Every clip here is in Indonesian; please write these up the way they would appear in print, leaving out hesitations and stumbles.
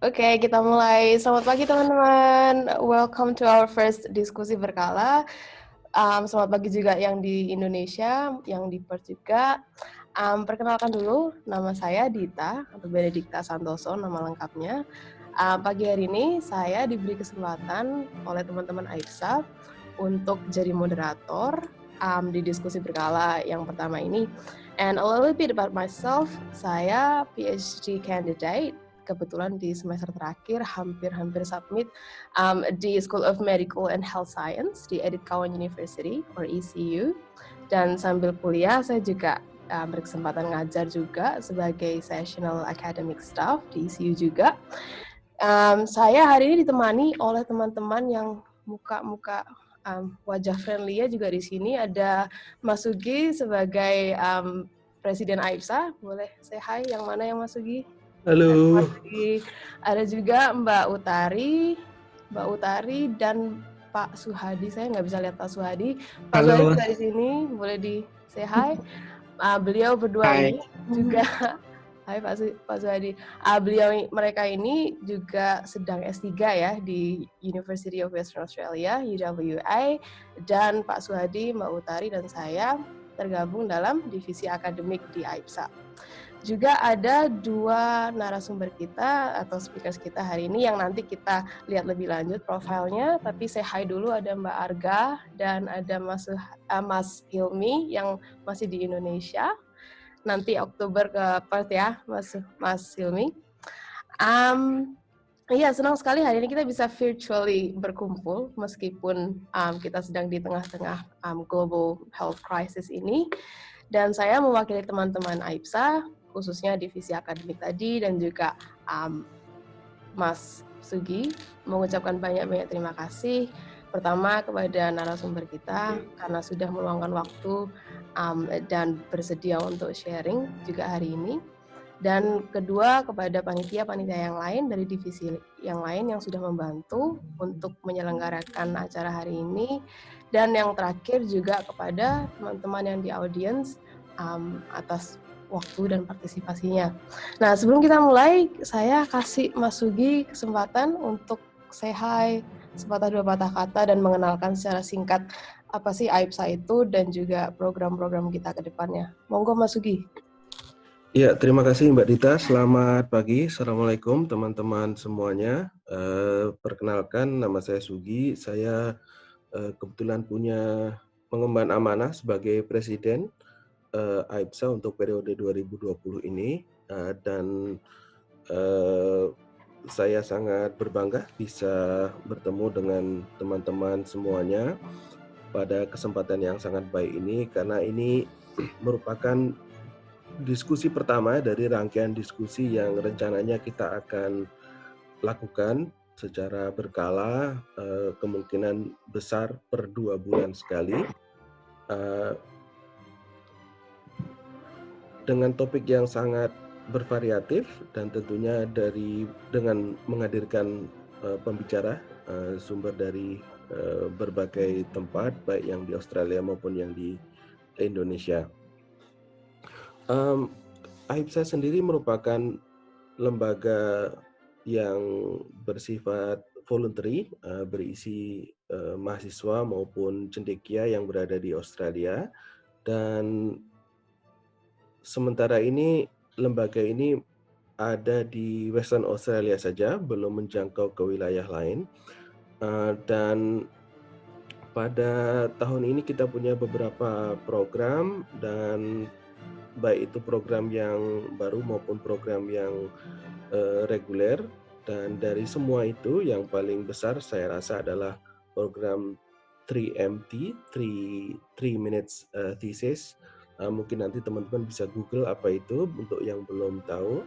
Oke, kita mulai. Selamat pagi teman-teman. Welcome to our first diskusi berkala. Selamat pagi juga yang di Indonesia, yang di Perth juga. Perkenalkan dulu, nama saya Dita, atau Benedikta Santoso, nama lengkapnya. Pagi hari ini saya diberi kesempatan oleh teman-teman AIPSA untuk jadi moderator di diskusi berkala yang pertama ini. And a little bit about myself, saya PhD candidate, kebetulan di semester terakhir hampir submit di School of Medical and Health Science di Edith Cowan University or ECU, dan sambil kuliah saya juga berkesempatan ngajar juga sebagai sessional academic staff di ECU juga. Saya hari ini ditemani oleh teman-teman yang muka-muka wajah friendly-nya juga di sini. Ada Mas Sugi sebagai Presiden AIPSA. Boleh say hi, yang mana yang Mas Sugi? Halo. Ada juga Mbak Utari dan Pak Suhadi. Saya nggak bisa lihat Pak Suhadi. Pak Halo. Suhadi juga di sini, boleh di say hi. Beliau berdua Hai. ini juga, hai Pak Suhadi. Mereka ini juga sedang S3 ya di University of Western Australia, UWA, dan Pak Suhadi, Mbak Utari, dan saya tergabung dalam divisi akademik di AIPSA. Juga ada dua narasumber kita atau speakers kita hari ini yang nanti kita lihat lebih lanjut profilnya, tapi say hi dulu, ada Mbak Arga dan ada Mas Hilmi yang masih di Indonesia. Nanti Oktober ke Perth ya, Mas Hilmi. Iya, senang sekali hari ini kita bisa virtually berkumpul meskipun kita sedang di tengah-tengah global health crisis ini. Dan saya mewakili teman-teman AIPSA, khususnya divisi akademik tadi, dan juga Mas Sugi, mengucapkan banyak-banyak terima kasih. Pertama kepada narasumber kita karena sudah meluangkan waktu dan bersedia untuk sharing juga hari ini. Dan kedua kepada panitia-panitia yang lain dari divisi yang lain yang sudah membantu untuk menyelenggarakan acara hari ini. Dan yang terakhir juga kepada teman-teman yang di audience atas waktu dan partisipasinya. Nah, sebelum kita mulai, saya kasih Mas Sugi kesempatan untuk say hi, sepatah dua patah kata, dan mengenalkan secara singkat apa sih AIPSA itu dan juga program-program kita ke depannya. Monggo Mas Sugi. Ya, terima kasih Mbak Dita. Selamat pagi. Assalamualaikum teman-teman semuanya. Perkenalkan, nama saya Sugi. Saya kebetulan punya mengemban amanah sebagai Presiden AIPSA untuk periode 2020 ini. Dan saya sangat berbangga bisa bertemu dengan teman-teman semuanya pada kesempatan yang sangat baik ini, karena ini merupakan diskusi pertama dari rangkaian diskusi yang rencananya kita akan lakukan secara berkala, kemungkinan besar per 2 bulan sekali, dengan topik yang sangat bervariatif, dan tentunya dengan menghadirkan pembicara sumber dari berbagai tempat, baik yang di Australia maupun yang di Indonesia. AIPSA sendiri merupakan lembaga yang bersifat voluntary, berisi mahasiswa maupun cendekia yang berada di Australia, dan sementara ini lembaga ini ada di Western Australia saja, belum menjangkau ke wilayah lain. Dan pada tahun ini kita punya beberapa program, dan baik itu program yang baru maupun program yang reguler. Dan dari semua itu yang paling besar saya rasa adalah program 3MT, 3 Minutes Thesis. Mungkin nanti teman-teman bisa Google apa itu untuk yang belum tahu.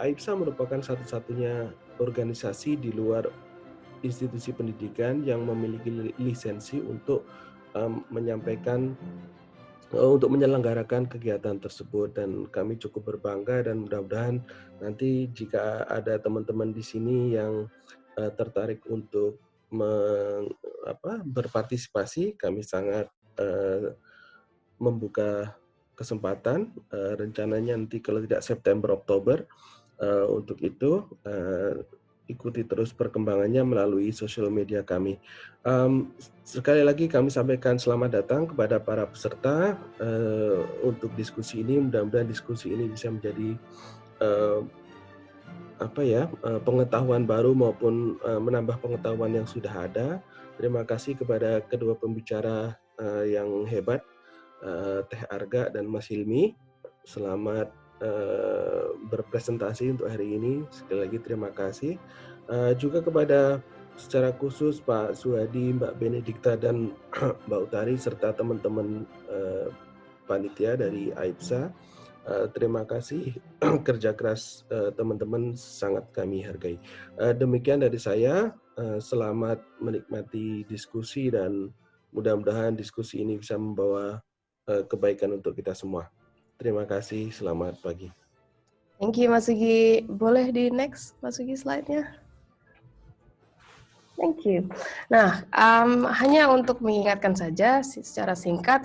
AIPSA merupakan satu-satunya organisasi di luar institusi pendidikan yang memiliki lisensi untuk menyelenggarakan kegiatan tersebut, dan kami cukup berbangga, dan mudah-mudahan nanti jika ada teman-teman di sini yang tertarik untuk berpartisipasi, kami sangat membuka kesempatan. Rencananya nanti kalau tidak September Oktober Untuk itu, ikuti terus perkembangannya melalui sosial media kami. Sekali lagi kami sampaikan selamat datang kepada para peserta untuk diskusi ini. Mudah-mudahan diskusi ini bisa menjadi pengetahuan baru maupun menambah pengetahuan yang sudah ada. Terima kasih kepada kedua pembicara yang hebat, Teh Arga dan Mas Hilmi. Selamat berpresentasi untuk hari ini. Sekali lagi terima kasih. Juga kepada secara khusus Pak Suhadi, Mbak Benedikta, dan Mbak Utari, serta teman-teman panitia dari AIPSA. Terima kasih, kerja keras teman-teman sangat kami hargai. Demikian dari saya, selamat menikmati diskusi dan mudah-mudahan diskusi ini bisa membawa kebaikan untuk kita semua. Terima kasih, selamat pagi. Thank you, Mas Sugi. Boleh di next, Mas Sugi, slide-nya? Thank you. Nah, hanya untuk mengingatkan saja secara singkat,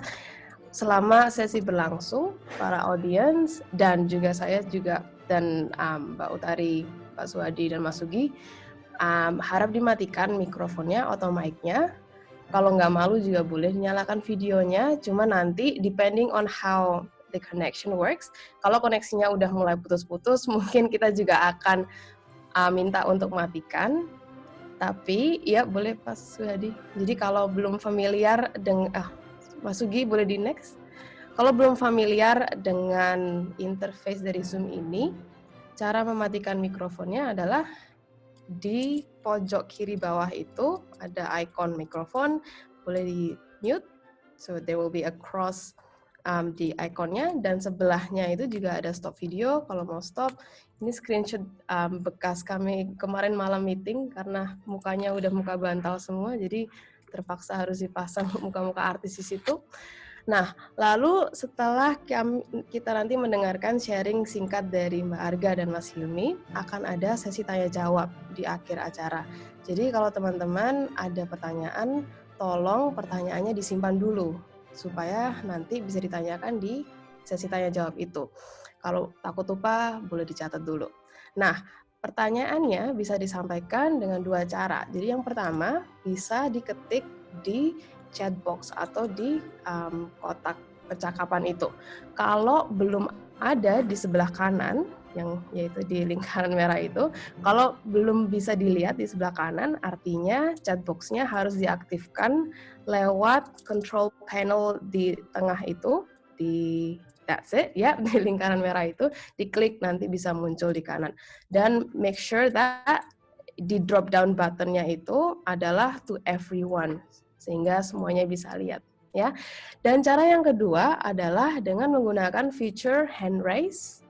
selama sesi berlangsung, para audiens dan juga saya juga dan Mbak Utari, Pak Suhadi, dan Mas Sugi harap dimatikan mikrofonnya atau mic-nya. Kalau nggak malu juga boleh nyalakan videonya, cuma nanti depending on how the connection works, kalau koneksinya udah mulai putus-putus, mungkin kita juga akan minta untuk matikan. Tapi ya boleh Pak Suhadi. Jadi kalau belum familiar dengan Mas Sugi boleh di next. Kalau belum familiar dengan interface dari Zoom ini, cara mematikan mikrofonnya adalah di pojok kiri bawah itu ada icon mikrofon, boleh di mute. So there will be a cross di ikonnya, dan sebelahnya itu juga ada stop video kalau mau stop. Ini screenshot bekas kami kemarin malam meeting karena mukanya udah muka bantal semua, jadi terpaksa harus dipasang muka-muka artis di situ. Nah, lalu setelah kita nanti mendengarkan sharing singkat dari Mbak Arga dan Mas Hilmi, akan ada sesi tanya jawab di akhir acara. Jadi kalau teman-teman ada pertanyaan, tolong pertanyaannya disimpan dulu supaya nanti bisa ditanyakan di sesi tanya jawab itu. Kalau takut lupa, boleh dicatat dulu. Nah, pertanyaannya bisa disampaikan dengan dua cara. Jadi yang pertama, bisa diketik di chat box atau di kotak percakapan itu. Kalau belum ada di sebelah kanan, yang yaitu di lingkaran merah itu, kalau belum bisa dilihat di sebelah kanan, artinya chat box-nya harus diaktifkan lewat control panel di tengah itu, that's it, ya, di lingkaran merah itu, diklik nanti bisa muncul di kanan. Dan make sure that di drop down button-nya itu adalah to everyone, sehingga semuanya bisa lihat, ya. Dan cara yang kedua adalah dengan menggunakan feature hand raise.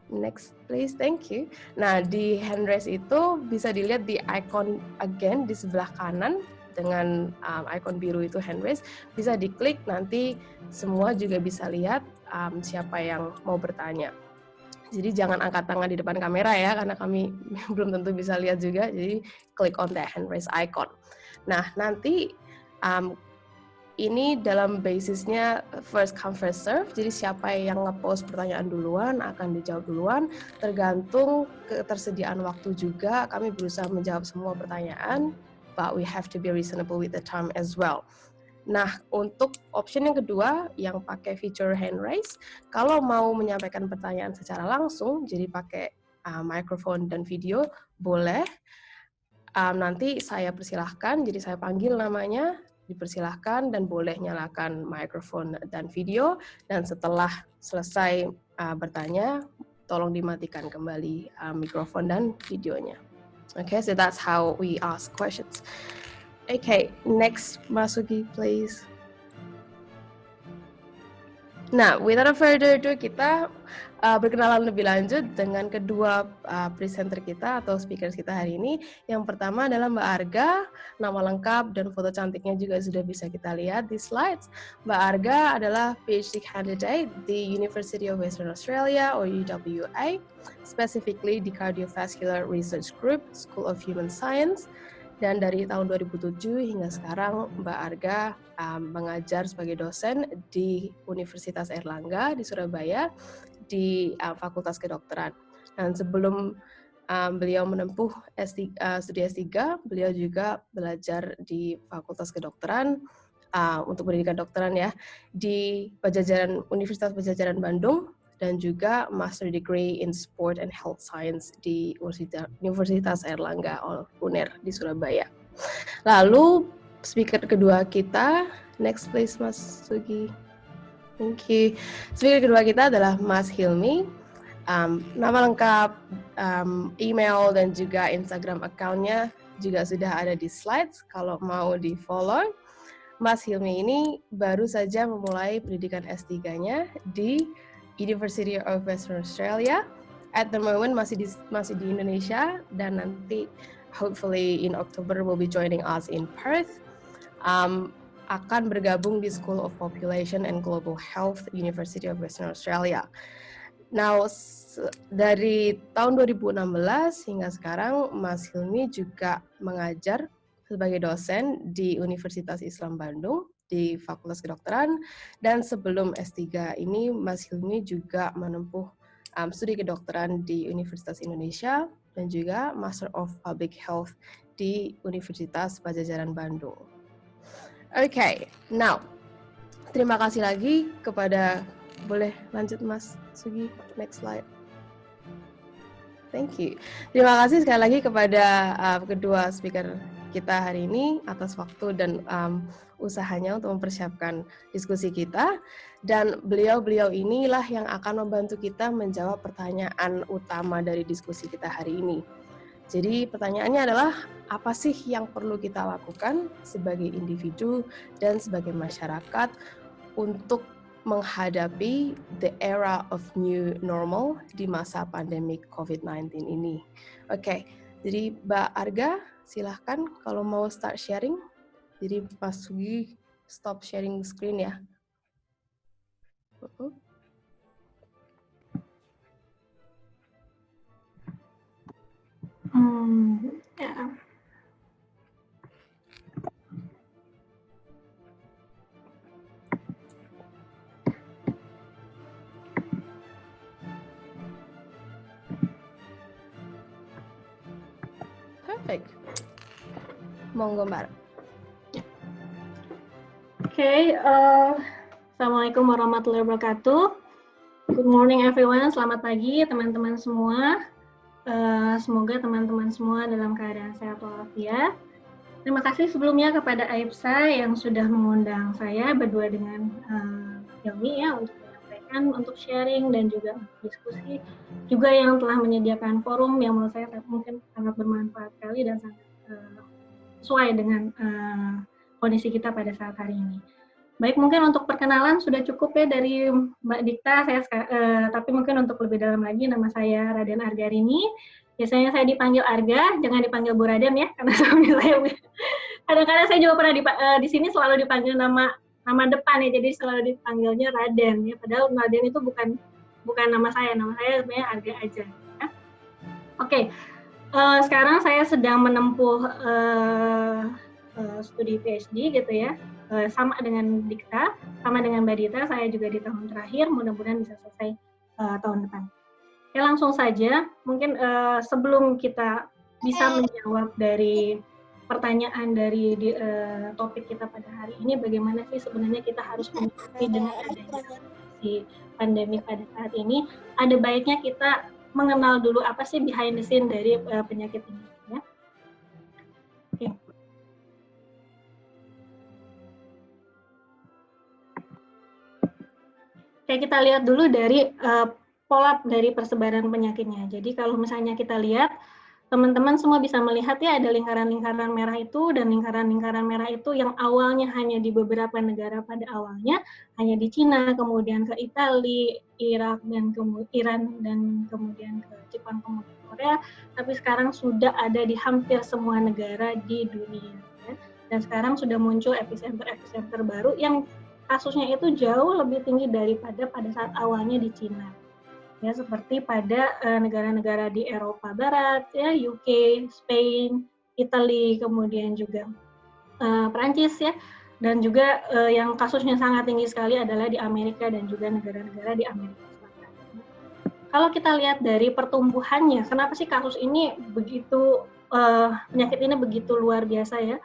Next please, thank you. Nah, di hand raise itu bisa dilihat di icon again di sebelah kanan dengan icon biru itu hand raise, bisa diklik, nanti semua juga bisa lihat siapa yang mau bertanya. Jadi jangan angkat tangan di depan kamera ya, karena kami belum tentu bisa lihat juga, jadi klik on the hand raise icon. Nah, nanti ini dalam basisnya first come first serve, jadi siapa yang nge-post pertanyaan duluan akan dijawab duluan, tergantung ketersediaan waktu juga, kami berusaha menjawab semua pertanyaan, but we have to be reasonable with the time as well. Nah, untuk option yang kedua, yang pakai feature hand raise, kalau mau menyampaikan pertanyaan secara langsung, jadi pakai microphone dan video, boleh. Nanti saya persilahkan, jadi saya panggil namanya, dipersilahkan dan boleh nyalakan microphone dan video, dan setelah selesai bertanya, tolong dimatikan kembali mikrofon dan videonya. Okay, so that's how we ask questions. Okay, next, Mas Sugi, please. Nah, without further ado, kita berkenalan lebih lanjut dengan kedua presenter kita atau speakers kita hari ini. Yang pertama adalah Mbak Arga, nama lengkap dan foto cantiknya juga sudah bisa kita lihat di slides. Mbak Arga adalah PhD candidate di University of Western Australia or UWA, specifically di Cardiovascular Research Group, School of Human Science. Dan dari tahun 2007 hingga sekarang Mbak Arga mengajar sebagai dosen di Universitas Airlangga di Surabaya di Fakultas Kedokteran. Dan sebelum beliau menempuh studi S3, beliau juga belajar di Fakultas Kedokteran untuk pendidikan dokteran ya di Universitas Padjadjaran Bandung, dan juga Master Degree in Sport and Health Science di Universitas Airlangga UNER di Surabaya. Lalu speaker kedua kita, next please Mas Sugi. Thank you. Speaker kedua kita adalah Mas Hilmi. Nama lengkap, email dan juga Instagram account-nya juga sudah ada di slides kalau mau di follow. Mas Hilmi ini baru saja memulai pendidikan S3-nya di University of Western Australia. At the moment masih di Indonesia, dan nanti hopefully in October will be joining us in Perth. Akan bergabung di School of Population and Global Health, University of Western Australia. Now, dari tahun 2016 hingga sekarang, Mas Hilmi juga mengajar sebagai dosen di Universitas Islam Bandung di Fakultas Kedokteran, dan sebelum S3 ini Mas Hilmi juga menempuh studi kedokteran di Universitas Indonesia dan juga Master of Public Health di Universitas Padjadjaran Bandung. Okay, now terima kasih lagi kepada, boleh lanjut Mas Sugi, next slide. Thank you. Terima kasih sekali lagi kepada kedua speaker kita hari ini atas waktu dan usahanya untuk mempersiapkan diskusi kita. Dan beliau-beliau inilah yang akan membantu kita menjawab pertanyaan utama dari diskusi kita hari ini. Jadi pertanyaannya adalah, apa sih yang perlu kita lakukan sebagai individu dan sebagai masyarakat untuk menghadapi the era of new normal di masa pandemi COVID-19 ini. Oke, jadi Mbak Arga, silahkan kalau mau start sharing. Jadi Mas Sugi, stop sharing screen ya. Ya. Perfect. Monggo Mbak. Okay, Assalamualaikum warahmatullahi wabarakatuh. Good morning everyone, selamat pagi teman-teman semua. Semoga teman-teman semua dalam keadaan sehat walafiat. Terima kasih sebelumnya kepada AIPSA yang sudah mengundang saya berdua dengan Hilmi ya untuk menyampaikan, untuk sharing dan juga diskusi. Juga yang telah menyediakan forum yang menurut saya mungkin sangat bermanfaat sekali dan sangat sesuai dengan kondisi kita pada saat hari ini. Baik, mungkin untuk perkenalan sudah cukup ya dari Mbak Dikta, tapi mungkin untuk lebih dalam lagi, nama saya Raden Argarini. Biasanya saya dipanggil Arga, jangan dipanggil Bu Raden ya, karena suami saya kadang-kadang saya juga pernah di sini selalu dipanggil nama depan ya, jadi selalu dipanggilnya Raden ya, padahal Raden itu bukan nama saya sebenarnya Arga aja. Ya. Oke, sekarang saya sedang menempuh studi PhD gitu ya. Sama dengan Dikta, sama dengan Mbak Dita, saya juga di tahun terakhir, mudah-mudahan bisa selesai tahun depan. Oke, langsung saja, mungkin sebelum kita bisa menjawab dari pertanyaan dari topik kita pada hari ini, bagaimana sih sebenarnya kita harus menyikapi dengan adanya si pandemi pada saat ini, ada baiknya kita mengenal dulu apa sih behind the scene dari penyakit ini. Ya. Oke. Oke, kita lihat dulu dari pola dari persebaran penyakitnya. Jadi kalau misalnya kita lihat, teman-teman semua bisa melihat ya ada lingkaran-lingkaran merah itu, dan lingkaran-lingkaran merah itu yang awalnya hanya di beberapa negara pada awalnya, hanya di Cina, kemudian ke Italia, Irak, dan Iran, dan kemudian ke Jepang, kemudian Korea, tapi sekarang sudah ada di hampir semua negara di dunia. Ya. Dan sekarang sudah muncul epicenter baru yang kasusnya itu jauh lebih tinggi daripada pada saat awalnya di Cina. Ya, seperti pada negara-negara di Eropa Barat, ya, UK, Spain, Italia, kemudian juga Prancis ya, dan juga yang kasusnya sangat tinggi sekali adalah di Amerika dan juga negara-negara di Amerika Selatan. kalau kita lihat dari pertumbuhannya, kenapa sih kasus ini begitu, penyakit ini begitu luar biasa ya.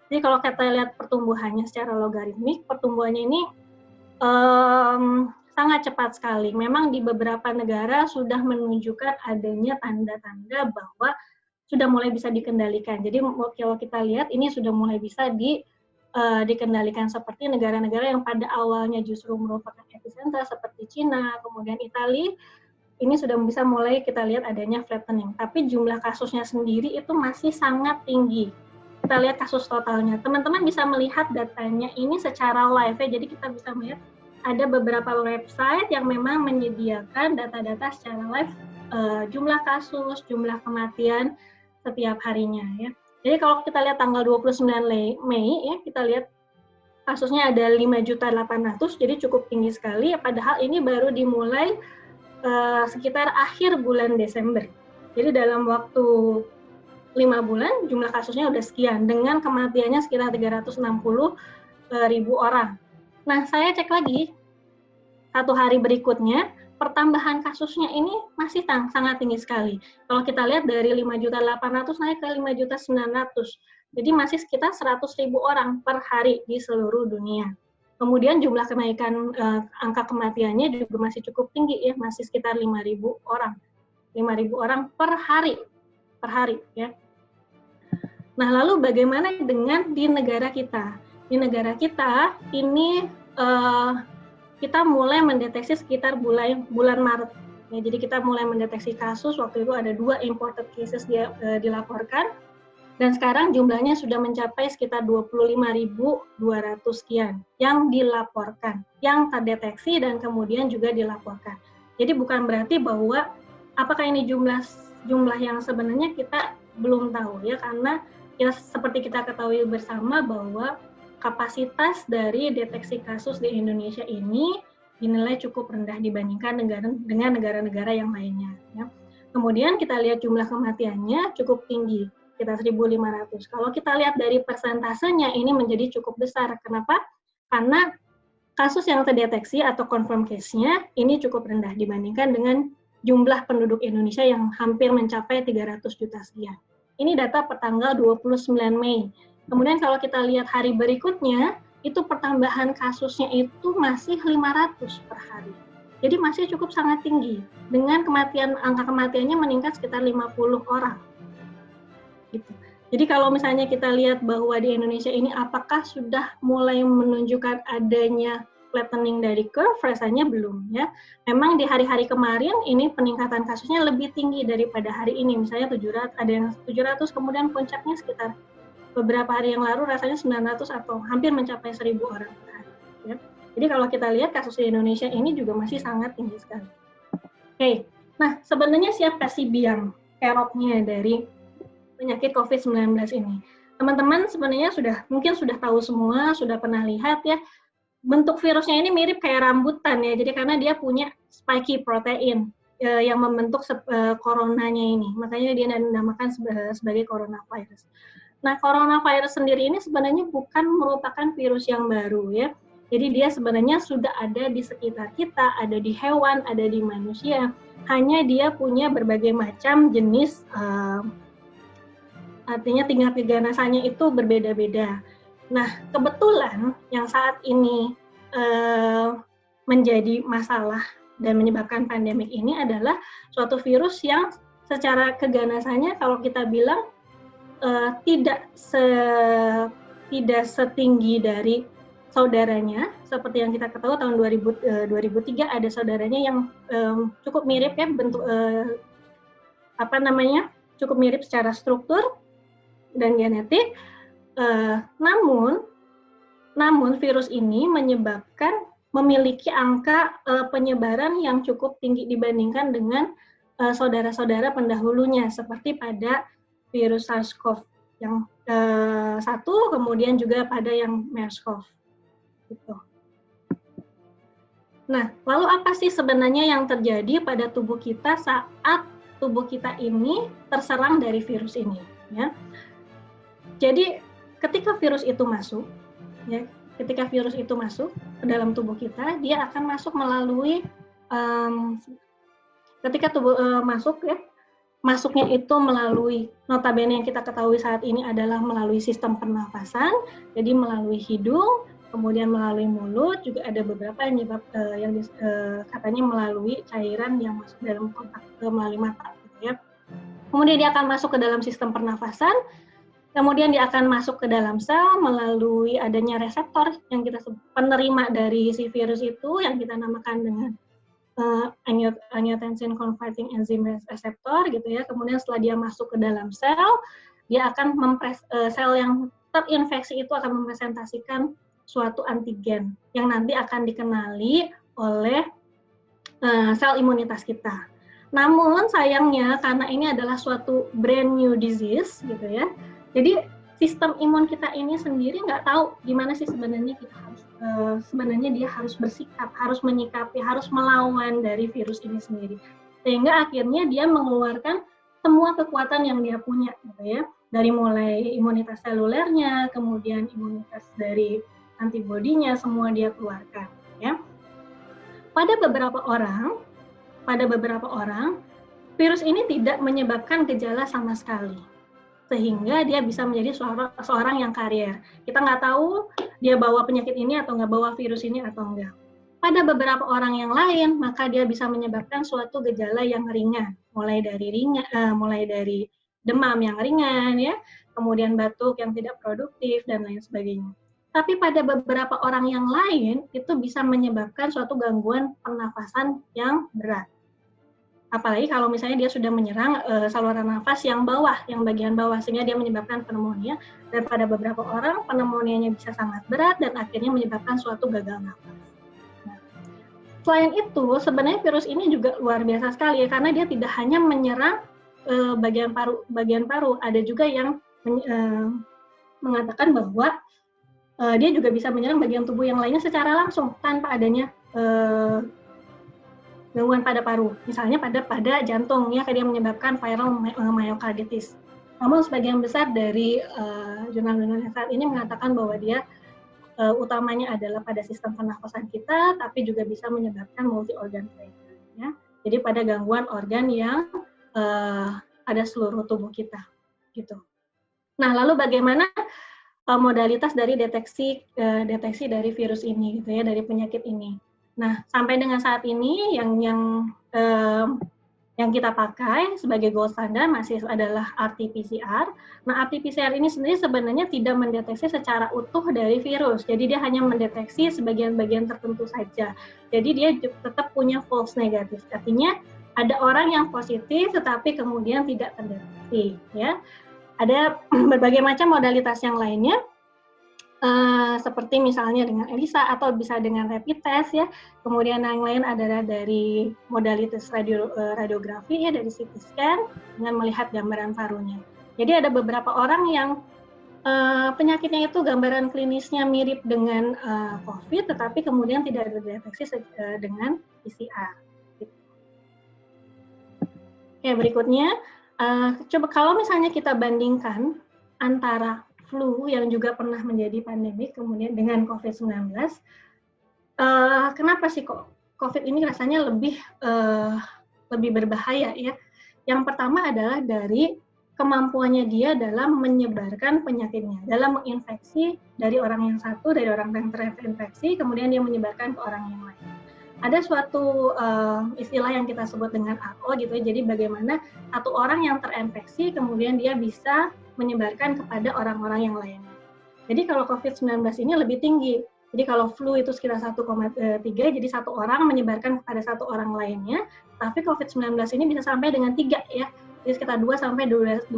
Jadi kalau kita lihat pertumbuhannya secara logaritmik, pertumbuhannya ini sangat cepat sekali. Memang di beberapa negara sudah menunjukkan adanya tanda-tanda bahwa sudah mulai bisa dikendalikan. Jadi kalau kita lihat ini sudah mulai bisa dikendalikan, seperti negara-negara yang pada awalnya justru merupakan epicenter seperti Cina, kemudian Italia, ini sudah bisa mulai kita lihat adanya flattening. Tapi jumlah kasusnya sendiri itu masih sangat tinggi. Kita lihat kasus totalnya. Teman-teman bisa melihat datanya ini secara live ya. Jadi kita bisa melihat ada beberapa website yang memang menyediakan data-data secara live, jumlah kasus, jumlah kematian setiap harinya ya. Jadi kalau kita lihat tanggal 29 Mei ya, kita lihat kasusnya ada 5.800.000, jadi cukup tinggi sekali, padahal ini baru dimulai sekitar akhir bulan Desember. Jadi dalam waktu 5 bulan jumlah kasusnya udah sekian, dengan kematiannya sekitar 360.000 orang. Nah, saya cek lagi, satu hari berikutnya, pertambahan kasusnya ini masih sangat tinggi sekali. Kalau kita lihat dari 5.800.000 naik ke 5.900.000. Jadi masih sekitar 100.000 orang per hari di seluruh dunia. Kemudian jumlah kenaikan angka kematiannya juga masih cukup tinggi ya, masih sekitar 5.000 orang. 5.000 orang per hari ya. Nah, lalu bagaimana dengan di negara kita? Di negara kita ini kita mulai mendeteksi sekitar bulan Maret. Ya, jadi kita mulai mendeteksi kasus, waktu itu ada 2 imported cases dilaporkan, dan sekarang jumlahnya sudah mencapai sekitar 25.200 sekian yang dilaporkan, yang terdeteksi dan kemudian juga dilaporkan. Jadi bukan berarti bahwa apakah ini jumlah yang sebenarnya kita belum tahu ya, karena ya seperti kita ketahui bersama bahwa kapasitas dari deteksi kasus di Indonesia ini dinilai cukup rendah dibandingkan dengan negara-negara yang lainnya. Ya. Kemudian kita lihat jumlah kematiannya cukup tinggi, sekitar 1.500. Kalau kita lihat dari persentasenya ini menjadi cukup besar. Kenapa? Karena kasus yang terdeteksi atau confirm case-nya ini cukup rendah dibandingkan dengan jumlah penduduk Indonesia yang hampir mencapai 300 juta sekian. Ini data per tanggal 29 Mei. Kemudian kalau kita lihat hari berikutnya, itu pertambahan kasusnya itu masih 500 per hari. Jadi masih cukup sangat tinggi. Dengan angka kematiannya meningkat sekitar 50 orang. Gitu. Jadi kalau misalnya kita lihat bahwa di Indonesia ini apakah sudah mulai menunjukkan adanya flattening dari curve, rasanya belum ya. Memang di hari-hari kemarin ini peningkatan kasusnya lebih tinggi daripada hari ini. Misalnya 700, ada yang 700, kemudian puncaknya sekitar beberapa hari yang lalu rasanya 900 atau hampir mencapai 1.000 orang per hari. Ya. Jadi kalau kita lihat kasus di Indonesia ini juga masih sangat tinggi sekali. Oke, nah sebenarnya siapa sih biang keroknya dari penyakit COVID-19 ini? Teman-teman sebenarnya mungkin sudah tahu semua, sudah pernah lihat ya, bentuk virusnya ini mirip kayak rambutan ya, jadi karena dia punya spiky protein yang membentuk coronanya ini, makanya dia dinamakan sebagai coronavirus. Nah, coronavirus sendiri ini sebenarnya bukan merupakan virus yang baru ya. Jadi dia sebenarnya sudah ada di sekitar kita, ada di hewan, ada di manusia. Hanya dia punya berbagai macam jenis, artinya tingkat keganasannya itu berbeda-beda. Nah, kebetulan yang saat ini menjadi masalah dan menyebabkan pandemik ini adalah suatu virus yang secara keganasannya kalau kita bilang tidak setinggi dari saudaranya, seperti yang kita ketahui tahun 2003 ada saudaranya yang cukup mirip ya bentuk cukup mirip secara struktur dan genetik. Namun virus ini memiliki angka penyebaran yang cukup tinggi dibandingkan dengan saudara-saudara pendahulunya seperti pada virus SARS-CoV yang 1, kemudian juga pada yang MERS-CoV. Gitu. Nah, lalu apa sih sebenarnya yang terjadi pada tubuh kita saat tubuh kita ini terserang dari virus ini? Ya. Jadi, ketika virus itu masuk ke dalam tubuh kita, dia akan masuk melalui ketika tubuh masuk ya, masuknya itu melalui, notabene yang kita ketahui saat ini adalah melalui sistem pernafasan, jadi melalui hidung, kemudian melalui mulut, juga ada beberapa yang katanya melalui cairan yang masuk dalam kontak melalui mata, gitu ya. Kemudian dia akan masuk ke dalam sistem pernafasan, kemudian dia akan masuk ke dalam sel melalui adanya reseptor yang kita sebut penerima dari si virus itu, yang kita namakan dengan angiotensin converting enzyme receptor, gitu ya. Kemudian setelah dia masuk ke dalam sel, dia akan sel yang terinfeksi itu akan mempresentasikan suatu antigen yang nanti akan dikenali oleh sel imunitas kita. Namun sayangnya karena ini adalah suatu brand new disease, gitu ya. Jadi sistem imun kita ini sendiri nggak tahu gimana sih sebenarnya kita harus sebenarnya dia harus bersikap, harus menyikapi, harus melawan dari virus ini sendiri. Sehingga akhirnya dia mengeluarkan semua kekuatan yang dia punya, gitu ya. Dari mulai imunitas selulernya, kemudian imunitas dari antibodinya, semua dia keluarkan, ya. Pada beberapa orang, virus ini tidak menyebabkan gejala sama sekali, sehingga dia bisa menjadi seorang yang karier. Kita nggak tahu dia bawa penyakit ini atau nggak bawa virus ini atau enggak. Pada beberapa orang yang lain, maka dia bisa menyebabkan suatu gejala yang ringan, mulai dari demam yang ringan, ya, kemudian batuk yang tidak produktif dan lain sebagainya. Tapi pada beberapa orang yang lain, itu bisa menyebabkan suatu gangguan pernafasan yang berat. Apalagi kalau misalnya dia sudah menyerang saluran nafas yang bawah, yang bagian bawah, sehingga dia menyebabkan pneumonia. Dan pada beberapa orang, pneumonia-nya bisa sangat berat dan akhirnya menyebabkan suatu gagal nafas. Nah, selain itu, sebenarnya virus ini juga luar biasa sekali ya, karena dia tidak hanya menyerang bagian paru. Ada juga yang mengatakan bahwa dia juga bisa menyerang bagian tubuh yang lainnya secara langsung tanpa adanya gangguan pada paru, misalnya pada jantung, ya, dia menyebabkan viral myocarditis. Namun sebagian besar dari jurnal-jurnal saat ini mengatakan bahwa dia utamanya adalah pada sistem pernafasan kita, tapi juga bisa menyebabkan multi organ failure, ya. Jadi pada gangguan organ yang ada seluruh tubuh kita, gitu. Nah, lalu bagaimana modalitas dari deteksi dari virus ini, gitu ya, dari penyakit ini. Nah, sampai dengan saat ini yang kita pakai sebagai gold standard masih adalah RT-PCR. Nah, RT-PCR ini sendiri sebenarnya tidak mendeteksi secara utuh dari virus. Jadi dia hanya mendeteksi sebagian-bagian tertentu saja. Jadi dia tetap punya false negatif. Artinya ada orang yang positif tetapi kemudian tidak terdeteksi, ya. Ada berbagai macam modalitas yang lainnya, seperti misalnya dengan ELISA atau bisa dengan rapid test, ya. Kemudian yang lain adalah dari modalitas radiografi, ya, dari CT scan dengan melihat gambaran parunya. Jadi ada beberapa orang yang penyakitnya itu gambaran klinisnya mirip dengan COVID, tetapi kemudian tidak terdeteksi dengan PCR. Gitu. Oke, berikutnya. Coba kalau misalnya kita bandingkan antara flu yang juga pernah menjadi pandemik kemudian dengan COVID-19, kenapa sih kok COVID ini rasanya lebih berbahaya, ya? Yang pertama adalah dari kemampuannya dia dalam menyebarkan penyakitnya, dalam menginfeksi dari orang yang satu, dari orang yang terinfeksi, kemudian dia menyebarkan ke orang yang lain. Ada suatu istilah yang kita sebut dengan AO, gitu ya. Jadi bagaimana satu orang yang terinfeksi kemudian dia bisa menyebarkan kepada orang-orang yang lainnya. Jadi kalau COVID-19 ini lebih tinggi. Jadi kalau flu itu sekitar 1,3, jadi satu orang menyebarkan kepada satu orang lainnya. Tapi COVID-19 ini bisa sampai dengan 3, ya. Jadi sekitar 2 sampai 2,5.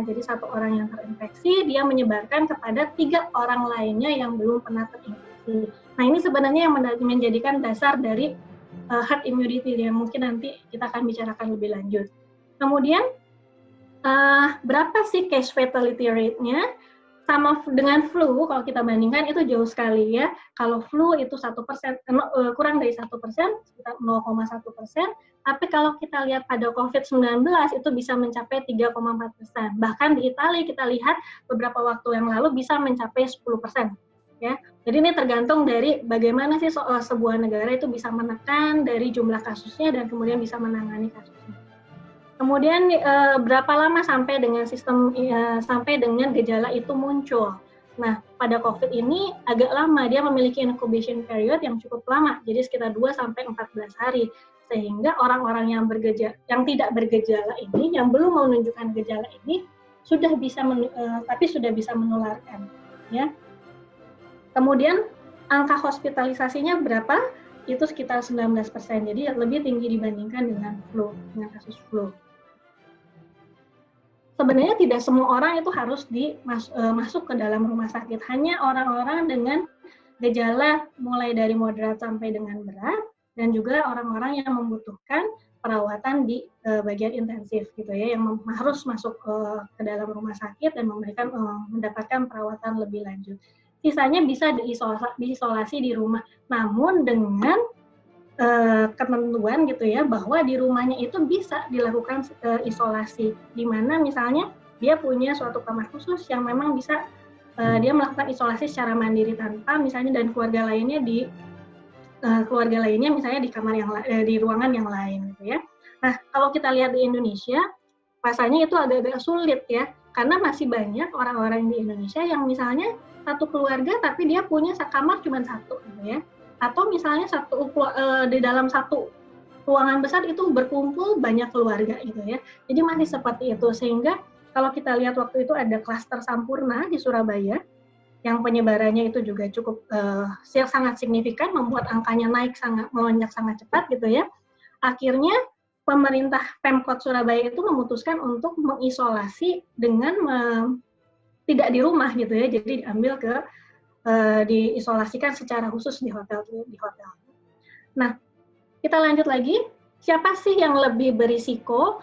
Jadi satu orang yang terinfeksi dia menyebarkan kepada 3 orang lainnya yang belum pernah terinfeksi. Nah, ini sebenarnya yang menjadikan dasar dari herd immunity yang mungkin nanti kita akan bicarakan lebih lanjut. Kemudian, berapa sih case fatality rate-nya? Sama dengan flu, kalau kita bandingkan itu jauh sekali, ya. Kalau flu itu 1%, kurang dari 1%, sekitar 0,1%. Tapi kalau kita lihat pada COVID-19 itu bisa mencapai 3,4%. Bahkan di Italia kita lihat beberapa waktu yang lalu bisa mencapai 10%. ya. Jadi ini tergantung dari bagaimana sih sebuah negara itu bisa menekan dari jumlah kasusnya dan kemudian bisa menangani kasusnya. Kemudian berapa lama sampai dengan sampai dengan gejala itu muncul? Nah, pada COVID ini agak lama, dia memiliki incubation period yang cukup lama, jadi sekitar 2-14 hari. Sehingga orang-orang yang tidak bergejala ini, yang belum menunjukkan gejala ini, sudah bisa menularkan, ya. Kemudian angka hospitalisasinya berapa? Itu sekitar 19%, jadi lebih tinggi dibandingkan dengan kasus flu. Sebenarnya tidak semua orang itu harus masuk ke dalam rumah sakit, hanya orang-orang dengan gejala mulai dari moderat sampai dengan berat, dan juga orang-orang yang membutuhkan perawatan di bagian intensif gitu ya, yang harus masuk ke dalam rumah sakit dan mendapatkan perawatan lebih lanjut. Sisanya bisa diisolasi di rumah, namun dengan ketentuan gitu ya, bahwa di rumahnya itu bisa dilakukan isolasi, di mana misalnya dia punya suatu kamar khusus yang memang bisa dia melakukan isolasi secara mandiri tanpa misalnya dan keluarga lainnya misalnya di kamar di ruangan yang lain gitu ya. Nah, kalau kita lihat di Indonesia, rasanya itu agak-agak sulit ya, karena masih banyak orang-orang di Indonesia yang misalnya satu keluarga tapi dia punya kamar cuma satu gitu ya. Atau misalnya di dalam satu ruangan besar itu berkumpul banyak keluarga gitu ya. Jadi masih seperti itu, sehingga kalau kita lihat waktu itu ada klaster Sampurna di Surabaya yang penyebarannya itu juga cukup sangat signifikan, membuat angkanya melonjak sangat cepat gitu ya. Akhirnya pemerintah Pemkot Surabaya itu memutuskan untuk mengisolasi dengan tidak di rumah gitu ya, jadi diambil diisolasikan secara khusus di hotel. Nah, kita lanjut lagi. Siapa sih yang lebih berisiko?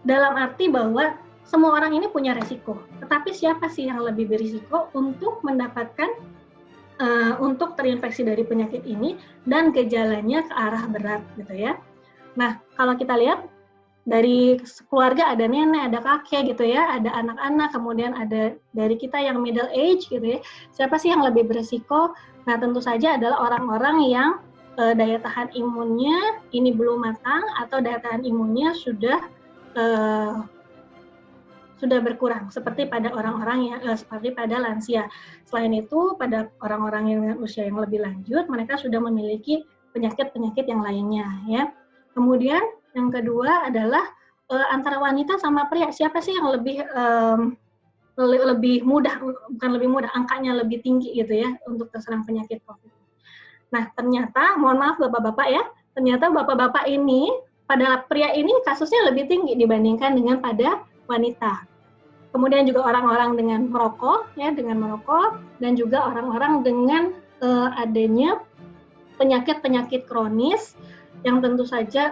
Dalam arti bahwa semua orang ini punya resiko. Tetapi siapa sih yang lebih berisiko untuk mendapatkan untuk terinfeksi dari penyakit ini dan gejalanya ke arah berat gitu ya. Nah, kalau kita lihat dari keluarga ada nenek, ada kakek gitu ya, ada anak-anak, kemudian ada dari kita yang middle age gitu ya. Siapa sih yang lebih beresiko? Nah, tentu saja adalah orang-orang yang daya tahan imunnya ini belum matang atau daya tahan imunnya sudah berkurang, seperti pada orang-orang yang seperti pada lansia. Selain itu, pada orang-orang yang dengan usia yang lebih lanjut, mereka sudah memiliki penyakit-penyakit yang lainnya ya. Kemudian yang kedua adalah antara wanita sama pria, siapa sih yang lebih mudah, bukan lebih mudah, angkanya lebih tinggi gitu ya untuk terserang penyakit COVID. Nah, ternyata, mohon maaf bapak-bapak ya, ternyata bapak-bapak ini, pada pria ini kasusnya lebih tinggi dibandingkan dengan pada wanita. Kemudian juga orang-orang dengan merokok, dan juga orang-orang dengan adanya penyakit-penyakit kronis, yang tentu saja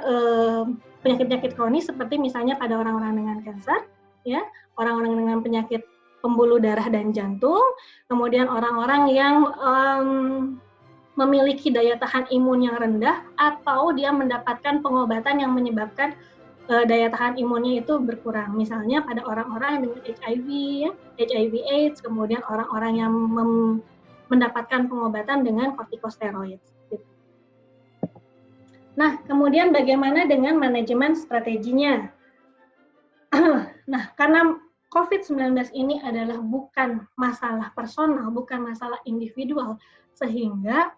penyakit-penyakit kronis seperti misalnya pada orang-orang dengan kanker, ya, orang-orang dengan penyakit pembuluh darah dan jantung, kemudian orang-orang yang memiliki daya tahan imun yang rendah atau dia mendapatkan pengobatan yang menyebabkan daya tahan imunnya itu berkurang. Misalnya pada orang-orang dengan HIV, ya, HIV/AIDS, kemudian orang-orang yang mendapatkan pengobatan dengan kortikosteroid. Nah, kemudian bagaimana dengan manajemen strateginya? Nah, karena COVID-19 ini adalah bukan masalah personal, bukan masalah individual, sehingga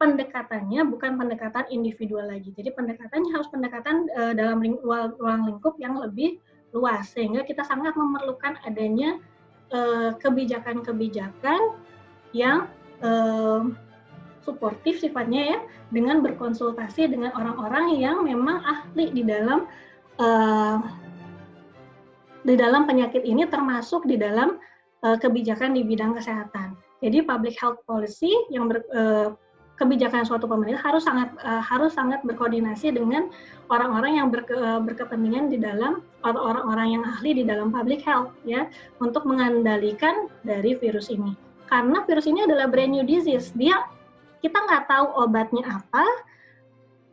pendekatannya bukan pendekatan individual lagi. Jadi pendekatannya harus pendekatan dalam ruang lingkup yang lebih luas, sehingga kita sangat memerlukan adanya kebijakan-kebijakan yang suportif sifatnya ya, dengan berkonsultasi dengan orang-orang yang memang ahli di dalam penyakit ini, termasuk di dalam kebijakan di bidang kesehatan. Jadi public health policy yang kebijakan suatu pemerintah harus sangat berkoordinasi dengan orang-orang yang berkepentingan di dalam, atau orang-orang yang ahli di dalam public health ya, untuk mengendalikan dari virus ini. Karena virus ini adalah brand new disease, kita nggak tahu obatnya apa,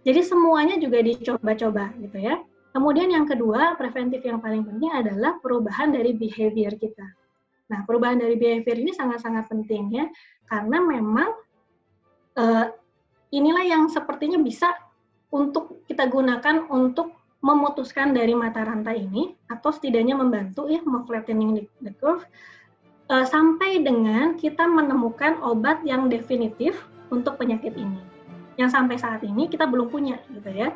jadi semuanya juga dicoba-coba gitu ya. Kemudian yang kedua, preventif yang paling penting adalah perubahan dari behavior kita. Nah, perubahan dari behavior ini sangat-sangat penting ya, karena memang inilah yang sepertinya bisa untuk kita gunakan untuk memutuskan dari mata rantai ini, atau setidaknya membantu ya, flattening the curve, sampai dengan kita menemukan obat yang definitif untuk penyakit ini. Yang sampai saat ini kita belum punya, gitu ya.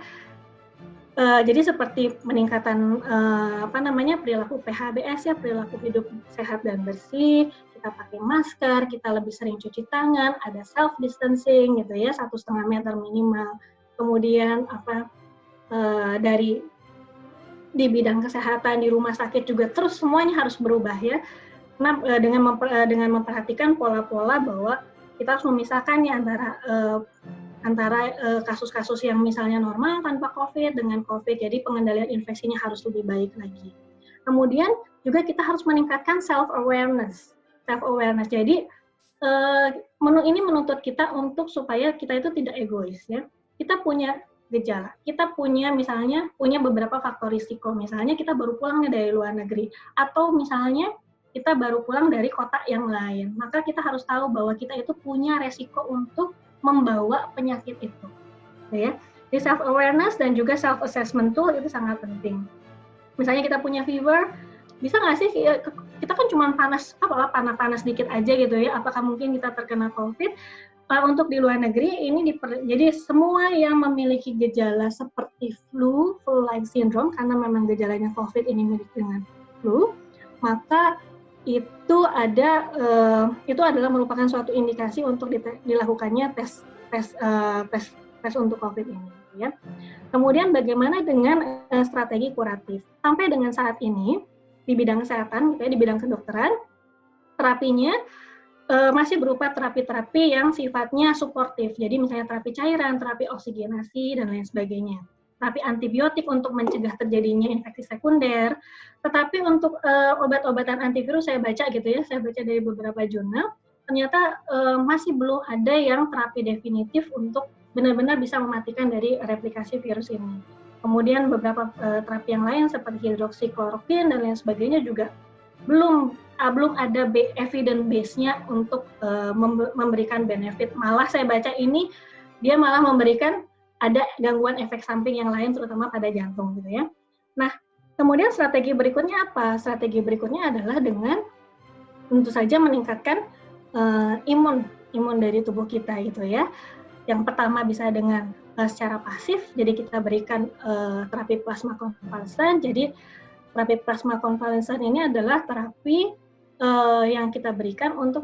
Jadi seperti peningkatan perilaku PHBS ya, perilaku hidup sehat dan bersih, kita pakai masker, kita lebih sering cuci tangan, ada self distancing gitu ya, 1,5 meter minimal. Kemudian di bidang kesehatan di rumah sakit juga terus semuanya harus berubah ya. Karena dengan memperhatikan pola-pola bahwa kita harus memisahkan ya antara kasus-kasus yang misalnya normal tanpa COVID dengan COVID, jadi pengendalian infeksinya harus lebih baik lagi. Kemudian juga kita harus meningkatkan self-awareness. Jadi menu ini menuntut kita untuk supaya kita itu tidak egois ya. Kita punya gejala, kita punya beberapa faktor risiko, misalnya kita baru pulang dari luar negeri, atau misalnya kita baru pulang dari kota yang lain, maka kita harus tahu bahwa kita itu punya resiko untuk membawa penyakit itu, ya. Di self awareness dan juga self assessment tool itu sangat penting. Misalnya kita punya fever, bisa nggak sih kita kan cuma panas dikit aja gitu ya? Apakah mungkin kita terkena COVID? Untuk di luar negeri ini jadi semua yang memiliki gejala seperti flu-like syndrome, karena memang gejalanya COVID ini mirip dengan flu, maka itu adalah merupakan suatu indikasi untuk dilakukannya tes untuk COVID ini ya. Kemudian bagaimana dengan strategi kuratif? Sampai dengan saat ini di bidang kesehatan, di bidang kedokteran, terapinya masih berupa terapi-terapi yang sifatnya suportif. Jadi misalnya terapi cairan, terapi oksigenasi dan lain sebagainya. Terapi antibiotik untuk mencegah terjadinya infeksi sekunder. Tetapi untuk obat-obatan antivirus saya baca dari beberapa jurnal, ternyata masih belum ada yang terapi definitif untuk benar-benar bisa mematikan dari replikasi virus ini. Kemudian beberapa terapi yang lain seperti hidroksikloroquine dan lain sebagainya juga belum ada evidence base-nya untuk memberikan benefit. Malah saya baca ini dia malah memberikan ada gangguan efek samping yang lain, terutama pada jantung gitu ya. Nah, kemudian strategi berikutnya apa? Strategi berikutnya adalah dengan tentu saja meningkatkan imun dari tubuh kita gitu ya. Yang pertama bisa dengan secara pasif, jadi kita berikan terapi plasma konvalesen. Jadi terapi plasma konvalesen ini adalah terapi yang kita berikan untuk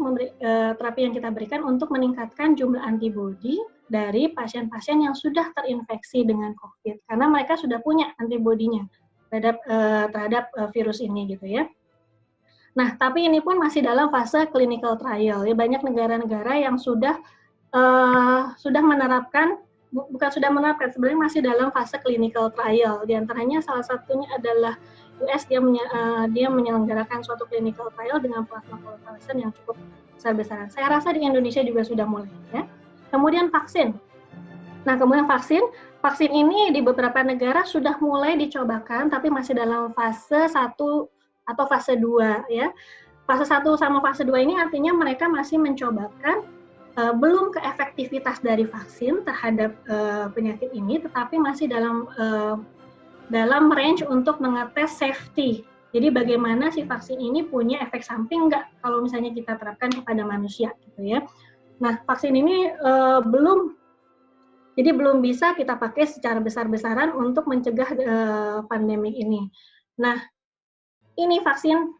meningkatkan jumlah antibodi dari pasien-pasien yang sudah terinfeksi dengan COVID, karena mereka sudah punya antibodinya terhadap virus ini gitu ya. Nah, tapi ini pun masih dalam fase clinical trial. Ya, banyak negara-negara yang sudah menerapkan, sebenarnya masih dalam fase clinical trial. Di antaranya salah satunya adalah US, dia menyelenggarakan suatu clinical trial dengan plasma konvalesen yang cukup besar-besaran. Saya rasa di Indonesia juga sudah mulai ya. Kemudian vaksin. Nah, vaksin ini di beberapa negara sudah mulai dicobakan, tapi masih dalam fase 1 atau fase 2 ya. Fase 1 sama fase 2 ini artinya mereka masih mencobakan belum ke efektivitas dari vaksin terhadap penyakit ini, tetapi masih dalam range untuk mengetes safety. Jadi bagaimana si vaksin ini punya efek samping nggak kalau misalnya kita terapkan kepada manusia gitu ya. Nah, vaksin ini belum bisa kita pakai secara besar-besaran untuk mencegah pandemi ini. Nah, ini vaksin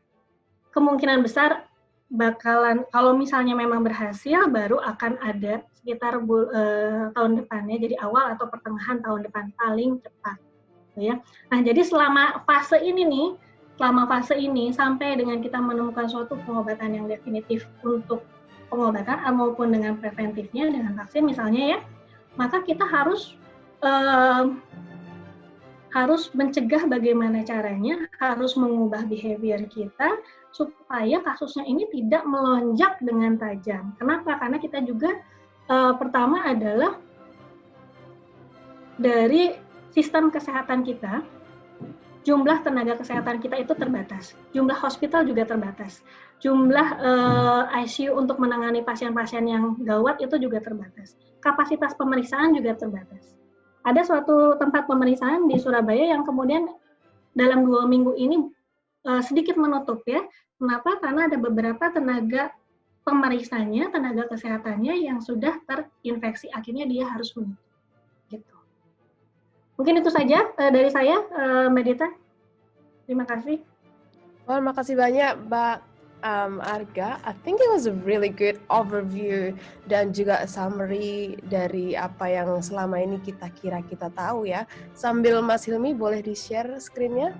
kemungkinan besar bakalan, kalau misalnya memang berhasil, baru akan ada sekitar tahun depannya, jadi awal atau pertengahan tahun depan paling cepat. Ya. Nah, jadi selama fase ini sampai dengan kita menemukan suatu pengobatan yang definitif untuk pengobatan maupun dengan preventifnya dengan vaksin misalnya ya, maka kita harus mencegah bagaimana caranya, harus mengubah behavior kita supaya kasusnya ini tidak melonjak dengan tajam. Kenapa? Karena kita juga pertama adalah dari sistem kesehatan kita jumlah tenaga kesehatan kita itu terbatas, jumlah hospital juga terbatas, jumlah ICU untuk menangani pasien-pasien yang gawat itu juga terbatas, kapasitas pemeriksaan juga terbatas. Ada suatu tempat pemeriksaan di Surabaya yang kemudian dalam 2 minggu ini sedikit menutup ya. Kenapa? Karena ada beberapa tenaga pemeriksanya, tenaga kesehatannya yang sudah terinfeksi, akhirnya dia harus menutup. Gitu. Mungkin itu saja dari saya, Mbak Dita. Terima kasih. Terima kasih banyak, Mbak Arga. I think it was a really good overview dan juga summary dari apa yang selama ini kita kira kita tahu ya. Sambil Mas Hilmi boleh di-share screen-nya.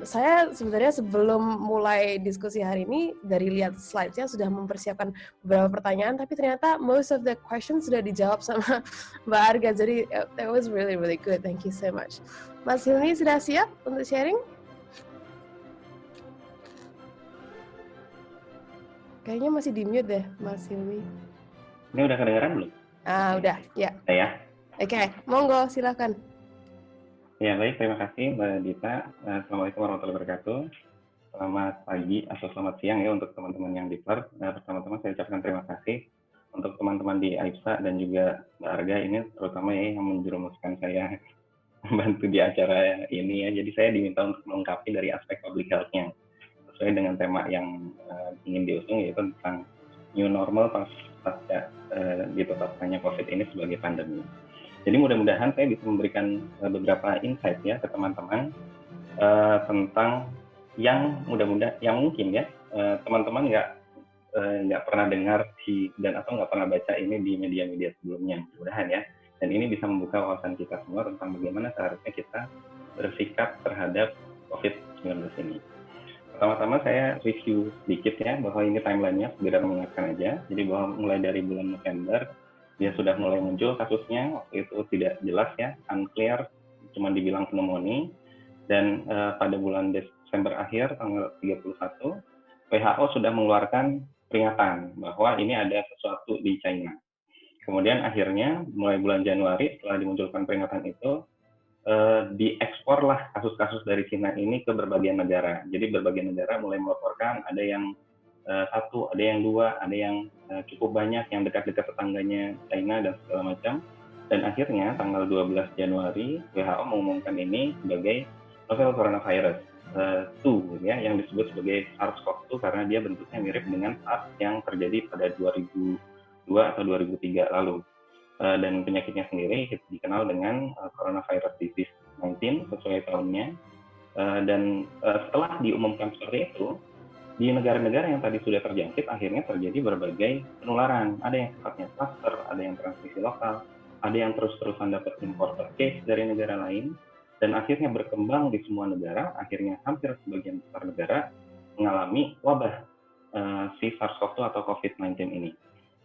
Saya sebenarnya sebelum mulai diskusi hari ini, dari lihat slide-nya sudah mempersiapkan beberapa pertanyaan, tapi ternyata most of the questions sudah dijawab sama Mbak Arga, jadi that was really really good. Thank you so much. Mas Hilmi sudah siap untuk sharing? Kayaknya masih di mute deh, Mas Hilmi. Ini udah kedengeran belum? Udah, ya. Ya. Oke, monggo, silakan. Ya, baik. Terima kasih, Mbak Dita. Assalamualaikum warahmatullahi wabarakatuh. Selamat pagi atau selamat siang ya untuk teman-teman yang di PER. Pertama-tama saya ucapkan terima kasih untuk teman-teman di AIPSA dan juga Mbak Arga ini, terutama ya yang menjerumuskan saya membantu di acara ini ya. Jadi saya diminta untuk melengkapi dari aspek public health-nya, sesuai dengan tema yang ingin diusung, yaitu tentang new normal pasca ditetapkannya COVID ini sebagai pandemi. Jadi mudah-mudahan saya bisa memberikan beberapa insight ya ke teman-teman tentang yang mungkin ya teman-teman nggak pernah dengar atau nggak pernah baca ini di media-media sebelumnya, mudah-mudahan ya. Dan ini bisa membuka wawasan kita semua tentang bagaimana seharusnya kita bersikap terhadap COVID-19 ini. Pertama-tama saya review sedikit ya, bahwa ini timeline-nya segera mengingatkan aja. Jadi bahwa mulai dari bulan November, dia sudah mulai muncul kasusnya, waktu itu tidak jelas ya, unclear, cuma dibilang pneumonia. Dan pada bulan Desember akhir, tanggal 31, WHO sudah mengeluarkan peringatan bahwa ini ada sesuatu di China. Kemudian akhirnya, mulai bulan Januari, setelah dimunculkan peringatan itu, dieksporlah kasus-kasus dari China ini ke berbagai negara. Jadi berbagai negara mulai melaporkan, ada yang 1, ada yang 2, ada yang cukup banyak yang dekat-dekat tetangganya China dan segala macam. Dan akhirnya tanggal 12 Januari WHO mengumumkan ini sebagai novel coronavirus 2 ya, yang disebut sebagai SARS-CoV-2 karena dia bentuknya mirip dengan SARS yang terjadi pada 2002 atau 2003 lalu. Dan penyakitnya sendiri dikenal dengan coronavirus disease 19 sesuai tahunnya. Dan setelah diumumkan seperti itu, di negara-negara yang tadi sudah terjangkit akhirnya terjadi berbagai penularan. Ada yang sifatnya cluster, ada yang transmisi lokal, ada yang terus-terusan dapat imported case dari negara lain, dan akhirnya berkembang di semua negara. Akhirnya hampir sebagian besar negara mengalami wabah si SARS-CoV-2 atau COVID-19 ini.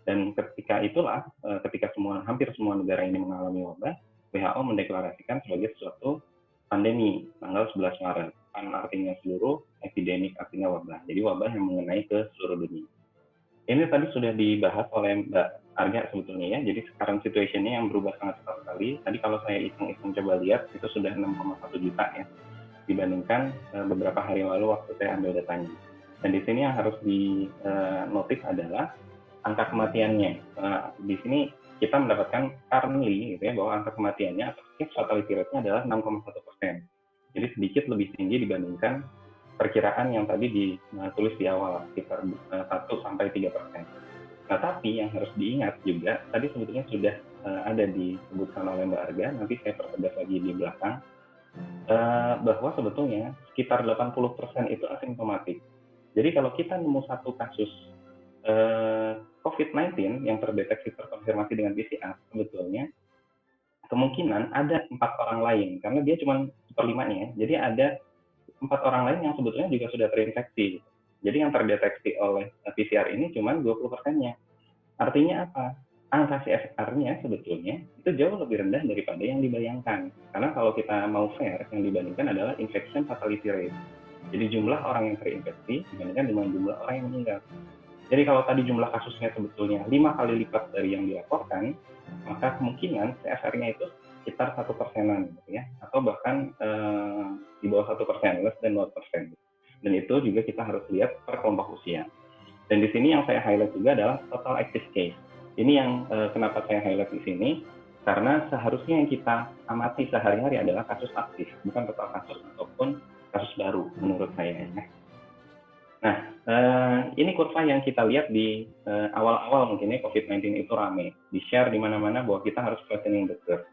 Dan ketika itulah, ketika hampir semua negara ini mengalami wabah, WHO mendeklarasikan sebagai suatu pandemi tanggal 11 Maret. Pan artinya seluruh, epidemik artinya wabah. Jadi wabah yang mengenai ke seluruh dunia. Ini tadi sudah dibahas oleh Mbak Arga sebetulnya ya. Jadi sekarang situasinya yang berubah sangat cepat sekali. Tadi kalau saya hitung-hitung coba lihat, itu sudah 6,1 juta ya, dibandingkan beberapa hari lalu waktu saya ambil datanya. Dan di sini yang harus dinotis adalah angka kematiannya. Di sini kita mendapatkan currently gitu ya, bahwa angka kematiannya atau case fatality rate-nya adalah 6,1%. Jadi sedikit lebih tinggi dibandingkan perkiraan yang tadi ditulis di awal, sekitar 1-3%. Nah, tapi yang harus diingat juga, tadi sebetulnya sudah ada disebutkan oleh Mbak Arga, nanti saya pertegas lagi di belakang, bahwa sebetulnya sekitar 80% itu asimptomatik. Jadi kalau kita nemu satu kasus COVID-19 yang terdeteksi terkonfirmasi dengan PCR, sebetulnya kemungkinan ada 4 orang lain, karena dia cuma 1/5-nya. Jadi ada 4 orang lain yang sebetulnya juga sudah terinfeksi. Jadi yang terdeteksi oleh PCR ini cuma 20%-nya. Artinya apa? Angka CSR-nya sebetulnya itu jauh lebih rendah daripada yang dibayangkan. Karena kalau kita mau fair, yang dibandingkan adalah infection fatality rate. Jadi jumlah orang yang terinfeksi dibandingkan dengan jumlah orang yang meninggal. Jadi kalau tadi jumlah kasusnya sebetulnya 5 kali lipat dari yang dilaporkan, maka kemungkinan CSR-nya itu sekitar 1%-an gitu ya, atau bahkan di bawah 1%, less than 0%. Dan itu juga kita harus lihat per kelompok usia. Dan di sini yang saya highlight juga adalah total active case. Ini yang kenapa saya highlight di sini, karena seharusnya yang kita amati sehari-hari adalah kasus aktif, bukan total kasus ataupun kasus baru menurut saya. Nah, ini kurva yang kita lihat di awal-awal mungkin ya COVID-19 itu rame, di-share di mana-mana bahwa kita harus flattening the curve.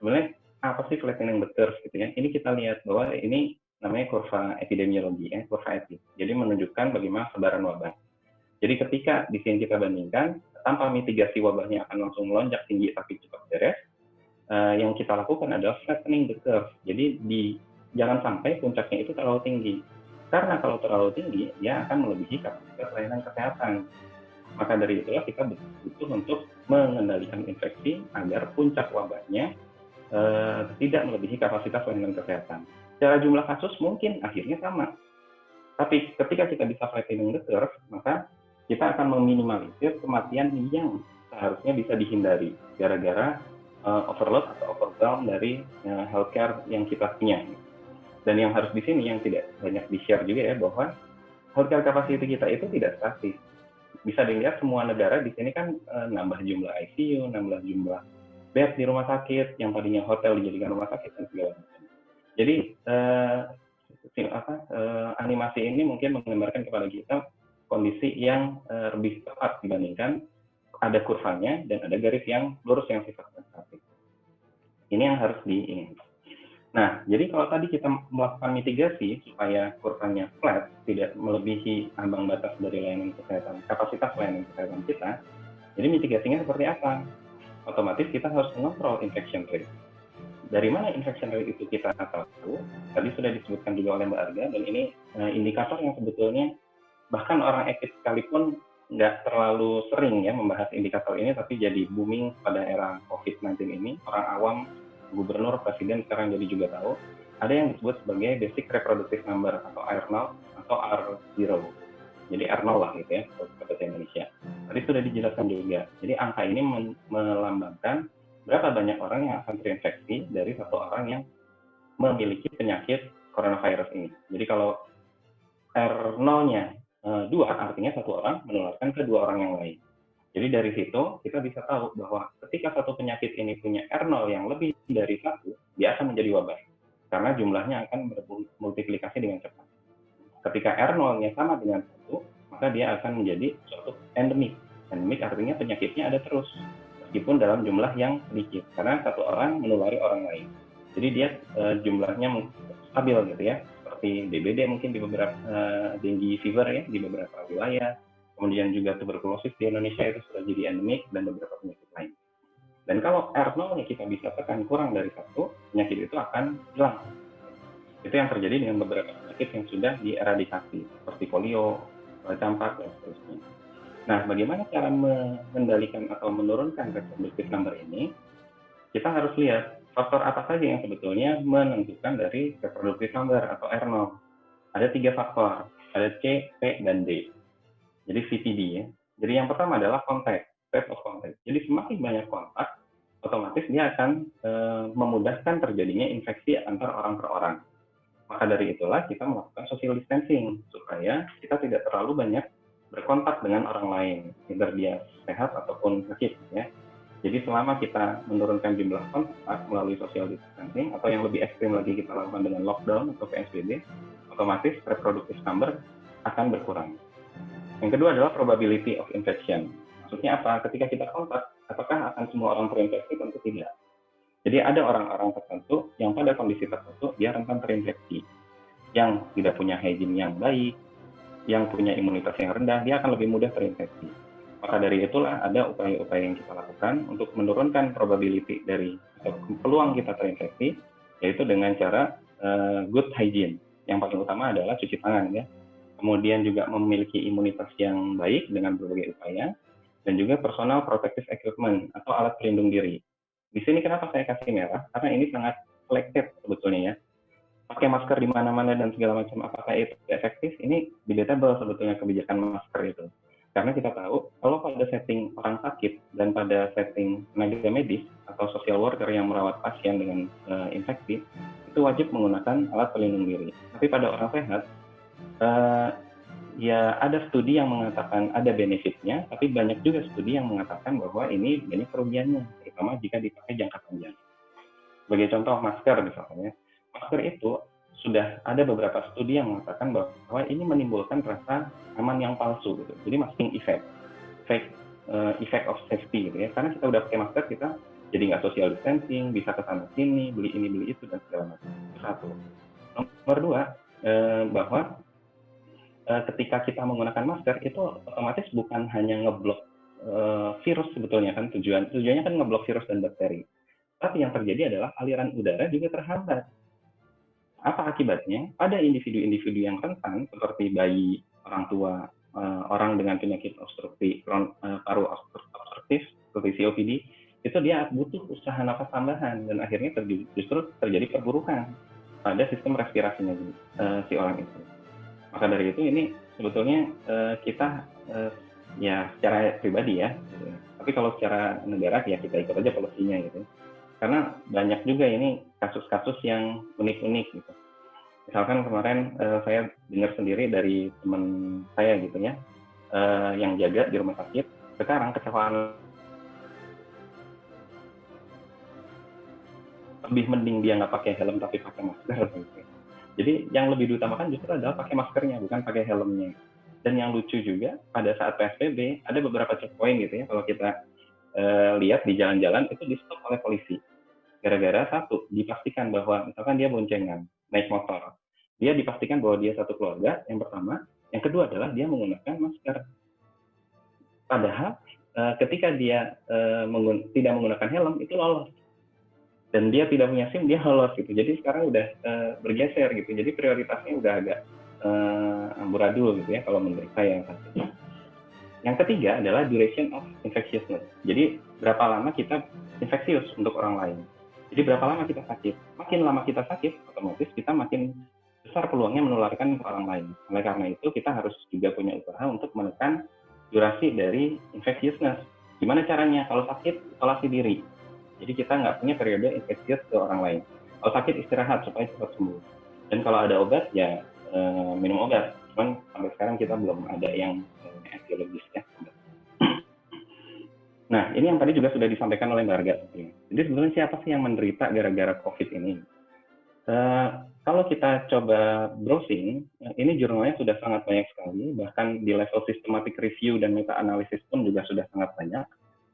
Sebenarnya apa sih flattening the curve gitu ya? Ini kita lihat bahwa ini namanya kurva epidemiologi ya, kurva epi. Jadi menunjukkan bagaimana sebaran wabah. Jadi ketika di sini kita bandingkan, tanpa mitigasi wabahnya akan langsung melonjak tinggi tapi cepat beres, yang kita lakukan adalah flattening the curve. Jadi jangan sampai puncaknya itu terlalu tinggi. Karena kalau terlalu tinggi, dia akan melebihi kapasitas layanan kesehatan. Maka dari itulah kita butuh untuk mengendalikan infeksi agar puncak wabahnya tidak melebihi kapasitas layanan kesehatan. Secara jumlah kasus mungkin akhirnya sama. Tapi ketika kita bisa flattening the curve, maka kita akan meminimalisir kematian yang seharusnya bisa dihindari gara-gara overload atau overwhelm dari healthcare yang kita punya. Dan yang harus di sini yang tidak banyak di-share juga ya, bahwa healthcare capacity kita itu tidak statis. Bisa dilihat semua negara di sini kan nambah jumlah ICU, nambah jumlah bed di rumah sakit, yang tadinya hotel dijadikan rumah sakit dan segala macam. Jadi animasi ini mungkin menggambarkan kepada kita kondisi yang lebih tepat dibandingkan ada kurvanya dan ada garis yang lurus yang sifatnya statis. Ini yang harus diingat. Nah, jadi kalau tadi kita melakukan mitigasi supaya kurvanya flat, tidak melebihi ambang batas dari layanan kesehatan, kapasitas layanan kesehatan kita, jadi mitigasinya seperti apa? Otomatis kita harus mengontrol infection rate. Dari mana infection rate itu kita tahu? Tadi sudah disebutkan juga oleh Mbak Arga, dan ini indikator yang sebetulnya bahkan orang etik sekalipun nggak terlalu sering ya membahas indikator ini, tapi jadi booming pada era COVID-19 ini. Orang awam, gubernur, presiden sekarang jadi juga tahu, ada yang disebut sebagai basic reproductive number atau R0 atau R0. Jadi R0 lah gitu ya, bahasa Indonesia. Tadi sudah dijelaskan juga. Jadi angka ini melambangkan berapa banyak orang yang akan terinfeksi dari satu orang yang memiliki penyakit coronavirus ini. Jadi kalau R0-nya 2, artinya satu orang menularkan ke 2 orang yang lain. Jadi dari situ kita bisa tahu bahwa ketika satu penyakit ini punya R0 yang lebih dari 1, dia akan menjadi wabah. Karena jumlahnya akan bermultiplikasi dengan cepat. Ketika R0-nya sama dengan 1, maka dia akan menjadi suatu endemik. Endemik artinya penyakitnya ada terus, meskipun dalam jumlah yang sedikit. Karena satu orang menulari orang lain. Jadi dia jumlahnya stabil gitu ya. Seperti DBD mungkin di beberapa, dengue fever ya, di beberapa wilayah. Kemudian juga tuberkulosis di Indonesia itu sudah jadi endemik dan beberapa penyakit lain. Dan kalau R0-nya kita bisa tekan kurang dari 1, penyakit itu akan hilang. Itu yang terjadi dengan beberapa penyakit yang sudah dieradikasi, seperti polio, campak, dan seterusnya. Nah, bagaimana cara mengendalikan atau menurunkan reproductive number ini? Kita harus lihat faktor apa saja yang sebetulnya menentukan dari reproductive number atau R0. Ada 3 faktor, ada C, P, dan D. Jadi CPD ya. Jadi yang pertama adalah kontak, rate of contact. Jadi semakin banyak kontak, otomatis dia akan memudahkan terjadinya infeksi antar orang per orang. Maka dari itulah kita melakukan social distancing supaya kita tidak terlalu banyak berkontak dengan orang lain, either dia sehat ataupun sakit ya. Jadi selama kita menurunkan jumlah kontak melalui social distancing atau yang lebih ekstrim lagi kita lakukan dengan lockdown atau PSBB, otomatis reproductive number akan berkurang. Yang kedua adalah probability of infection. Maksudnya apa? Ketika kita kontak, apakah akan semua orang terinfeksi? Tentu tidak. Jadi ada orang-orang tertentu yang pada kondisi tertentu dia rentan terinfeksi. Yang tidak punya hygiene yang baik, yang punya imunitas yang rendah, dia akan lebih mudah terinfeksi. Maka dari itulah ada upaya-upaya yang kita lakukan untuk menurunkan probability dari atau peluang kita terinfeksi, yaitu dengan cara good hygiene. Yang paling utama adalah cuci tangan ya. Kemudian juga memiliki imunitas yang baik dengan berbagai upaya, dan juga personal protective equipment atau alat pelindung diri. Di sini kenapa saya kasih merah? Karena ini sangat selected sebetulnya ya. Pakai masker di mana-mana dan segala macam, apakah itu efektif? Ini debatable sebetulnya kebijakan masker itu. Karena kita tahu, kalau pada setting orang sakit dan pada setting tenaga medis atau social worker yang merawat pasien dengan infeksi itu wajib menggunakan alat pelindung diri. Tapi pada orang sehat, ya ada studi yang mengatakan ada benefitnya, tapi banyak juga studi yang mengatakan bahwa ini banyak kerugiannya, terutama jika dipakai jangka panjang. Sebagai contoh masker misalnya, masker itu sudah ada beberapa studi yang mengatakan bahwa ini menimbulkan rasa aman yang palsu, gitu. Jadi masking effect of safety, gitu ya. Karena kita udah pakai masker, kita jadi nggak social distancing, bisa kesana sini, beli ini beli itu dan segala macam. Itu satu. Nomor dua, bahwa ketika kita menggunakan masker itu otomatis bukan hanya ngeblok virus sebetulnya kan tujuannya kan ngeblok virus dan bakteri. Tapi yang terjadi adalah aliran udara juga terhambat. Apa akibatnya? Pada individu-individu yang rentan seperti bayi, orang tua, orang dengan penyakit obstruktif, paru obstruktif seperti COPD, itu dia butuh usaha nafas tambahan dan akhirnya justru terjadi perburukan pada sistem respirasinya si orang itu. Maka dari itu ini sebetulnya kita ya secara pribadi ya, gitu. Tapi kalau secara negara ya kita ikut aja polisinya gitu. Karena banyak juga ini kasus-kasus yang unik-unik gitu. Misalkan kemarin saya dengar sendiri dari teman saya gitu ya, yang jaga di rumah sakit, sekarang kecelakaan lebih mending dia nggak pakai helm tapi pakai masker gitu. Jadi yang lebih diutamakan justru adalah pakai maskernya, bukan pakai helmnya. Dan yang lucu juga, pada saat PSBB, ada beberapa checkpoint gitu ya, kalau kita lihat di jalan-jalan, itu di-stop oleh polisi. Gara-gara satu, dipastikan bahwa misalkan dia boncengan, naik motor. Dia dipastikan bahwa dia satu keluarga, yang pertama. Yang kedua adalah dia menggunakan masker. Padahal ketika dia tidak menggunakan helm, itu lolos. Dan dia tidak punya SIM, dia lolos gitu. Jadi sekarang udah bergeser gitu. Jadi prioritasnya udah agak amburadul gitu ya kalau menurut saya yang satu. Yang ketiga adalah duration of infectiousness. Jadi berapa lama kita infeksius untuk orang lain. Jadi berapa lama kita sakit. Makin lama kita sakit, otomatis kita makin besar peluangnya menularkan ke orang lain. Oleh karena itu kita harus juga punya usaha untuk menekan durasi dari infectiousness. Gimana caranya? Kalau sakit, isolasi diri. Jadi kita nggak punya periode infeksius ke orang lain. Kalau sakit istirahat supaya cepat sembuh. Dan kalau ada obat ya minum obat. Cuman sampai sekarang kita belum ada yang etiologis ya. Nah ini yang tadi juga sudah disampaikan oleh Mbak Arga. Jadi sebenarnya siapa sih yang menderita gara-gara COVID ini? Kalau kita coba browsing, ini jurnalnya sudah sangat banyak sekali. Bahkan di level systematic review dan meta-analisis pun juga sudah sangat banyak.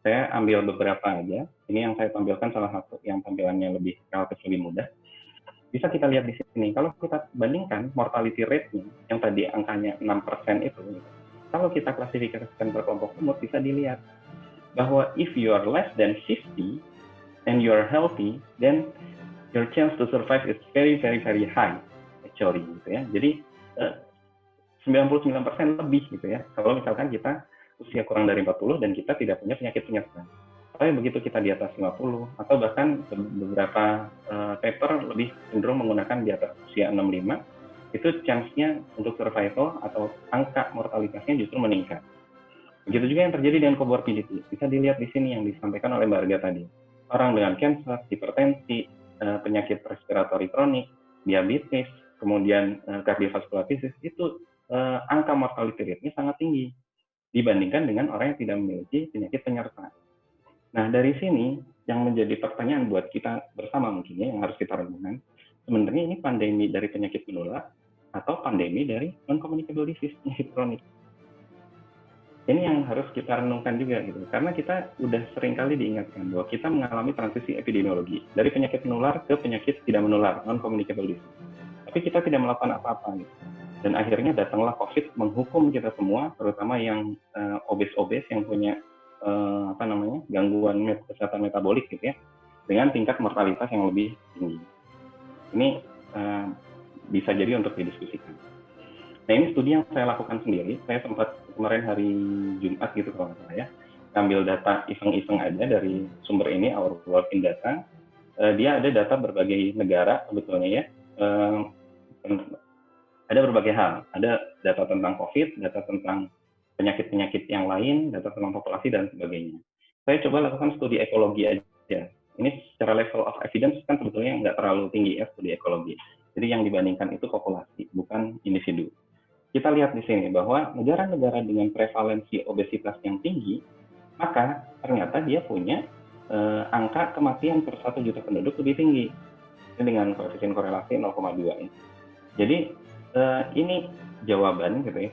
Saya ambil beberapa aja. Ini yang saya tampilkan salah satu yang tampilannya relatif lebih mudah. Bisa kita lihat di sini. Kalau kita bandingkan mortality rate-nya yang tadi angkanya 6% itu, kalau kita klasifikasikan per kelompok umur bisa dilihat bahwa if you are less than 50 and you are healthy, then your chance to survive is very very very high actually gitu ya. Jadi 99% lebih gitu ya. Kalau misalkan kita usia kurang dari 40 dan kita tidak punya penyakit penyerta. Tapi begitu kita di atas 50 atau bahkan beberapa paper lebih cenderung menggunakan di atas usia 65, itu chance-nya untuk survival atau angka mortalitasnya justru meningkat. Begitu juga yang terjadi dengan comorbidity. Bisa dilihat di sini yang disampaikan oleh Mbak Arga tadi. Orang dengan kanker, hipertensi, penyakit respiratori kronik, diabetes, kemudian cardiovascular disease, itu angka mortality rate-nya sangat tinggi dibandingkan dengan orang yang tidak memiliki penyakit penyerta. Nah, dari sini yang menjadi pertanyaan buat kita bersama mungkin ya, yang harus kita renungkan, sebenarnya ini pandemi dari penyakit menular atau pandemi dari non-communicable disease, penyakit kronik. Ini yang harus kita renungkan juga gitu, karena kita udah sering kali diingatkan bahwa kita mengalami transisi epidemiologi dari penyakit menular ke penyakit tidak menular, non-communicable disease. Tapi kita tidak melakukan apa-apa gitu. Dan akhirnya datanglah COVID menghukum kita semua, terutama yang obes-obes yang punya gangguan kesehatan metabolik gitu ya, dengan tingkat mortalitas yang lebih tinggi. Ini bisa jadi untuk didiskusikan. Nah ini studi yang saya lakukan sendiri, saya sempat kemarin hari Jumat gitu kalau nggak salah ya, ambil data iseng-iseng aja dari sumber ini, Our World in Data. Dia ada data berbagai negara sebetulnya ya. Ada berbagai hal, ada data tentang COVID, data tentang penyakit-penyakit yang lain, data tentang populasi dan sebagainya. Saya coba lakukan studi ekologi aja, ini secara level of evidence kan sebetulnya nggak terlalu tinggi ya studi ekologi. Jadi yang dibandingkan itu populasi, bukan individu. Kita lihat di sini bahwa negara-negara dengan prevalensi obesitas yang tinggi, maka ternyata dia punya angka kematian per 1 juta penduduk lebih tinggi. Ini dengan koefisien korelasi 0,2 ya. Jadi ini jawaban gitu ya.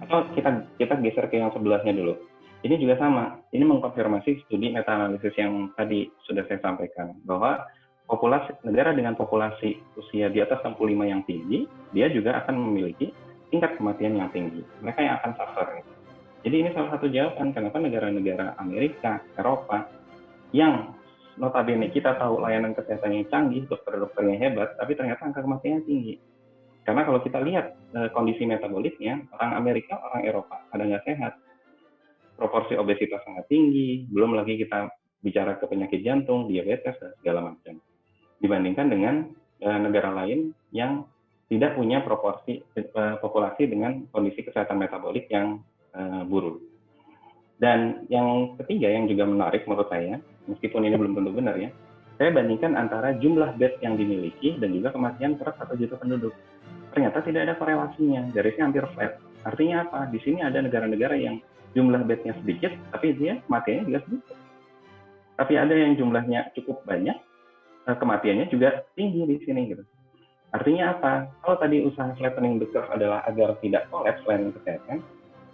Atau kita geser ke yang sebelahnya dulu. Ini juga sama. Ini mengkonfirmasi studi meta-analisis yang tadi sudah saya sampaikan bahwa negara dengan populasi usia di atas 65 yang tinggi, dia juga akan memiliki tingkat kematian yang tinggi. Mereka yang akan suffer. Jadi ini salah satu jawaban kenapa negara-negara Amerika, Eropa yang notabene kita tahu layanan kesehatannya canggih, dokter-dokternya hebat, tapi ternyata angka kematiannya tinggi. Karena kalau kita lihat kondisi metaboliknya, orang Amerika, orang Eropa pada nggak sehat. Proporsi obesitas sangat tinggi, belum lagi kita bicara ke penyakit jantung, diabetes, dan segala macam. Dibandingkan dengan negara lain yang tidak punya proporsi populasi dengan kondisi kesehatan metabolik yang buruk. Dan yang ketiga yang juga menarik menurut saya, meskipun ini belum tentu benar ya, saya bandingkan antara jumlah bed yang dimiliki dan juga kematian per 1 juta penduduk. Ternyata tidak ada korelasinya, garisnya hampir flat. Artinya apa? Di sini ada negara-negara yang jumlah bednya sedikit, tapi dia kematiannya juga sedikit. Tapi ada yang jumlahnya cukup banyak, kematiannya juga tinggi di sini gitu. Artinya apa? Kalau tadi usaha flattening the curve adalah agar tidak kolaps layanan kesehatan,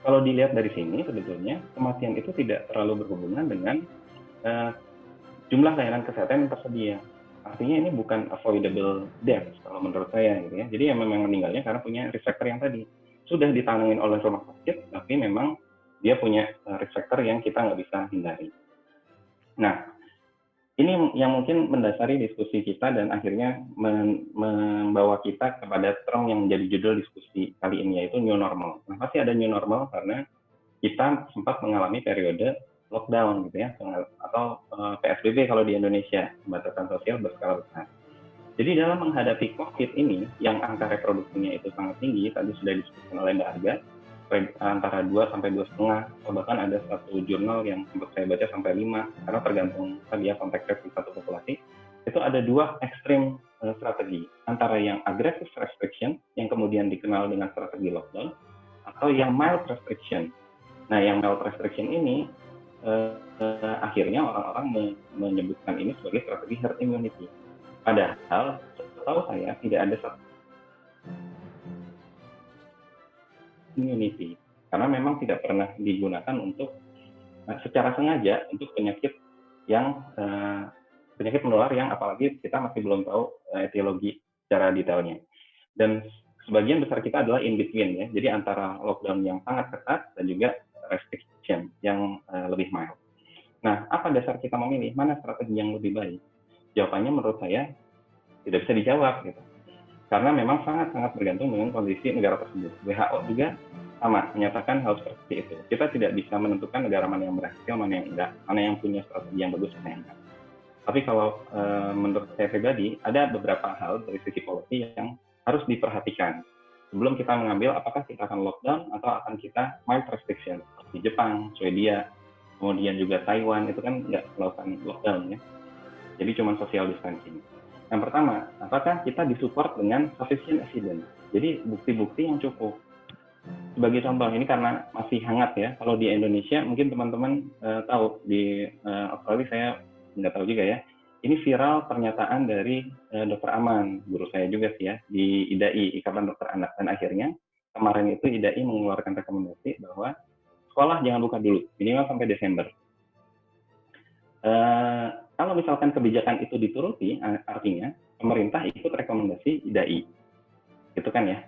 kalau dilihat dari sini sebetulnya kematian itu tidak terlalu berhubungan dengan jumlah layanan kesehatan yang tersedia. Artinya ini bukan avoidable death kalau menurut saya gitu ya. Jadi yang memang meninggalnya karena punya risk factor yang tadi sudah ditangani oleh rumah sakit, tapi memang dia punya risk factor yang kita nggak bisa hindari. Nah, ini yang mungkin mendasari diskusi kita dan akhirnya membawa kita kepada term yang menjadi judul diskusi kali ini, yaitu new normal. Nah, pasti ada new normal karena kita sempat mengalami periode lockdown gitu ya, atau PSBB kalau di Indonesia, pembatasan sosial berskala besar. Jadi dalam menghadapi COVID ini, yang angka reproduksinya itu sangat tinggi, tadi sudah disebutkan oleh Mbak Arga, antara 2 sampai 2,5, atau bahkan ada satu jurnal yang sempat saya baca sampai 5, karena tergantung tadi ya konteks di satu populasi. Itu ada 2 ekstrim strategi, antara yang aggressive restriction, yang kemudian dikenal dengan strategi lockdown, atau yang mild restriction. Nah, yang mild restriction ini akhirnya orang-orang menyebutkan ini sebagai strategi herd immunity. Padahal, setahu saya tidak ada immunity, karena memang tidak pernah digunakan untuk secara sengaja untuk penyakit yang penyakit menular yang apalagi kita masih belum tahu etiologi secara detailnya. Dan sebagian besar kita adalah in between ya, jadi antara lockdown yang sangat ketat dan juga restriction yang lebih mild. Nah, apa dasar kita memilih mana strategi yang lebih baik? Jawabannya menurut saya tidak bisa dijawab gitu. Karena memang sangat-sangat bergantung dengan kondisi negara tersebut. WHO juga sama menyatakan hal seperti itu. Kita tidak bisa menentukan negara mana yang berhasil, mana yang enggak, mana yang punya strategi yang bagus, mana yang enggak. Tapi kalau menurut saya pribadi, ada beberapa hal dari sisi policy yang harus diperhatikan sebelum kita mengambil apakah kita akan lockdown atau akan kita mild restriction. Di Jepang, Swedia, kemudian juga Taiwan itu kan nggak melakukan lockdown ya. Jadi cuma social distancing. Yang pertama, apakah kita disupport dengan sufficient evidence? Jadi bukti-bukti yang cukup. Sebagai contoh, ini karena masih hangat ya. Kalau di Indonesia, mungkin teman-teman tahu, di Australia saya nggak tahu juga ya. Ini viral pernyataan dari Dr. Aman, guru saya juga sih ya, di IDAI, Ikatan Dokter Anak. Dan akhirnya kemarin itu IDAI mengeluarkan rekomendasi bahwa sekolah jangan buka dulu, minimal sampai Desember. Kalau misalkan kebijakan itu dituruti, artinya pemerintah ikut rekomendasi IDAI. Gitu kan ya.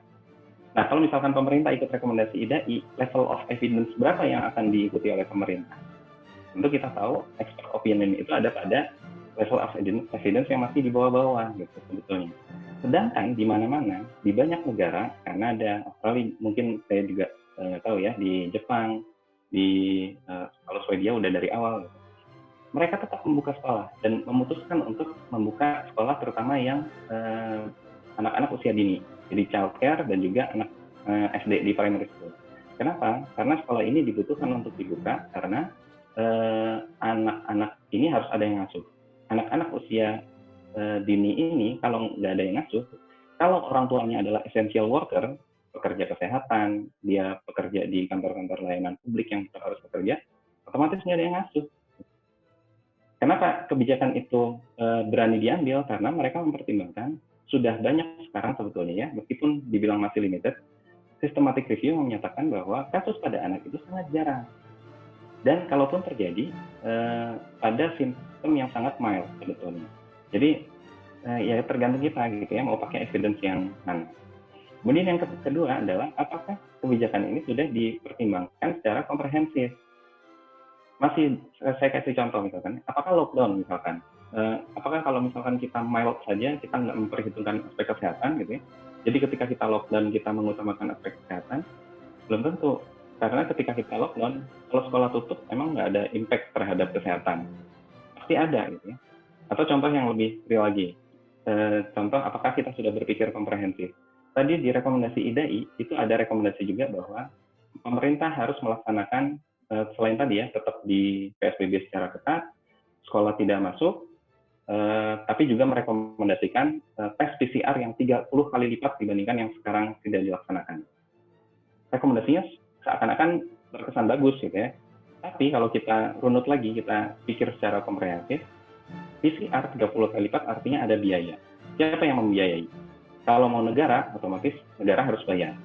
Nah, kalau misalkan pemerintah ikut rekomendasi IDAI, level of evidence berapa yang akan diikuti oleh pemerintah? Tentu kita tahu, expert opinion itu ada pada level of evidence yang masih di bawah-bawah gitu sebetulnya. Sedangkan di mana-mana, di banyak negara, Kanada, Australia, mungkin saya juga tahu ya, di Jepang, kalau Swedia udah dari awal gitu. Mereka tetap membuka sekolah dan memutuskan untuk membuka sekolah terutama yang anak-anak usia dini, jadi childcare dan juga anak SD di primary school. Kenapa? Karena sekolah ini dibutuhkan untuk dibuka karena anak-anak ini harus ada yang ngasuh. anak-anak usia dini ini kalau nggak ada yang ngasuh, kalau orang tuanya adalah essential worker, pekerja kesehatan, dia bekerja di kantor-kantor layanan publik yang tetap harus bekerja, otomatis nggak ada yang ngasuh. Kenapa kebijakan itu berani diambil? Karena mereka mempertimbangkan sudah banyak sekarang sebetulnya ya, meskipun dibilang masih limited, systematic review menyatakan bahwa kasus pada anak itu sangat jarang. Dan kalaupun terjadi, pada simptom yang sangat mild sebetulnya. Jadi ya tergantung kita gitu ya, mau pakai evidence yang mana. Kemudian yang kedua adalah apakah kebijakan ini sudah dipertimbangkan secara komprehensif. Masih saya kasih contoh misalkan, apakah lockdown misalkan, apakah kalau misalkan kita mild saja, kita nggak memperhitungkan aspek kesehatan gitu ya. Jadi ketika kita lockdown kita mengutamakan aspek kesehatan, belum tentu. Karena ketika kita lockdown, kalau sekolah tutup emang nggak ada impact terhadap kesehatan. Pasti ada gitu ya. Atau contoh yang lebih real lagi, contoh apakah kita sudah berpikir komprehensif. Tadi di rekomendasi IDAI itu ada rekomendasi juga bahwa pemerintah harus melaksanakan selain tadi ya tetap di PSBB secara ketat, sekolah tidak masuk, tapi juga merekomendasikan tes PCR yang 30 kali lipat dibandingkan yang sekarang tidak dilaksanakan. Rekomendasinya seakan-akan terkesan bagus gitu ya. Tapi kalau kita runut lagi, kita pikir secara komprehensif, PCR 30 kali lipat artinya ada biaya. Siapa yang membiayai? Kalau mau negara, otomatis negara harus bayar.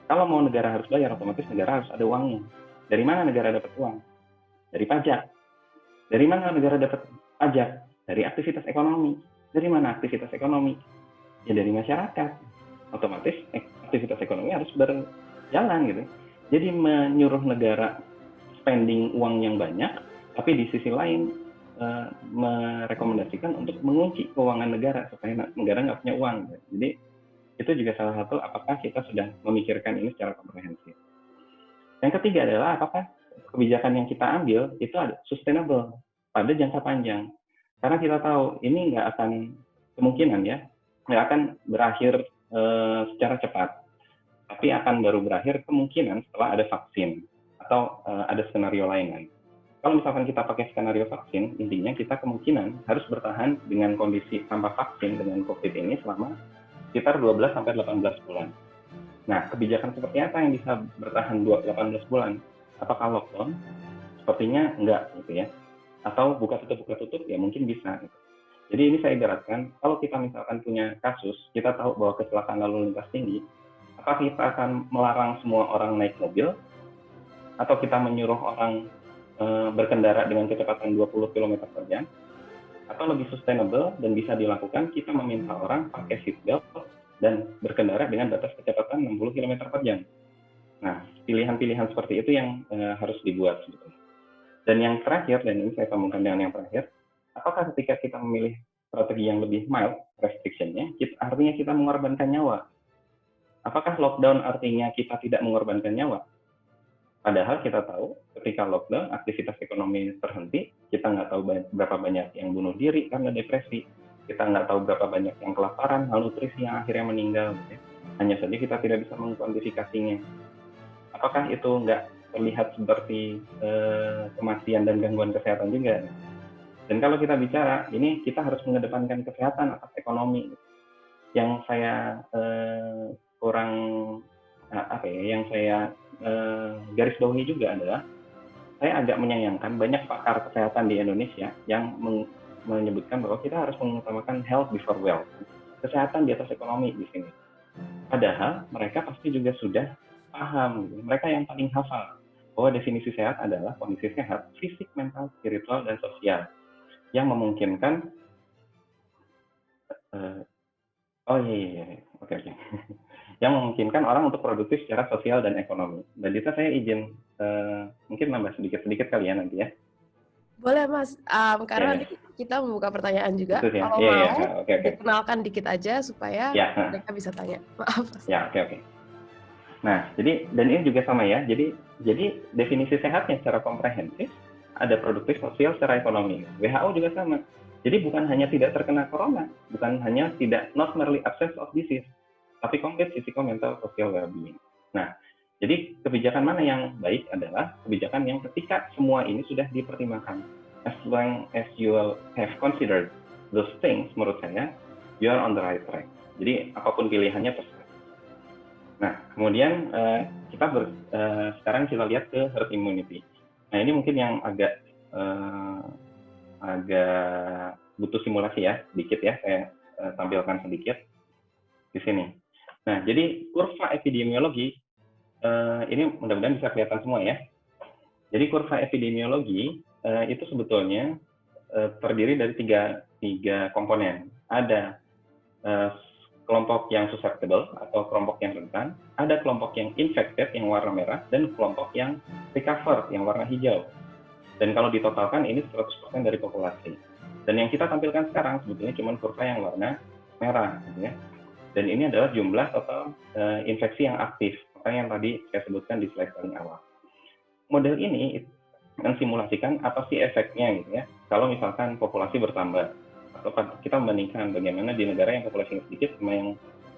Kalau mau negara harus bayar, otomatis negara harus ada uangnya. Dari mana negara dapat uang? Dari pajak. Dari mana negara dapat pajak? Dari aktivitas ekonomi. Dari mana aktivitas ekonomi? Ya dari masyarakat. Otomatis aktivitas ekonomi harus berjalan gitu. Jadi menyuruh negara spending uang yang banyak, tapi di sisi lain merekomendasikan untuk mengunci keuangan negara supaya negara nggak punya uang. Jadi itu juga salah satu apakah kita sudah memikirkan ini secara komprehensif. Yang ketiga adalah apakah kebijakan yang kita ambil itu ada sustainable pada jangka panjang. Karena kita tahu ini nggak akan kemungkinan ya nggak akan berakhir secara cepat. Tapi akan baru berakhir kemungkinan setelah ada vaksin atau ada skenario lain. Kalau misalkan kita pakai skenario vaksin, intinya kita kemungkinan harus bertahan dengan kondisi tanpa vaksin dengan COVID ini selama sekitar 12-18 bulan. Nah, kebijakan seperti apa yang bisa bertahan 18 bulan? Apakah lockdown? Sepertinya enggak gitu ya. Atau buka tutup ya mungkin bisa. Gitu. Jadi ini saya ibaratkan, kalau kita misalkan punya kasus, kita tahu bahwa kecelakaan lalu lintas tinggi, apakah kita akan melarang semua orang naik mobil, atau kita menyuruh orang berkendara dengan kecepatan 20 km per jam, atau lebih sustainable dan bisa dilakukan, kita meminta orang pakai seatbelt dan berkendara dengan batas kecepatan 60 km per jam. Nah, pilihan-pilihan seperti itu yang harus dibuat sebetulnya. Dan yang terakhir, dan ini saya sambungkan dengan yang terakhir, apakah ketika kita memilih strategi yang lebih mild, restriction-nya, artinya kita mengorbankan nyawa? Apakah lockdown artinya kita tidak mengorbankan nyawa? Padahal kita tahu ketika lockdown, aktivitas ekonomi terhenti, kita nggak tahu berapa banyak yang bunuh diri karena depresi, kita nggak tahu berapa banyak yang kelaparan, malnutrisi yang akhirnya meninggal. Ya. Hanya saja kita tidak bisa mengkuantifikasinya. Apakah itu nggak terlihat seperti kematian dan gangguan kesehatan juga? Dan kalau kita bicara, ini kita harus mengedepankan kesehatan atas ekonomi. Yang saya kurang yang saya garis bawahi juga adalah saya agak menyayangkan banyak pakar kesehatan di Indonesia yang menyebutkan bahwa kita harus mengutamakan health before wealth, kesehatan di atas ekonomi di sini. Padahal mereka pasti juga sudah paham, mereka yang paling hafal bahwa definisi sehat adalah kondisi sehat fisik, mental, spiritual, dan sosial yang memungkinkan oke. Yang memungkinkan orang untuk produktif secara sosial dan ekonomi. Dan itu saya izin mungkin nambah sedikit kali ya nanti ya. Boleh Mas, karena nanti kita membuka pertanyaan juga. Betul, ya? Kalau mau dikenalkan dikit aja supaya mereka bisa tanya. Maaf. Ya, oke. Nah, jadi dan ini juga sama ya. Jadi definisi sehatnya secara komprehensif ada produktif sosial secara ekonomi. WHO juga sama. Jadi bukan hanya tidak terkena corona, bukan hanya tidak not merely absence of disease, tapi komplit physical, mental, social well-being. Nah, jadi kebijakan mana yang baik adalah kebijakan yang ketika semua ini sudah dipertimbangkan. as long as you have considered those things, menurut saya, you are on the right track. Jadi apapun pilihannya terserah. Nah, kemudian sekarang kita lihat ke herd immunity. Nah, ini mungkin yang agak butuh simulasi ya, sedikit ya, saya tampilkan sedikit di sini. Nah, jadi kurva epidemiologi, ini mudah-mudahan bisa kelihatan semua ya. Jadi kurva epidemiologi itu sebetulnya terdiri dari tiga komponen. Ada kelompok yang susceptible atau kelompok yang rentan, ada kelompok yang infected yang warna merah, dan kelompok yang recovered yang warna hijau. Dan kalau ditotalkan ini 100% dari populasi. Dan yang kita tampilkan sekarang sebetulnya cuma kurva yang warna merah, gitu ya. Dan ini adalah jumlah total infeksi yang aktif, makanya yang tadi saya sebutkan di slide paling awal. Model ini mensimulasikan apa sih efeknya, gitu ya. Kalau misalkan populasi bertambah, atau kita membandingkan bagaimana di negara yang populasinya sedikit sama yang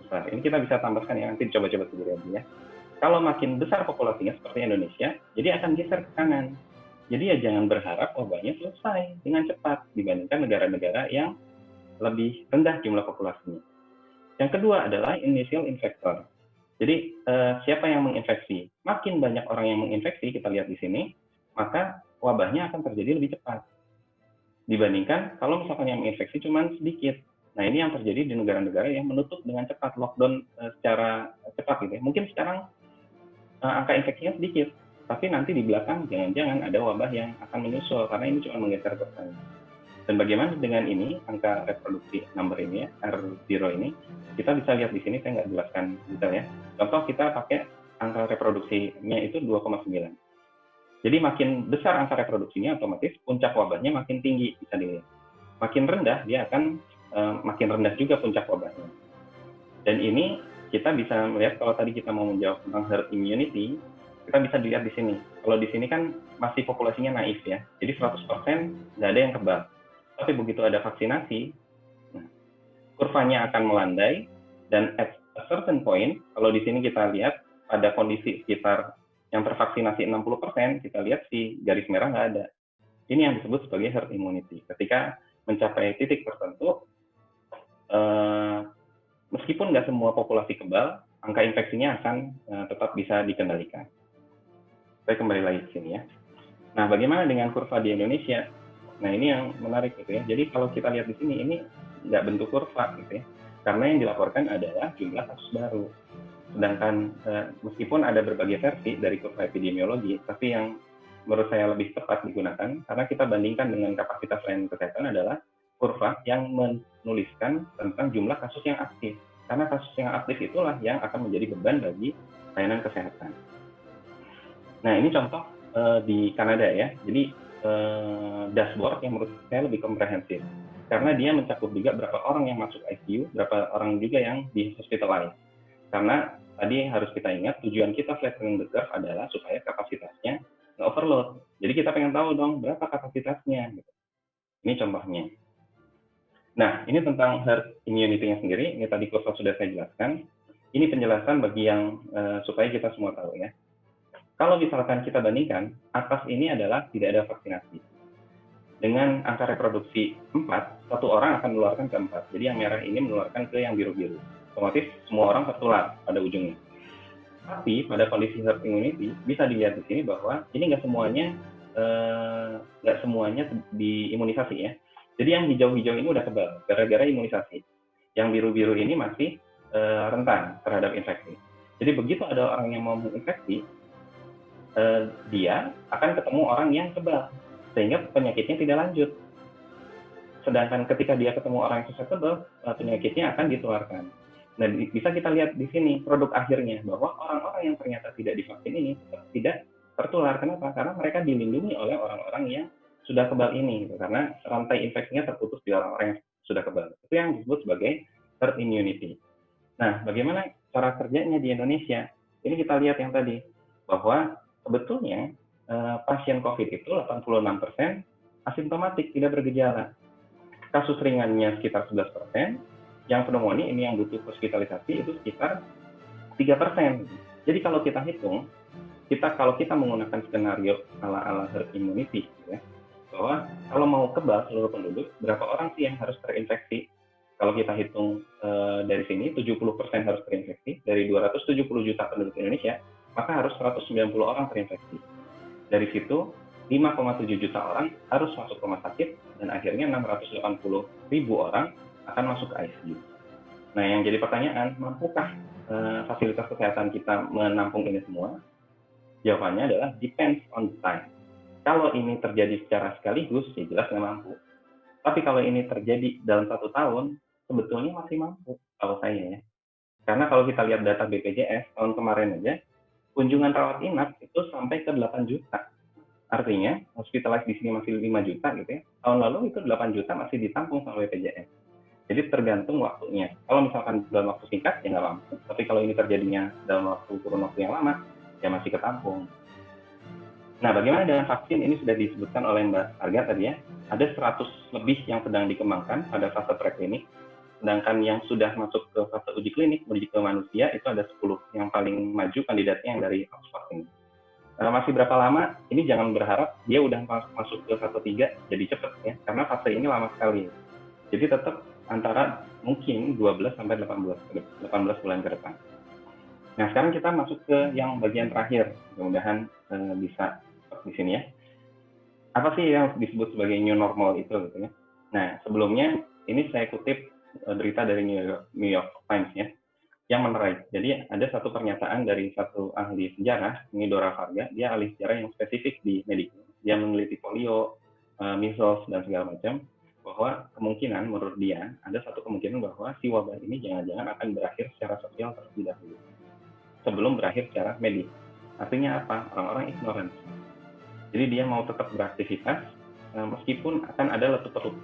besar. Ini kita bisa tambahkan ya, nanti coba-coba sendiri aja ya. Kalau makin besar populasinya seperti Indonesia, jadi akan geser ke kanan. Jadi ya jangan berharap wabahnya selesai dengan cepat dibandingkan negara-negara yang lebih rendah jumlah populasinya. Yang kedua adalah initial infector. Jadi siapa yang menginfeksi? Makin banyak orang yang menginfeksi, kita lihat di sini, maka wabahnya akan terjadi lebih cepat dibandingkan kalau misalkan yang menginfeksi cuma sedikit. Nah, ini yang terjadi di negara-negara yang menutup dengan cepat, lockdown secara cepat gitu ya. Mungkin sekarang angka infeksinya sedikit, tapi nanti di belakang jangan-jangan ada wabah yang akan menyusul karena ini cuma menggeser ke sana. Dan bagaimana dengan ini, angka reproduksi number ini ya, R0 ini, kita bisa lihat di sini, saya nggak jelaskan detail ya. Contoh kita pakai angka reproduksinya itu 2,9. Jadi makin besar angka reproduksinya, otomatis puncak wabahnya makin tinggi, bisa dilihat. Makin rendah, dia akan makin rendah juga puncak wabahnya. Dan ini kita bisa melihat kalau tadi kita mau menjawab tentang herd immunity, kita bisa dilihat di sini. Kalau di sini kan masih populasinya naif ya, jadi 100% nggak ada yang kebal. Tapi begitu ada vaksinasi, kurvanya akan melandai, dan at a certain point, kalau di sini kita lihat pada kondisi sekitar yang tervaksinasi 60%, kita lihat si garis merah nggak ada. Ini yang disebut sebagai herd immunity. Ketika mencapai titik tertentu, meskipun nggak semua populasi kebal, angka infeksinya akan tetap bisa dikendalikan. Saya kembali lagi ke sini ya. Nah, bagaimana dengan kurva di Indonesia? Nah, ini yang menarik gitu ya. Jadi kalau kita lihat di sini, ini nggak bentuk kurva gitu ya. Karena yang dilaporkan adalah jumlah kasus baru. Sedangkan meskipun ada berbagai versi dari kurva epidemiologi, tapi yang menurut saya lebih tepat digunakan, karena kita bandingkan dengan kapasitas layanan kesehatan adalah kurva yang menuliskan tentang jumlah kasus yang aktif. Karena kasus yang aktif itulah yang akan menjadi beban bagi layanan kesehatan. Nah, ini contoh di Kanada ya. Jadi dashboard yang menurut saya lebih komprehensif. Karena dia mencakup juga berapa orang yang masuk ICU, berapa orang juga yang di hospitalize. Karena tadi harus kita ingat, tujuan kita flattening the curve adalah supaya kapasitasnya nggak overload. Jadi kita pengen tahu dong, berapa kapasitasnya. Gitu. Ini contohnya. Nah, ini tentang herd immunity-nya sendiri. Ini tadi kurva sudah saya jelaskan. Ini penjelasan bagi yang supaya kita semua tahu ya. Kalau misalkan kita bandingkan, atas ini adalah tidak ada vaksinasi. Dengan angka reproduksi 4, satu orang akan menularkan ke 4. Jadi yang merah ini menularkan ke yang biru-biru. Otomatis semua orang tertular pada ujungnya. Tapi pada kondisi herd immunity bisa dilihat di sini bahwa ini nggak semuanya diimunisasi ya. Jadi yang hijau-hijau ini udah kebal gara-gara imunisasi. Yang biru-biru ini masih rentan terhadap infeksi. Jadi begitu ada orang yang mau menginfeksi, dia akan ketemu orang yang kebal sehingga penyakitnya tidak lanjut. Sedangkan ketika dia ketemu orang yang susceptible, penyakitnya akan ditularkan. Nah, bisa kita lihat di sini produk akhirnya bahwa orang-orang yang ternyata tidak divaksin ini tidak tertular. Kenapa? Karena mereka dilindungi oleh orang-orang yang sudah kebal ini, gitu. Karena rantai infeksinya terputus di orang-orang yang sudah kebal. Itu yang disebut sebagai herd immunity. Nah, bagaimana cara kerjanya di Indonesia? Ini kita lihat yang tadi, bahwa sebetulnya pasien COVID itu 86% asimptomatik, tidak bergejala. Kasus ringannya sekitar 11%, yang pneumonia ini yang butuh hospitalisasi itu sekitar 3%. Jadi kalau kita hitung, kalau kita menggunakan skenario ala herd immunity, ya, bahwa kalau mau kebal seluruh penduduk, berapa orang sih yang harus terinfeksi? Kalau kita hitung dari sini, 70% harus terinfeksi. Dari 270 juta penduduk Indonesia, maka harus 190 orang terinfeksi. Dari situ, 5,7 juta orang harus masuk rumah sakit, dan akhirnya 680 ribu orang akan masuk ke ICU. Nah, yang jadi pertanyaan, mampukah fasilitas kesehatan kita menampung ini semua? Jawabannya adalah depends on time. Kalau ini terjadi secara sekaligus, ya jelas nggak mampu. Tapi kalau ini terjadi dalam 1 tahun, sebetulnya masih mampu, kalau saya ya. Karena kalau kita lihat data BPJS, tahun kemarin aja, kunjungan rawat inap itu sampai ke 8 juta. Artinya, hospitalized di sini masih 5 juta gitu ya. Tahun lalu itu 8 juta masih ditampung sama BPJS. Jadi tergantung waktunya. Kalau misalkan dalam waktu singkat, ya nggak mampu. Tapi kalau ini terjadinya dalam kurun waktu yang lama, ya masih ketampung. Nah, bagaimana dengan vaksin? Ini sudah disebutkan oleh Mbak Arga tadi ya. Ada 100 lebih yang sedang dikembangkan pada fase preklinik. Sedangkan yang sudah masuk ke fase uji klinik, menuju ke manusia, itu ada 10. Yang paling maju kandidatnya yang dari Oxford ini. Masih berapa lama? Ini jangan berharap dia udah masuk ke fase 3 jadi cepat ya. Karena fase ini lama sekali. Jadi tetap antara mungkin 12 sampai 18 bulan ke depan. Nah, sekarang kita masuk ke yang bagian terakhir. Mudah-mudahan bisa di sini ya. Apa sih yang disebut sebagai new normal itu gitu ya. Nah, sebelumnya ini saya kutip berita dari New York Times ya, yang menarik. Jadi ada satu pernyataan dari satu ahli sejarah, ini Dora Varga, dia ahli sejarah yang spesifik di medical. Dia meneliti polio, measles, dan segala macam, bahwa kemungkinan menurut dia, ada satu kemungkinan bahwa si wabah ini jangan-jangan akan berakhir secara sosial terlebih dahulu, sebelum berakhir secara medis. Artinya apa? Orang-orang ignorant. Jadi dia mau tetap beraktivitas, meskipun akan ada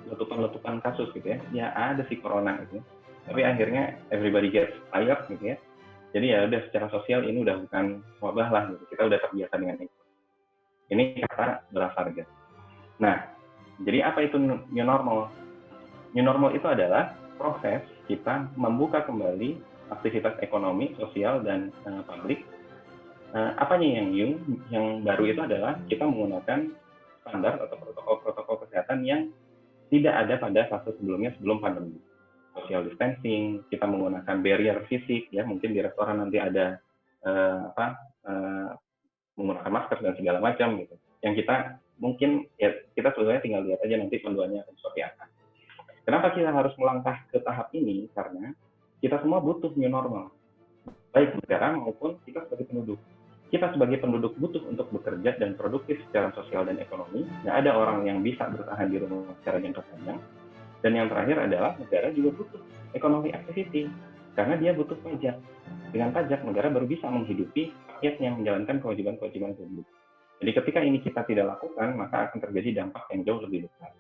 letupan-letupan kasus gitu ya. Ya ada si corona gitu ya. Tapi akhirnya everybody gets tired gitu ya. Jadi ya udah secara sosial ini udah bukan wabah lah gitu. Kita udah terbiasa dengan itu. Ini kata Dora Varga. Nah, jadi apa itu new normal? New normal itu adalah proses kita membuka kembali aktivitas ekonomi, sosial, dan publik. Apanya yang new, yang baru itu adalah kita menggunakan standar atau protokol kesehatan yang tidak ada pada fase sebelumnya, sebelum pandemi. Social distancing, kita menggunakan barrier fisik, ya mungkin di restoran nanti ada menggunakan masker dan segala macam gitu. Yang kita mungkin ya kita sebenarnya tinggal lihat aja nanti panduannya akan seperti apa. Kenapa kita harus melangkah ke tahap ini? Karena kita semua butuh new normal, baik negara maupun kita sebagai penduduk. Kita sebagai penduduk butuh untuk bekerja dan produktif secara sosial dan ekonomi. Nggak ada orang yang bisa bertahan di rumah secara jangka panjang. Dan yang terakhir adalah negara juga butuh economic activity, karena dia butuh pajak. Dengan pajak, negara baru bisa menghidupi rakyatnya, menjalankan kewajiban-kewajiban publik. Jadi ketika ini kita tidak lakukan, maka akan terjadi dampak yang jauh lebih besar.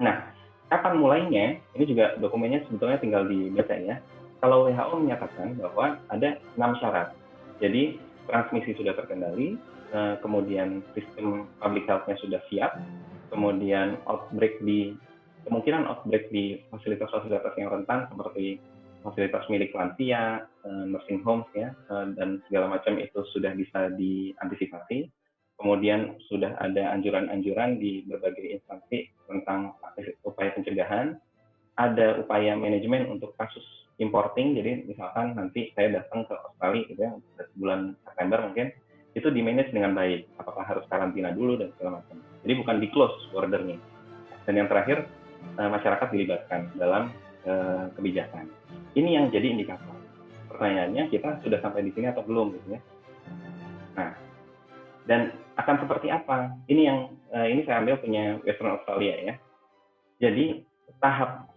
Nah, kapan mulainya? Ini juga dokumennya sebetulnya tinggal dibaca ya. Kalau WHO menyatakan bahwa ada 6 syarat. Jadi transmisi sudah terkendali, kemudian sistem public health-nya sudah siap, kemudian kemungkinan outbreak di fasilitas-fasilitas yang rentan seperti fasilitas milik lansia, nursing homes ya, dan segala macam itu sudah bisa diantisipasi. Kemudian sudah ada anjuran-anjuran di berbagai instansi tentang upaya pencegahan, ada upaya manajemen untuk kasus importing. Jadi misalkan nanti saya datang ke Australia gitu ya, bulan September mungkin, itu di-manage dengan baik. Apakah harus karantina dulu dan segala macam. Jadi bukan di-close bordernya. Dan yang terakhir, masyarakat dilibatkan dalam kebijakan. Ini yang jadi indikator. Pertanyaannya, kita sudah sampai di sini atau belum gitu ya. Nah, dan akan seperti apa? Ini yang ini saya ambil punya Western Australia ya. Jadi tahap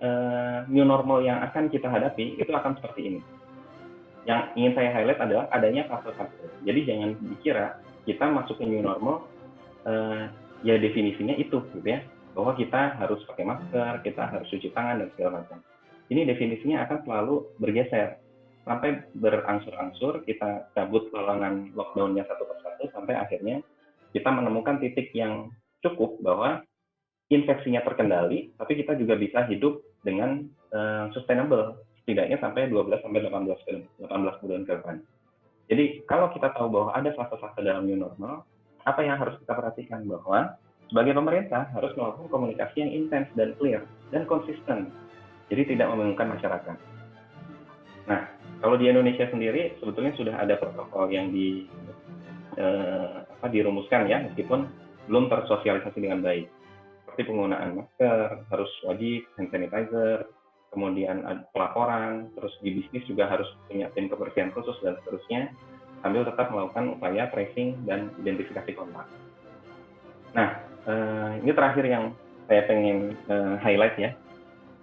new normal yang akan kita hadapi itu akan seperti ini. Yang ingin saya highlight adalah adanya fase-fase. Jadi jangan dikira kita masuk ke new normal ya definisinya itu gitu ya, bahwa kita harus pakai masker, kita harus cuci tangan dan segala macam. Ini definisinya akan selalu bergeser sampai berangsur-angsur kita cabut larangan lockdown-nya satu persatu sampai akhirnya kita menemukan titik yang cukup bahwa infeksinya terkendali, tapi kita juga bisa hidup dengan sustainable, setidaknya sampai 12 sampai 18 bulan ke depan. Jadi kalau kita tahu bahwa ada fase-fase dalam new normal, apa yang harus kita perhatikan? Bahwa sebagai pemerintah harus melakukan komunikasi yang intens dan clear dan konsisten. Jadi tidak membingungkan masyarakat. Nah, kalau di Indonesia sendiri sebetulnya sudah ada protokol yang dirumuskan ya, meskipun belum tersosialisasi dengan baik. Seperti penggunaan masker, harus wajib, hand sanitizer, kemudian pelaporan, terus di bisnis juga harus punya tim kebersihan khusus dan seterusnya, sambil tetap melakukan upaya tracing dan identifikasi kontak. Nah, ini terakhir yang saya pengen highlight ya,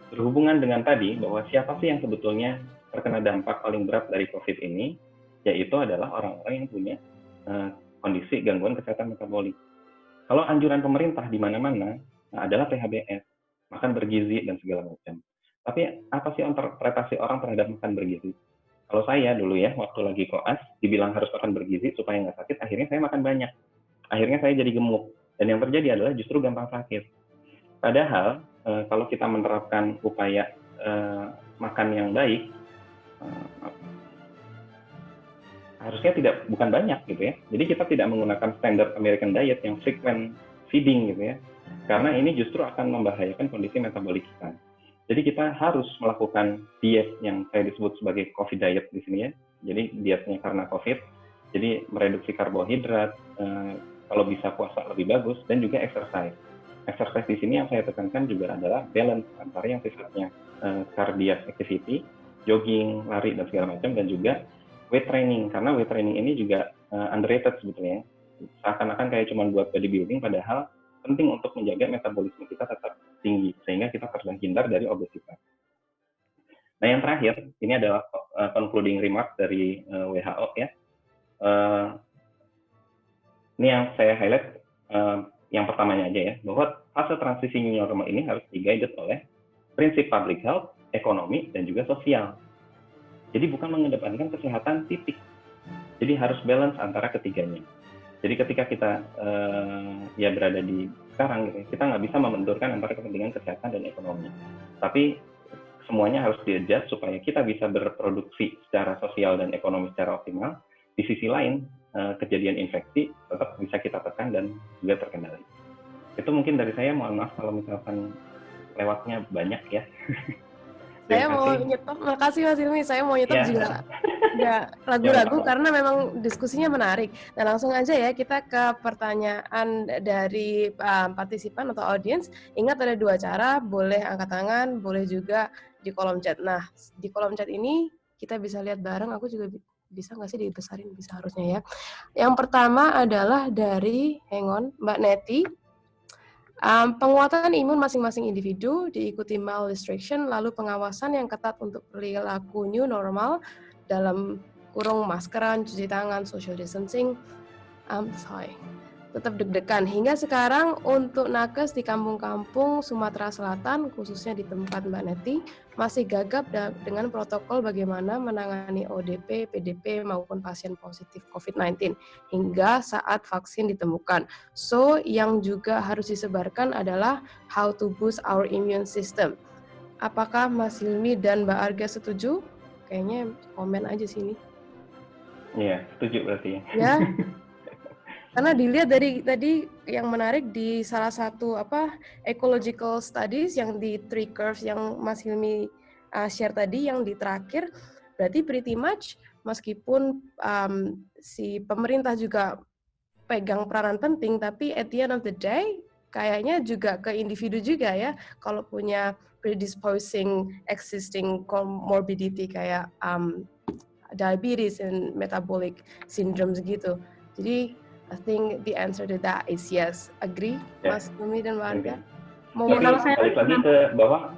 berhubungan dengan tadi bahwa siapa sih yang sebetulnya terkena dampak paling berat dari COVID ini, yaitu adalah orang-orang yang punya kondisi gangguan kesehatan metabolik. Kalau anjuran pemerintah di mana-mana adalah PHBS, makan bergizi dan segala macam. Tapi apa sih interpretasi orang terhadap makan bergizi? Kalau saya dulu ya, waktu lagi koas, dibilang harus makan bergizi supaya nggak sakit, akhirnya saya makan banyak. Akhirnya saya jadi gemuk. Dan yang terjadi adalah justru gampang sakit. Padahal, kalau kita menerapkan upaya makan yang baik, harusnya bukan banyak gitu ya. Jadi kita tidak menggunakan standar American diet yang frequent feeding gitu ya. Karena ini justru akan membahayakan kondisi metabolik kita. Jadi kita harus melakukan diet yang saya disebut sebagai COVID diet di sini ya. Jadi dietnya karena COVID. Jadi mereduksi karbohidrat, kalau bisa puasa lebih bagus, dan juga exercise. Exercise di sini yang saya tekankan juga adalah balance antara yang sifatnya cardiac activity, jogging, lari dan segala macam, dan juga weight training, karena weight training ini juga underrated sebetulnya. Seakan-akan kayak cuma buat bodybuilding, padahal penting untuk menjaga metabolisme kita tetap tinggi, sehingga kita terhindar dari obesitas. Nah yang terakhir, ini adalah concluding remark dari WHO ya. Ini yang saya highlight, yang pertamanya aja ya, bahwa fase transisi new normal ini harus di-guided oleh prinsip public health, ekonomi, dan juga sosial. Jadi bukan mengedepankan kesehatan titik. Jadi harus balance antara ketiganya. Jadi ketika kita berada di sekarang, gitu, kita nggak bisa membenturkan antara kepentingan kesehatan dan ekonomi. Tapi semuanya harus di-adjust supaya kita bisa berproduksi secara sosial dan ekonomi secara optimal. Di sisi lain, kejadian infeksi tetap bisa kita tekan dan juga terkendali. Itu mungkin dari saya, mohon maaf kalau misalkan lewatnya banyak ya. Saya mau nyetop, makasih Mas Hilmi, saya mau nyetop juga nggak ragu-ragu karena memang diskusinya menarik. Dan langsung aja ya kita ke pertanyaan dari partisipan atau audiens. Ingat ada 2 cara, boleh angkat tangan, boleh juga di kolom chat. Nah, di kolom chat ini kita bisa lihat bareng, aku juga bisa nggak sih dibesarin? Bisa harusnya ya. Yang pertama adalah dari, Mbak Neti. Penguatan imun masing-masing individu diikuti malnutrition, lalu pengawasan yang ketat untuk perilaku new normal dalam kurung maskeran, cuci tangan, social distancing. Tetap deg-degan. Hingga sekarang untuk nakes di kampung-kampung Sumatera Selatan, khususnya di tempat Mbak Neti, masih gagap dengan protokol bagaimana menangani ODP, PDP, maupun pasien positif COVID-19 hingga saat vaksin ditemukan. So, yang juga harus disebarkan adalah how to boost our immune system. Apakah Mas Hilmi dan Mbak Arga setuju? Kayaknya komen aja sini. Iya, setuju berarti ya. Karena dilihat dari tadi yang menarik di salah satu ecological studies yang di 3 curves yang Mas Hilmi share tadi, yang di terakhir, berarti pretty much meskipun si pemerintah juga pegang peranan penting, tapi at the end of the day kayaknya juga ke individu juga ya, kalau punya predisposing existing comorbidity kayak diabetes and metabolic syndrome gitu. Jadi I think the answer to that is yes. Agree, Mas Hilmi dan Mbak Arga? Balik lagi ke bahwa,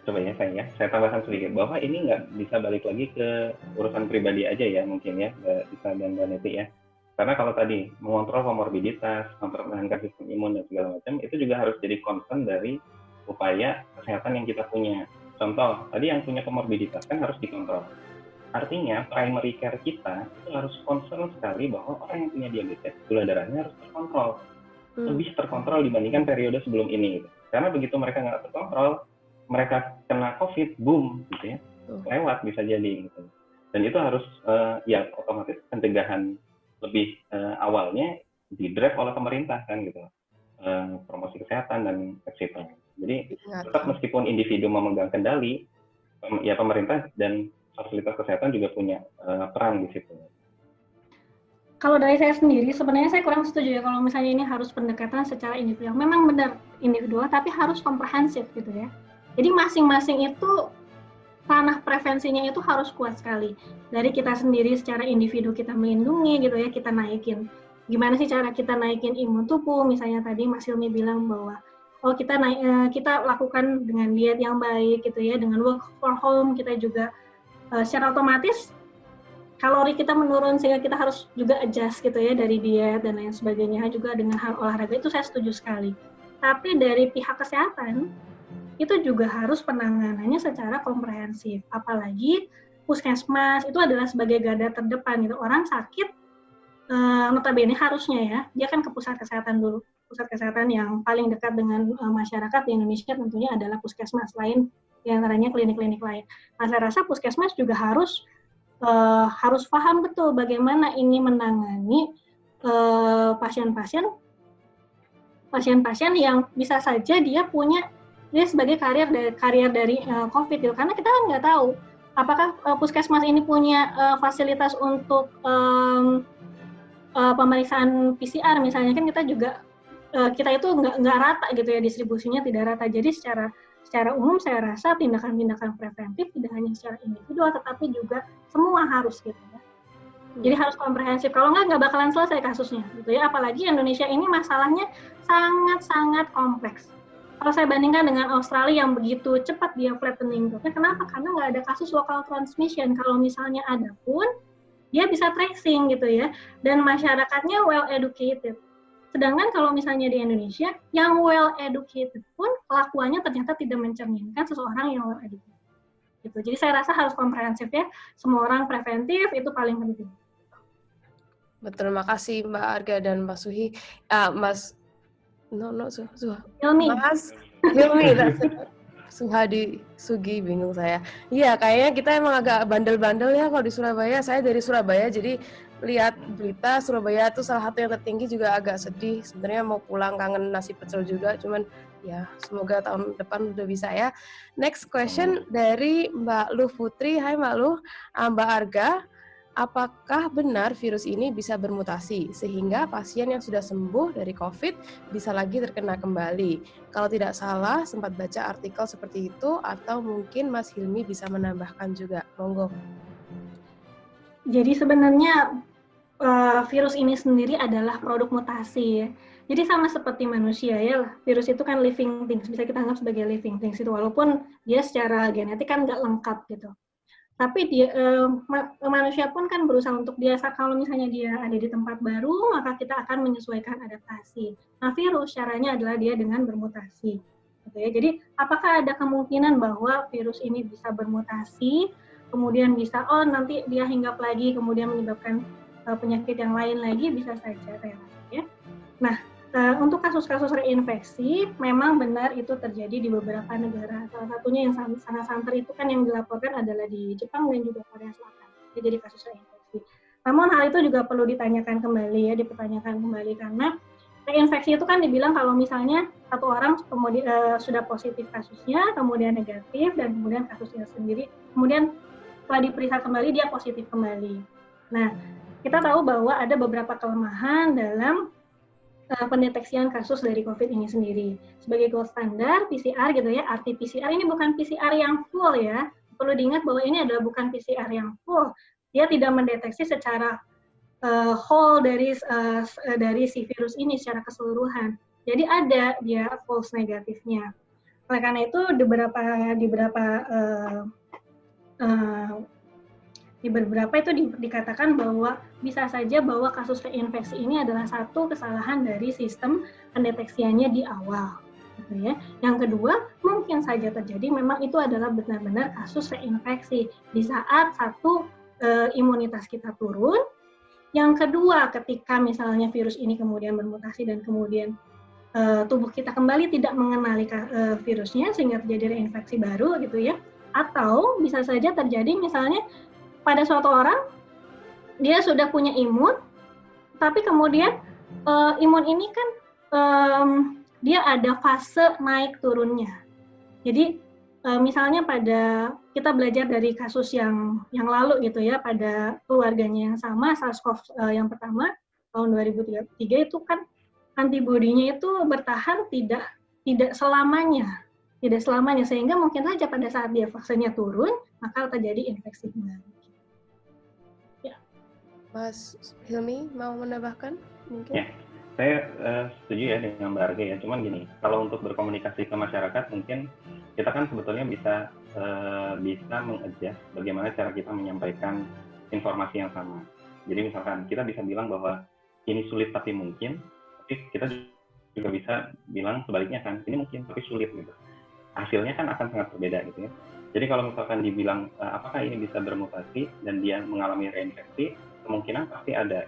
coba ya saya tambahkan sedikit, bahwa ini nggak bisa balik lagi ke urusan pribadi aja ya mungkin ya, bisa dan Mbak Neti ya. Karena kalau tadi mengontrol komorbiditas, mempertahankan sistem imun dan segala macam, itu juga harus jadi concern dari upaya kesehatan yang kita punya. Contoh, tadi yang punya komorbiditas kan harus dikontrol. Artinya primary care kita itu harus concern sekali bahwa orang yang punya diabetes, gula darahnya harus terkontrol. Lebih terkontrol dibandingkan periode sebelum ini. Karena begitu mereka nggak terkontrol, mereka kena COVID, boom, gitu ya. Lewat bisa jadi. Gitu. Dan itu harus, otomatis pencegahan lebih awalnya di-drive oleh pemerintah kan gitu. promosi kesehatan dan etc. Jadi Ingat. tetap meskipun individu memegang kendali, ya pemerintah dan fasilitas kesehatan juga punya peran di situ. Kalau dari saya sendiri, sebenarnya saya kurang setuju ya kalau misalnya ini harus pendekatan secara individual. Memang benar individual, tapi harus komprehensif gitu ya. Jadi masing-masing itu ranah prevensinya itu harus kuat sekali. Dari kita sendiri secara individu kita melindungi gitu ya, kita naikin. Gimana sih cara kita naikin imun tubuh? Misalnya tadi Mas Hilmi bilang bahwa kita lakukan dengan diet yang baik gitu ya, dengan work from home kita juga secara otomatis kalori kita menurun sehingga kita harus juga adjust gitu ya dari diet dan lain sebagainya, juga dengan hal olahraga itu saya setuju sekali. Tapi dari pihak kesehatan itu juga harus penanganannya secara komprehensif, apalagi puskesmas itu adalah sebagai garda terdepan gitu. Orang sakit notabene harusnya ya dia kan ke pusat kesehatan dulu. Pusat kesehatan yang paling dekat dengan masyarakat di Indonesia tentunya adalah puskesmas, lain diantaranya klinik-klinik lain. Nah, saya rasa puskesmas juga harus paham betul bagaimana ini menangani pasien-pasien yang bisa saja dia sebagai karier dari COVID gitu. Karena kita kan nggak tahu apakah puskesmas ini punya fasilitas untuk pemeriksaan PCR misalnya, kan kita juga kita itu nggak rata gitu ya, distribusinya tidak rata. Jadi secara umum saya rasa tindakan-tindakan preventif tidak hanya secara individual tetapi juga semua harus gitu ya. Jadi harus komprehensif. Kalau nggak bakalan selesai kasusnya gitu ya. Apalagi Indonesia ini masalahnya sangat-sangat kompleks. Kalau saya bandingkan dengan Australia yang begitu cepat dia flattening, kenapa? Karena nggak ada kasus local transmission. Kalau misalnya ada pun dia bisa tracing gitu ya, dan masyarakatnya well educated. Sedangkan kalau misalnya di Indonesia, yang well educated pun kelakuannya ternyata tidak mencerminkan seseorang yang well educated. Gitu. Jadi saya rasa harus komprehensif ya. Semua orang preventif itu paling penting. Betul, makasih Mbak Arga dan Mas Suhi. Mas Hilmi. Mas Hilmi. Sugi, bingung saya. Iya, kayaknya kita emang agak bandel-bandel ya kalau di Surabaya. Saya dari Surabaya, jadi lihat berita Surabaya itu salah satu yang tertinggi juga agak sedih. Sebenarnya mau pulang kangen nasi pecel juga, cuman ya semoga tahun depan udah bisa ya. Next question dari Mbak Luh Putri. Hai Mbak Luh, Mbak Arga. Apakah benar virus ini bisa bermutasi sehingga pasien yang sudah sembuh dari COVID bisa lagi terkena kembali? Kalau tidak salah, sempat baca artikel seperti itu, atau mungkin Mas Hilmi bisa menambahkan juga. Monggo. Jadi sebenarnya virus ini sendiri adalah produk mutasi ya. Jadi sama seperti manusia ya, virus itu kan living things, bisa kita anggap sebagai living things itu, walaupun dia secara genetik kan nggak lengkap gitu. Tapi manusia pun kan berusaha untuk biasa, kalau misalnya dia ada di tempat baru, maka kita akan menyesuaikan adaptasi. Nah, virus caranya adalah dia dengan bermutasi. Gitu ya. Jadi, apakah ada kemungkinan bahwa virus ini bisa bermutasi, kemudian bisa, nanti dia hinggap lagi, kemudian menyebabkan penyakit yang lain lagi, bisa saja relatif ya. Nah, untuk kasus-kasus reinfeksi, memang benar itu terjadi di beberapa negara. Salah satunya yang sangat santer itu kan yang dilaporkan adalah di Jepang dan juga Korea Selatan. Jadi kasus reinfeksi. Namun hal itu juga perlu dipertanyakan kembali karena reinfeksi itu kan dibilang kalau misalnya satu orang kemudian sudah positif kasusnya, kemudian negatif, dan kemudian kasusnya sendiri, kemudian setelah diperiksa kembali dia positif kembali. Nah, kita tahu bahwa ada beberapa kelemahan dalam pendeteksian kasus dari COVID ini sendiri. Sebagai gold standar PCR gitu ya, RT-PCR ini bukan PCR yang full ya. Perlu diingat bahwa ini adalah bukan PCR yang full. Dia tidak mendeteksi secara whole dari si virus ini secara keseluruhan. Jadi ada dia false negatifnya. Oleh karena itu di beberapa itu dikatakan bahwa bisa saja bahwa kasus reinfeksi ini adalah satu kesalahan dari sistem pendeteksiannya di awal, gitu ya. Yang kedua, mungkin saja terjadi memang itu adalah benar-benar kasus reinfeksi di saat satu imunitas kita turun. Yang kedua, ketika misalnya virus ini kemudian bermutasi dan kemudian tubuh kita kembali tidak mengenali virusnya sehingga terjadi reinfeksi baru, gitu ya. Atau bisa saja terjadi misalnya pada suatu orang dia sudah punya imun, tapi kemudian imun ini kan dia ada fase naik turunnya. Jadi misalnya pada kita belajar dari kasus yang lalu gitu ya, pada keluarganya yang sama, SARS-CoV yang pertama tahun 2003 itu kan antibodinya itu bertahan tidak selamanya, sehingga mungkin saja pada saat dia fasenya turun maka terjadi infeksi kembali. Ya. Mas Hilmi mau menambahkan mungkin? Ya, saya setuju ya dengan Mbak Arga ya. Cuman gini, kalau untuk berkomunikasi ke masyarakat mungkin kita kan sebetulnya bisa mengadjust bagaimana cara kita menyampaikan informasi yang sama. Jadi misalkan kita bisa bilang bahwa ini sulit tapi mungkin, tapi kita juga bisa bilang sebaliknya kan, ini mungkin tapi sulit gitu. Hasilnya kan akan sangat berbeda gitu ya. Jadi kalau misalkan dibilang apakah ini bisa bermutasi dan dia mengalami reinfeksi, kemungkinan pasti ada.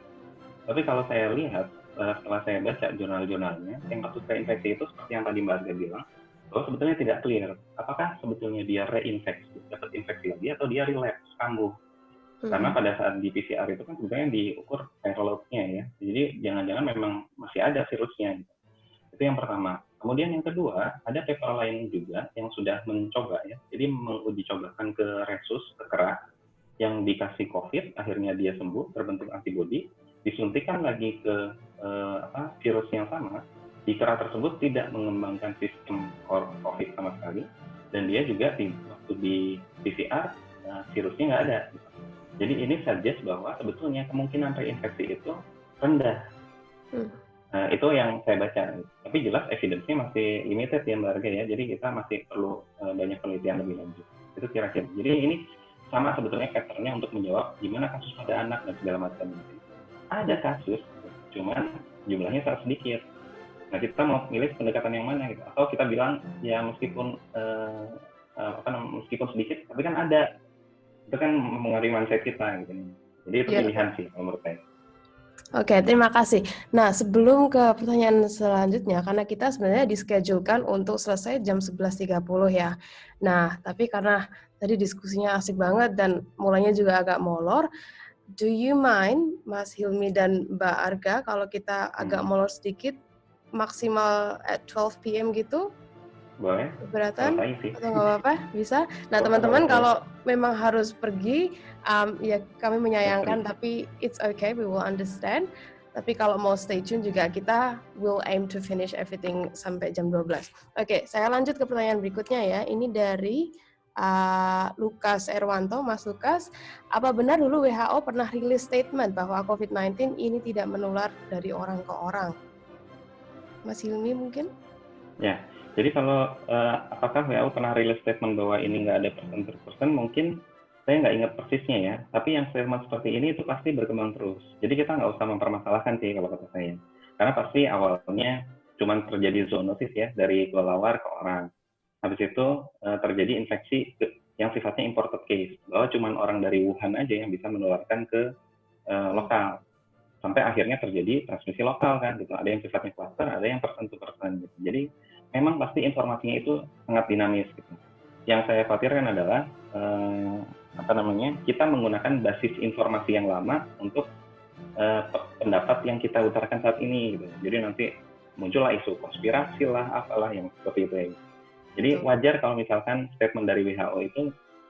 Tapi kalau saya lihat setelah saya baca jurnal-jurnalnya, yang kasus reinfeksi itu seperti yang tadi Mbak Arga bilang, bahwa sebetulnya tidak clear apakah sebetulnya dia reinfeksi, dapat infeksi lagi atau dia relapse, kambuh. Karena pada saat di PCR itu kan sebenarnya diukur viral load-nya ya. Jadi jangan-jangan memang masih ada virusnya. Gitu. Itu yang pertama. Kemudian yang kedua, ada paper lain juga yang sudah mencoba ya. Jadi menguji cobakan ke rhesus, ke kera, yang dikasih COVID, akhirnya dia sembuh, terbentuk antibodi, disuntikan lagi ke virus yang sama, di kera tersebut tidak mengembangkan sistem COVID sama sekali, dan dia juga waktu di PCR, virusnya nggak ada. Jadi ini suggest bahwa sebetulnya kemungkinan reinfeksi itu rendah. Itu yang saya baca. Tapi jelas evidence-nya masih limited ya Mbak Arga ya. Jadi kita masih perlu banyak penelitian lebih lanjut. Itu kira-kira. Jadi ini sama sebetulnya pattern-nya untuk menjawab gimana kasus pada anak dan segala macam. Ada kasus, cuman jumlahnya sangat sedikit. Nah kita mau milih pendekatan yang mana gitu. Atau kita bilang ya meskipun sedikit, tapi kan ada. Itu kan mengaruhi mindset kita gitu. Jadi itu pilihan sih menurut saya. Oke, terima kasih. Nah, sebelum ke pertanyaan selanjutnya, karena kita sebenarnya dischedule-kan untuk selesai jam 11.30 ya. Nah, tapi karena tadi diskusinya asik banget dan mulainya juga agak molor, do you mind, Mas Hilmi dan Mbak Arga, kalau kita agak molor sedikit, maksimal at 12 p.m. gitu? Boleh. Keberatan atau nggak apa-apa? Bisa. Nah, teman-teman kalau memang harus pergi, ya kami menyayangkan, tapi it's okay, we will understand. Tapi kalau mau stay tune juga kita will aim to finish everything sampai jam 12. Oke, saya lanjut ke pertanyaan berikutnya ya. Ini dari Lukas Erwanto. Mas Lukas, apa benar dulu WHO pernah rilis statement bahwa COVID-19 ini tidak menular dari orang ke orang? Mas Hilmi mungkin? Ya. Jadi kalau apakah WHO pernah rilis statement bahwa ini nggak ada persen, mungkin saya nggak ingat persisnya ya. Tapi yang statement seperti ini itu pasti berkembang terus. Jadi kita nggak usah mempermasalahkan sih kalau kata saya. Karena pasti awalnya cuma terjadi zoonosis ya dari kelelawar ke orang. Habis itu terjadi infeksi yang sifatnya imported case. Bahwa cuma orang dari Wuhan aja yang bisa menularkan ke lokal. Sampai akhirnya terjadi transmisi lokal kan gitu. Ada yang sifatnya cluster, ada yang persen to persen gitu. Jadi memang pasti informasinya itu sangat dinamis gitu. Yang saya khawatirkan adalah kita menggunakan basis informasi yang lama untuk pendapat yang kita utarakan saat ini gitu. Jadi nanti muncullah isu konspirasi lah, apalah yang seperti itu ya. Jadi wajar kalau misalkan statement dari WHO itu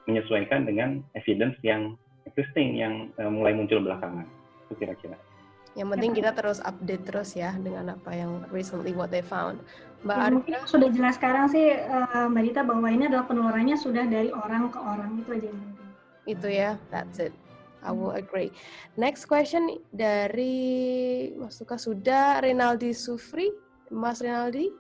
menyesuaikan dengan evidence yang existing yang mulai muncul belakangan. Itu kira-kira. Yang penting kita terus update terus ya dengan apa yang recently what they found. Mbak Arga? Mungkin sudah jelas sekarang sih Mbak Dita bahwa ini adalah penularannya sudah dari orang ke orang, itu aja yang penting. Itu ya, that's it. I will agree. Next question dari Mas Luka sudah, Rinaldi Sufri. Mas Rinaldi,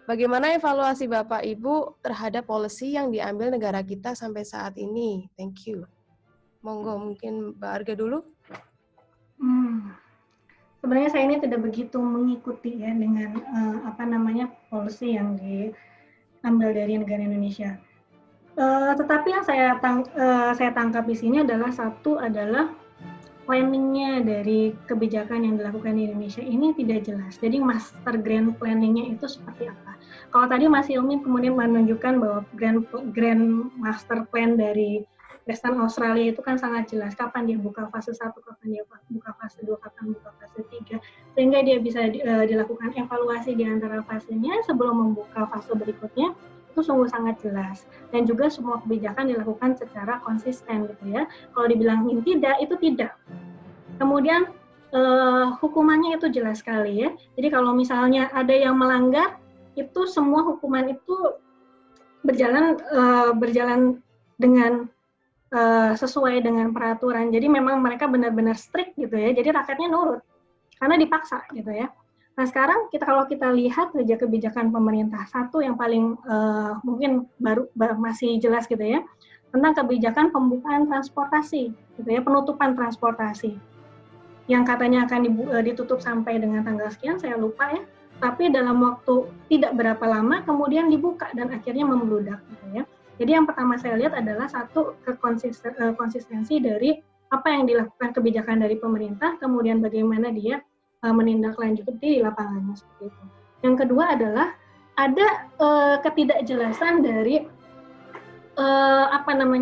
bagaimana evaluasi Bapak Ibu terhadap policy yang diambil negara kita sampai saat ini? Thank you. Monggo mungkin Mbak Arga dulu. Sebenarnya saya ini tidak begitu mengikuti ya dengan policy yang diambil dari negara Indonesia. Tetapi yang saya tangkap di sini adalah planningnya dari kebijakan yang dilakukan di Indonesia ini tidak jelas. Jadi master grand planningnya itu seperti apa? Kalau tadi Mas Hilmi kemudian menunjukkan bahwa grand master plan dari Western Australia itu kan sangat jelas kapan dia buka fase 1, kapan dia buka fase 2, kapan buka fase 3. sehingga dia bisa dilakukan evaluasi di antara fasenya sebelum membuka fase berikutnya, itu sungguh sangat jelas. Dan juga semua kebijakan dilakukan secara konsisten gitu ya. Kalau dibilangin tidak, itu tidak. Kemudian hukumannya itu jelas sekali ya. Jadi kalau misalnya ada yang melanggar, itu semua hukuman itu berjalan dengan sesuai dengan peraturan. Jadi memang mereka benar-benar strict gitu ya. Jadi rakyatnya nurut karena dipaksa gitu ya. Nah sekarang kalau kita lihat saja kebijakan pemerintah, satu yang paling mungkin masih jelas gitu ya, tentang kebijakan pembukaan transportasi gitu ya, penutupan transportasi yang katanya akan ditutup sampai dengan tanggal sekian, saya lupa ya. Tapi dalam waktu tidak berapa lama kemudian dibuka dan akhirnya membludak gitu ya. Jadi yang pertama saya lihat adalah satu konsistensi dari apa yang dilakukan kebijakan dari pemerintah, kemudian bagaimana dia menindaklanjuti di lapangannya seperti itu. Yang kedua adalah ada ketidakjelasan dari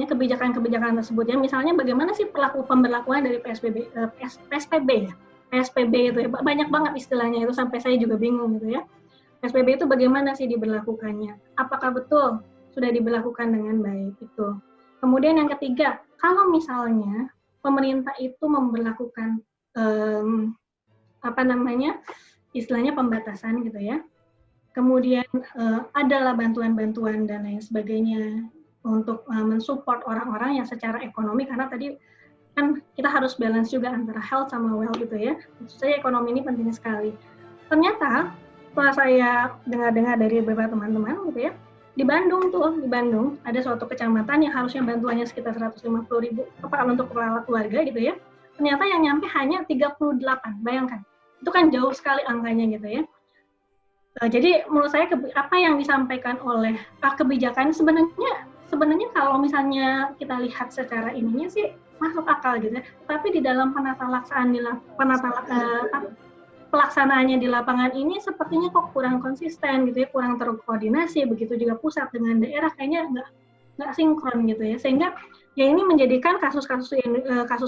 kebijakan-kebijakan tersebut ya. Misalnya bagaimana sih pemberlakuan dari PSBB ya. PSBB itu ya, banyak banget istilahnya itu sampai saya juga bingung gitu ya. PSBB itu bagaimana sih diberlakukannya? Apakah betul sudah diberlakukan dengan baik itu? Kemudian yang ketiga, kalau misalnya pemerintah itu memberlakukan istilahnya pembatasan gitu ya. Kemudian adalah bantuan-bantuan dan lain sebagainya untuk mensupport orang-orang yang secara ekonomi, karena tadi kan kita harus balance juga antara health sama wealth gitu ya. Tentu saja ekonomi ini penting sekali. Ternyata setelah saya dengar-dengar dari beberapa teman-teman gitu ya, di Bandung ada suatu kecamatan yang harusnya bantuannya sekitar 150.000 untuk kepala keluarga gitu ya. Ternyata yang nyampe hanya 38, bayangkan. Itu kan jauh sekali angkanya gitu ya. Jadi menurut saya apa yang disampaikan oleh kebijakan sebenarnya kalau misalnya kita lihat secara ininya sih masuk akal gitu ya. Tapi di dalam pelaksanaannya di lapangan ini sepertinya kok kurang konsisten gitu ya, kurang terkoordinasi. Begitu juga pusat dengan daerah kayaknya nggak sinkron gitu ya, sehingga ya ini menjadikan kasus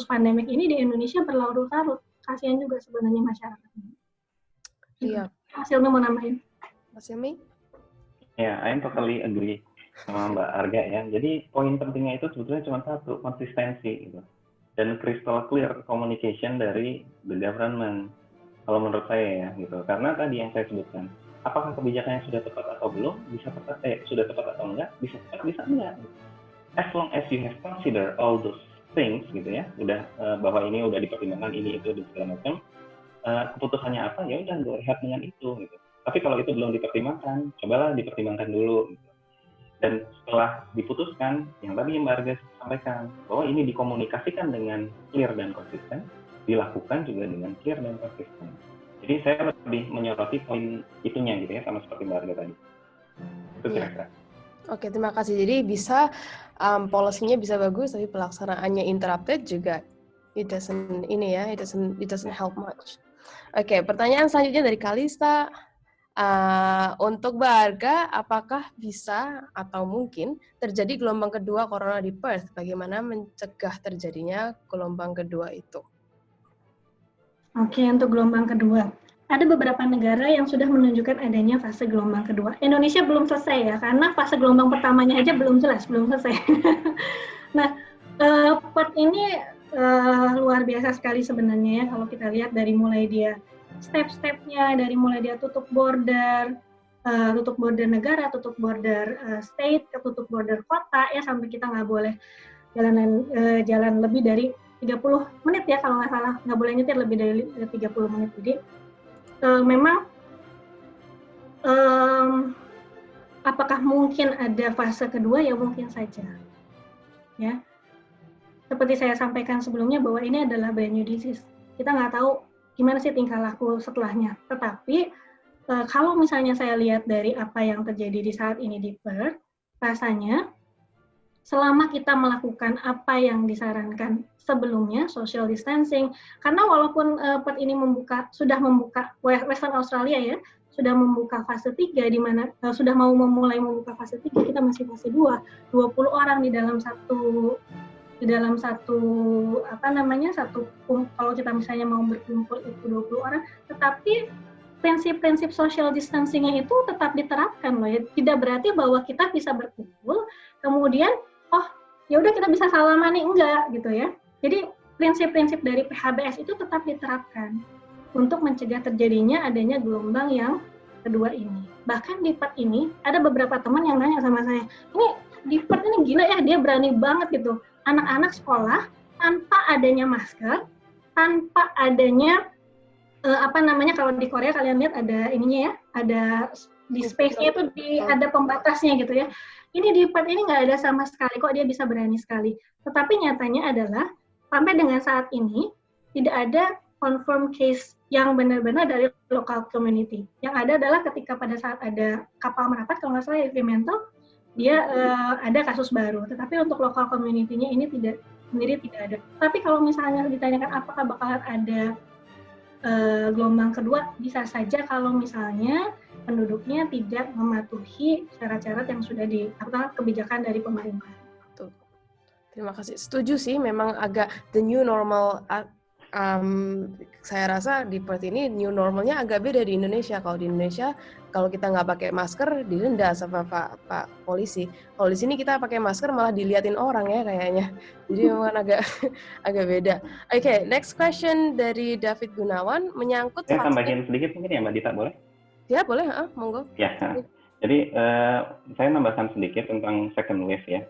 pandemik ini di Indonesia berlarut-larut. Kasihan juga sebenarnya masyarakat. Iya. Mas Hilmi mau nambahin? Mas Hilmi? Ya, I totally agree sama Mbak Arga ya. Jadi poin pentingnya itu sebetulnya cuma satu, konsistensi gitu. Dan crystal clear communication dari the government. Kalau menurut saya ya gitu. Karena tadi yang saya sebutkan, apakah kebijakannya sudah tepat atau belum? Sudah tepat atau enggak? Bisa tepat, bisa enggak. As long as you have consider all those things gitu ya, udah bahwa ini udah dipertimbangkan ini itu dan segala macam, keputusannya apa ya udah go ahead dengan itu gitu. Tapi kalau itu belum dipertimbangkan, cobalah dipertimbangkan dulu gitu. Dan setelah diputuskan, yang tadi Mbak Arga sampaikan bahwa ini dikomunikasikan dengan clear dan konsisten, dilakukan juga dengan clear dan konsisten. Jadi saya lebih menyoroti poin itunya gitu ya, sama seperti Mbak Arga tadi. Itu kira-kira. Oke, terima kasih. Jadi bisa policy-nya bisa bagus, tapi pelaksanaannya interrupted juga it doesn't help much. Oke, pertanyaan selanjutnya dari Kalista. Untuk Mbak Arga, apakah bisa atau mungkin terjadi gelombang kedua corona di Perth? Bagaimana mencegah terjadinya gelombang kedua itu? Oke, untuk gelombang kedua. Ada beberapa negara yang sudah menunjukkan adanya fase gelombang kedua. Indonesia belum selesai ya, karena fase gelombang pertamanya aja belum selesai. Nah, Perth ini luar biasa sekali sebenarnya ya, kalau kita lihat dari mulai dia step-stepnya, dari mulai dia tutup border negara, tutup border state, tutup border kota ya, sampai kita nggak boleh jalan lebih dari 30 menit ya kalau nggak salah, nggak boleh nyetir lebih dari 30 menit. Jadi memang apakah mungkin ada fase kedua? Ya mungkin saja. Ya, seperti saya sampaikan sebelumnya bahwa ini adalah brand new disease. Kita nggak tahu gimana sih tingkah laku setelahnya. Tetapi kalau misalnya saya lihat dari apa yang terjadi di saat ini di Perth, rasanya selama kita melakukan apa yang disarankan sebelumnya, social distancing, karena walaupun Perth ini sudah membuka, Western Australia ya, sudah membuka fase 3, di mana sudah mau memulai membuka fase 3, kita masih fase 2, 20 orang di dalam satu di dalam satu kalau kita misalnya mau berkumpul itu 20 orang, tetapi prinsip-prinsip social distancing-nya itu tetap diterapkan loh ya. Tidak berarti bahwa kita bisa berkumpul, kemudian ya udah kita bisa salaman nih, enggak gitu ya. Jadi prinsip-prinsip dari PHBS itu tetap diterapkan untuk mencegah terjadinya adanya gelombang yang kedua ini. Bahkan di PET ini ada beberapa teman yang nanya sama saya, ini di PET ini gila ya, dia berani banget gitu. Anak-anak sekolah tanpa adanya masker, tanpa adanya kalau di Korea kalian lihat ada ininya ya, ada di space-nya itu ada pembatasnya gitu ya. Ini di PET ini nggak ada sama sekali, kok dia bisa berani sekali. Tetapi nyatanya adalah sampai dengan saat ini tidak ada confirm case yang benar-benar dari local community. Yang ada adalah ketika pada saat ada kapal merapat, kalau nggak salah Fremantle, dia ada kasus baru. Tetapi untuk local community-nya ini tidak ada. Tapi kalau misalnya ditanyakan apakah bakalan ada gelombang kedua, bisa saja kalau misalnya penduduknya tidak mematuhi syarat-syarat yang sudah atau kebijakan dari pemerintah. Terima kasih. Setuju sih, memang agak the new normal. Saya rasa di Perth ini new normalnya agak beda di Indonesia. Kalau di Indonesia, kalau kita nggak pakai masker didenda sama Pak polisi. Kalau di sini kita pakai masker malah diliatin orang ya kayaknya. Jadi memang agak beda. Oke, next question dari David Gunawan menyangkut vaksin. Saya tambahin sedikit mungkin ya Mbak Dita, boleh? Ya boleh, monggo. Ya. Jadi saya nambahkan sedikit tentang second wave ya.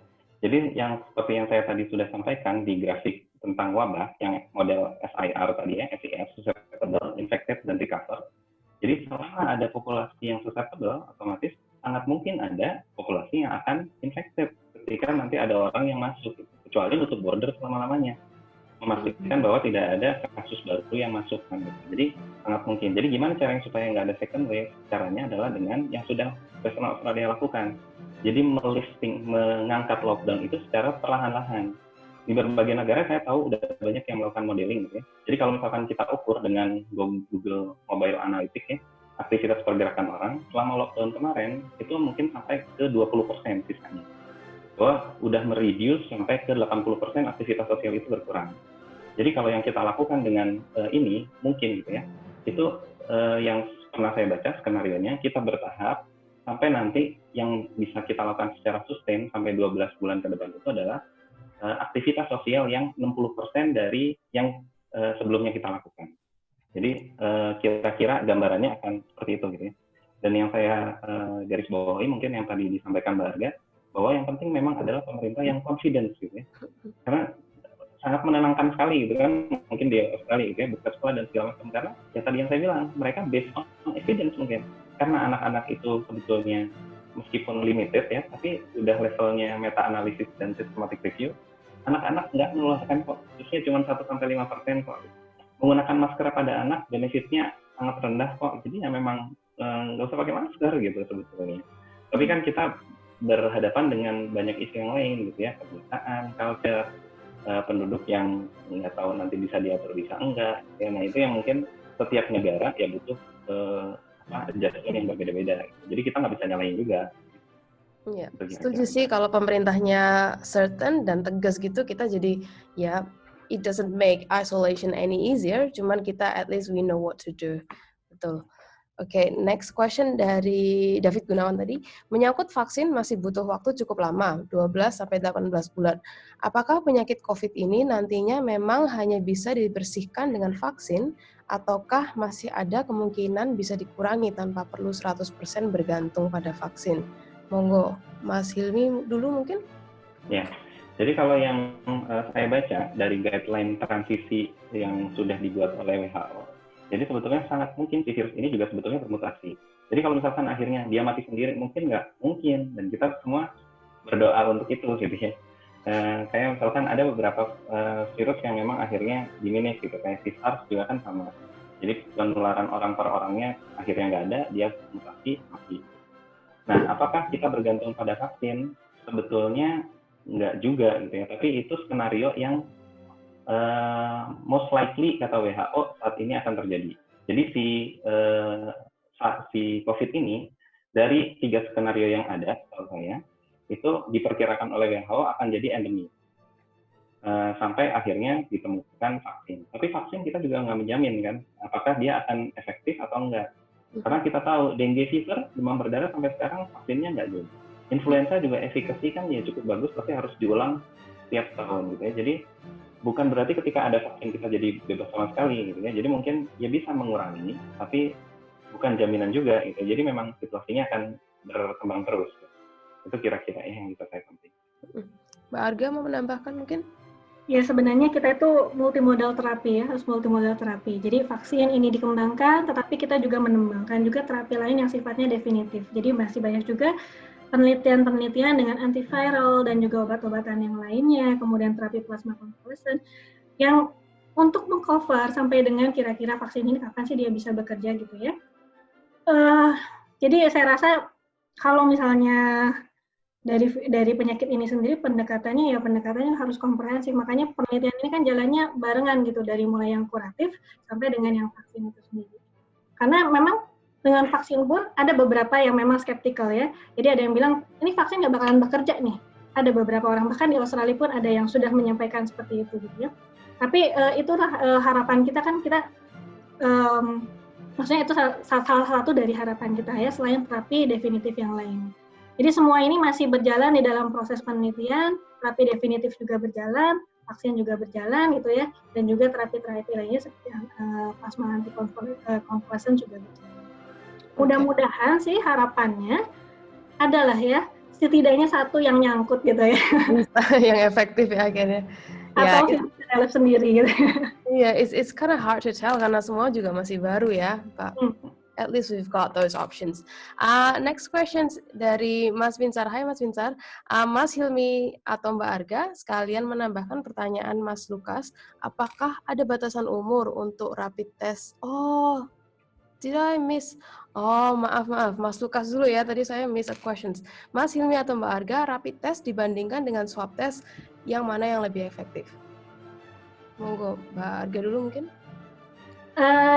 Jadi yang seperti yang saya tadi sudah sampaikan di grafik tentang wabah yang model SIR tadi ya, SIR, susceptible, infected, dan recover. Jadi selama ada populasi yang susceptible, otomatis sangat mungkin ada populasi yang akan infected ketika nanti ada orang yang masuk, kecuali nutup border selama-lamanya, memastikan bahwa tidak ada kasus baru yang masuk. Jadi sangat mungkin. Jadi gimana caranya supaya nggak ada second wave? Caranya adalah dengan yang sudah Western Australia lakukan. Jadi mengangkat lockdown itu secara perlahan-lahan. Di berbagai negara saya tahu udah banyak yang melakukan modeling gitu ya. Jadi kalau misalkan kita ukur dengan Google Mobile Analytics ya, aktivitas pergerakan orang selama lockdown kemarin itu mungkin sampai ke 20% sisanya. Bahwa udah mereduce sampai ke 80% aktivitas sosial itu berkurang. Jadi kalau yang kita lakukan dengan ini mungkin gitu ya, itu yang pernah saya baca skenario-nya, kita bertahap sampai nanti yang bisa kita lakukan secara sustain sampai 12 bulan ke depan itu adalah aktivitas sosial yang 60% dari yang sebelumnya kita lakukan. Jadi kira-kira gambarannya akan seperti itu gitu ya. Dan yang saya garis bawahi mungkin yang tadi disampaikan Mbak Arga, bahwa yang penting memang adalah pemerintah yang confidence gitu ya. Karena sangat menenangkan sekali gitu kan, mungkin di Australia gitu ya, buka sekolah dan segala macam, karena ya tadi yang saya bilang, mereka based on evidence mungkin. Karena anak-anak itu sebetulnya meskipun limited ya, tapi udah levelnya meta-analisis dan systematic review, anak-anak nggak menularkan kok, khususnya cuma 1-5% kok. Menggunakan masker pada anak, benefitnya sangat rendah kok, jadi ya memang nggak usah pakai masker gitu sebetulnya. Tapi kan kita berhadapan dengan banyak isu yang lain gitu ya, kebiasaan, culture, penduduk yang nggak tahu nanti bisa diatur bisa enggak, ya, nah itu yang mungkin setiap negara ya butuh adjustment yang berbeda-beda. Jadi kita nggak bisa nyalain juga. Iya, setuju sih kalau pemerintahnya certain dan tegas gitu, kita jadi ya it doesn't make isolation any easier, cuman kita at least we know what to do. Betul. Oke, next question dari David Gunawan tadi, menyangkut vaksin masih butuh waktu cukup lama, 12-18 bulan. Apakah penyakit COVID ini nantinya memang hanya bisa dibersihkan dengan vaksin, ataukah masih ada kemungkinan bisa dikurangi tanpa perlu 100% bergantung pada vaksin? Monggo, Mas Hilmi dulu mungkin? Ya, jadi kalau yang saya baca dari guideline transisi yang sudah dibuat oleh WHO, jadi sebetulnya sangat mungkin si virus ini juga sebetulnya bermutasi. Jadi kalau misalkan akhirnya dia mati sendiri, mungkin nggak? Mungkin, dan kita semua berdoa untuk itu gitu ya. Kayak misalkan ada beberapa virus yang memang akhirnya diminish gitu, kayak si SARS juga kan sama. Jadi penularan orang per orangnya akhirnya nggak ada, dia mutasi, mati. Nah, apakah kita bergantung pada vaksin? Sebetulnya nggak juga gitu ya, tapi itu skenario yang most likely kata WHO saat ini akan terjadi. Jadi si COVID ini dari 3 skenario yang ada, kalau saya, itu diperkirakan oleh WHO akan jadi endemi. sampai akhirnya ditemukan vaksin. Tapi vaksin kita juga nggak menjamin kan, apakah dia akan efektif atau enggak. Karena kita tahu dengue fever, demam berdarah sampai sekarang vaksinnya nggak juga. Influenza juga efikasi kan ya cukup bagus, tapi harus diulang tiap tahun gitu ya. Jadi bukan berarti ketika ada vaksin kita jadi bebas sama sekali gitu ya. Jadi mungkin ya bisa mengurangi, tapi bukan jaminan juga gitu. Jadi memang situasinya akan berkembang terus. Itu kira-kira yang bisa saya sampaikan. Mbak Arga mau menambahkan mungkin? Ya, sebenarnya kita itu multimodal terapi ya, harus multimodal terapi. Jadi vaksin ini dikembangkan, tetapi kita juga mengembangkan juga terapi lain yang sifatnya definitif. Jadi masih banyak juga penelitian-penelitian dengan antiviral dan juga obat-obatan yang lainnya, kemudian terapi plasma konvalesen, yang untuk mengcover sampai dengan kira-kira vaksin ini kapan sih dia bisa bekerja gitu ya. Jadi saya rasa kalau misalnya dari penyakit ini sendiri pendekatannya harus komprehensif. Makanya penelitian ini kan jalannya barengan gitu, dari mulai yang kuratif sampai dengan yang vaksin itu sendiri. Karena memang dengan vaksin pun ada beberapa yang memang skeptikal ya. Jadi ada yang bilang ini vaksin nggak bakalan bekerja nih. Ada beberapa orang, bahkan di Australia pun ada yang sudah menyampaikan seperti itu gitu ya. Tapi itulah harapan kita kan, kita maksudnya itu salah satu dari harapan kita ya, selain terapi definitif yang lain. Jadi semua ini masih berjalan di dalam proses penelitian, terapi definitif juga berjalan, vaksin juga berjalan gitu ya, dan juga terapi-terapi lainnya seperti plasma antikonvalesen juga berjalan. Mudah-mudahan sih harapannya adalah ya, setidaknya satu yang nyangkut gitu ya. Yang efektif ya akhirnya. Atau develop sendiri gitu. Iya, it's kind of hard to tell karena semua juga masih baru ya, Pak. At least we've got those options. Next questions dari Mas Binsar. Hai Mas Binsar. Mas Hilmi atau Mbak Arga sekalian menambahkan pertanyaan Mas Lukas. Apakah ada batasan umur untuk rapid test? Oh, did I miss? Oh, maaf. Mas Lukas dulu ya. Tadi saya miss a questions. Mas Hilmi atau Mbak Arga, rapid test dibandingkan dengan swab test, yang mana yang lebih efektif? Monggo, Mbak Arga dulu mungkin.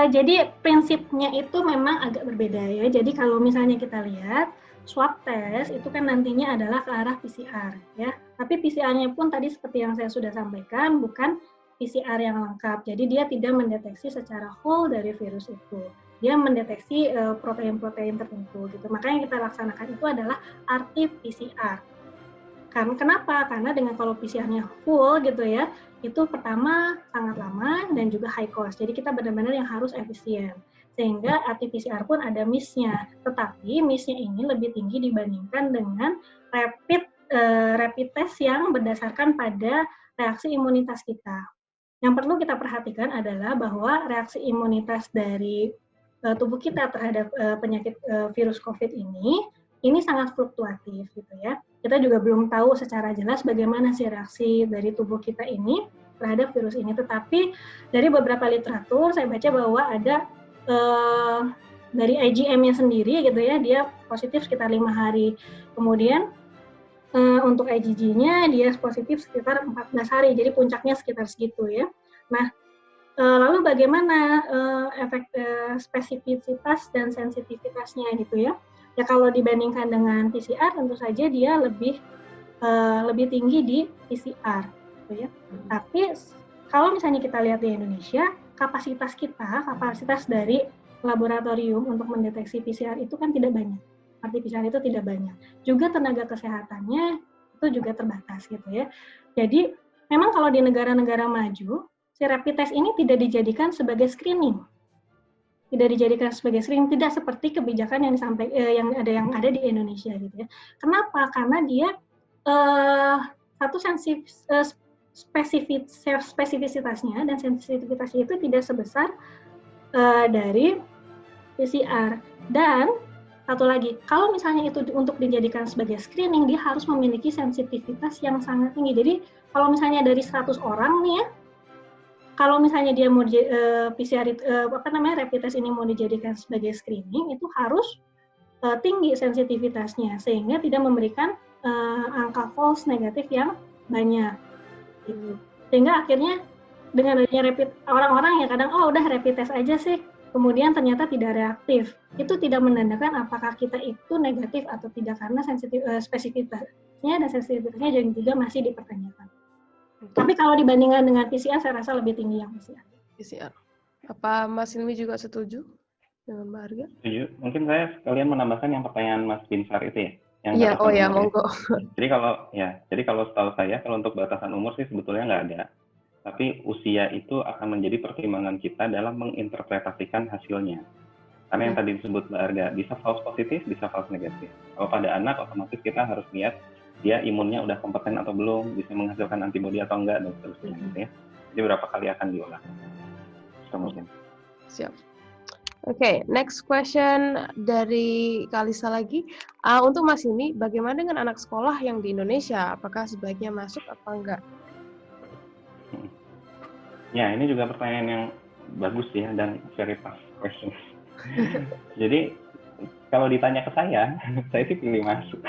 Jadi prinsipnya itu memang agak berbeda ya. Jadi kalau misalnya kita lihat swab test itu kan nantinya adalah ke arah PCR ya. Tapi PCR-nya pun tadi seperti yang saya sudah sampaikan bukan PCR yang lengkap. Jadi dia tidak mendeteksi secara whole dari virus itu. Dia mendeteksi protein-protein tertentu gitu. Makanya kita laksanakan itu adalah RT-PCR. Kenapa? Karena dengan kalau PCR-nya full gitu ya, itu pertama sangat lama dan juga high cost. Jadi kita benar-benar yang harus efisien. Sehingga RT-PCR pun ada miss-nya. Tetapi miss-nya ini lebih tinggi dibandingkan dengan rapid test yang berdasarkan pada reaksi imunitas kita. Yang perlu kita perhatikan adalah bahwa reaksi imunitas dari tubuh kita terhadap penyakit virus COVID ini sangat fluktuatif gitu ya. Kita juga belum tahu secara jelas bagaimana sih reaksi dari tubuh kita ini terhadap virus ini. Tetapi dari beberapa literatur saya baca bahwa ada dari IgM-nya sendiri gitu ya, dia positif sekitar 5 hari. Kemudian untuk IgG-nya dia positif sekitar 14 hari. Jadi puncaknya sekitar segitu ya. Nah, lalu bagaimana efek spesifisitas dan sensitivitasnya gitu ya? Ya kalau dibandingkan dengan PCR tentu saja dia lebih tinggi di PCR, gitu ya. Tapi kalau misalnya kita lihat di Indonesia, kapasitas dari laboratorium untuk mendeteksi PCR itu kan tidak banyak. RT-PCR itu tidak banyak. Juga tenaga kesehatannya itu juga terbatas, gitu ya. Jadi memang kalau di negara-negara maju, si rapid test ini tidak dijadikan sebagai screening. Tidak seperti kebijakan yang ada di Indonesia gitu ya. Kenapa? Karena dia satu spesifisitasnya dan sensitivitasnya itu tidak sebesar dari PCR. Dan satu lagi, kalau misalnya itu untuk dijadikan sebagai screening, dia harus memiliki sensitivitas yang sangat tinggi. Jadi kalau misalnya dari 100 orang nih ya, kalau misalnya dia mau PCR rapid test ini mau dijadikan sebagai screening, itu harus tinggi sensitivitasnya sehingga tidak memberikan angka false negatif yang banyak. Gitu. Sehingga akhirnya dengan adanya orang-orang yang kadang udah rapid test aja sih, kemudian ternyata tidak reaktif. Itu tidak menandakan apakah kita itu negatif atau tidak karena spesifitasnya dan sensitivitasnya juga masih dipertanyakan. Tapi kalau dibandingkan dengan PCR, saya rasa lebih tinggi yang PCR. PCR. Apa Mas Ilmi juga setuju dengan Mbak Arga? Setuju. Mungkin saya sekalian menambahkan yang pertanyaan Mas Binsar itu ya. Yang Iya, batasan umur ya. monggo. Jadi kalau setahu saya, kalau untuk batasan umur sih sebetulnya nggak ada. Tapi usia itu akan menjadi pertimbangan kita dalam menginterpretasikan hasilnya. Karena yang tadi disebut Mbak Arga, bisa false positif, bisa false negatif. Kalau pada anak, otomatis kita harus lihat dia imunnya udah kompeten atau belum, bisa menghasilkan antibodi atau enggak, dan seterusnya. Gitu ya. Jadi berapa kali akan diolah. Mungkin. Siap. Oke, next question dari Kalisa lagi. Untuk Mas ini, bagaimana dengan anak sekolah yang di Indonesia? Apakah sebaiknya masuk apa enggak? Ya, ini juga pertanyaan yang bagus ya, dan very tough question. Jadi, kalau ditanya ke saya sih pilih masuk.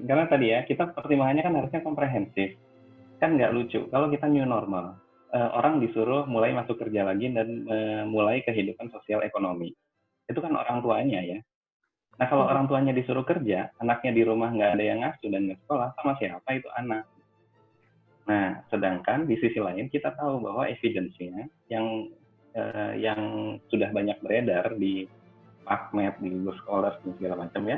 Karena tadi ya, kita pertimbangannya kan harusnya komprehensif. Kan nggak lucu, kalau kita new normal. Orang disuruh mulai masuk kerja lagi dan mulai kehidupan sosial ekonomi. Itu kan orang tuanya ya. Nah kalau orang tuanya disuruh kerja, anaknya di rumah nggak ada yang ngasuh dan nggak sekolah, sama siapa itu anak? Nah sedangkan di sisi lain kita tahu bahwa evidence-nya yang sudah banyak beredar di PubMed, di Google Scholars dan segala macam ya,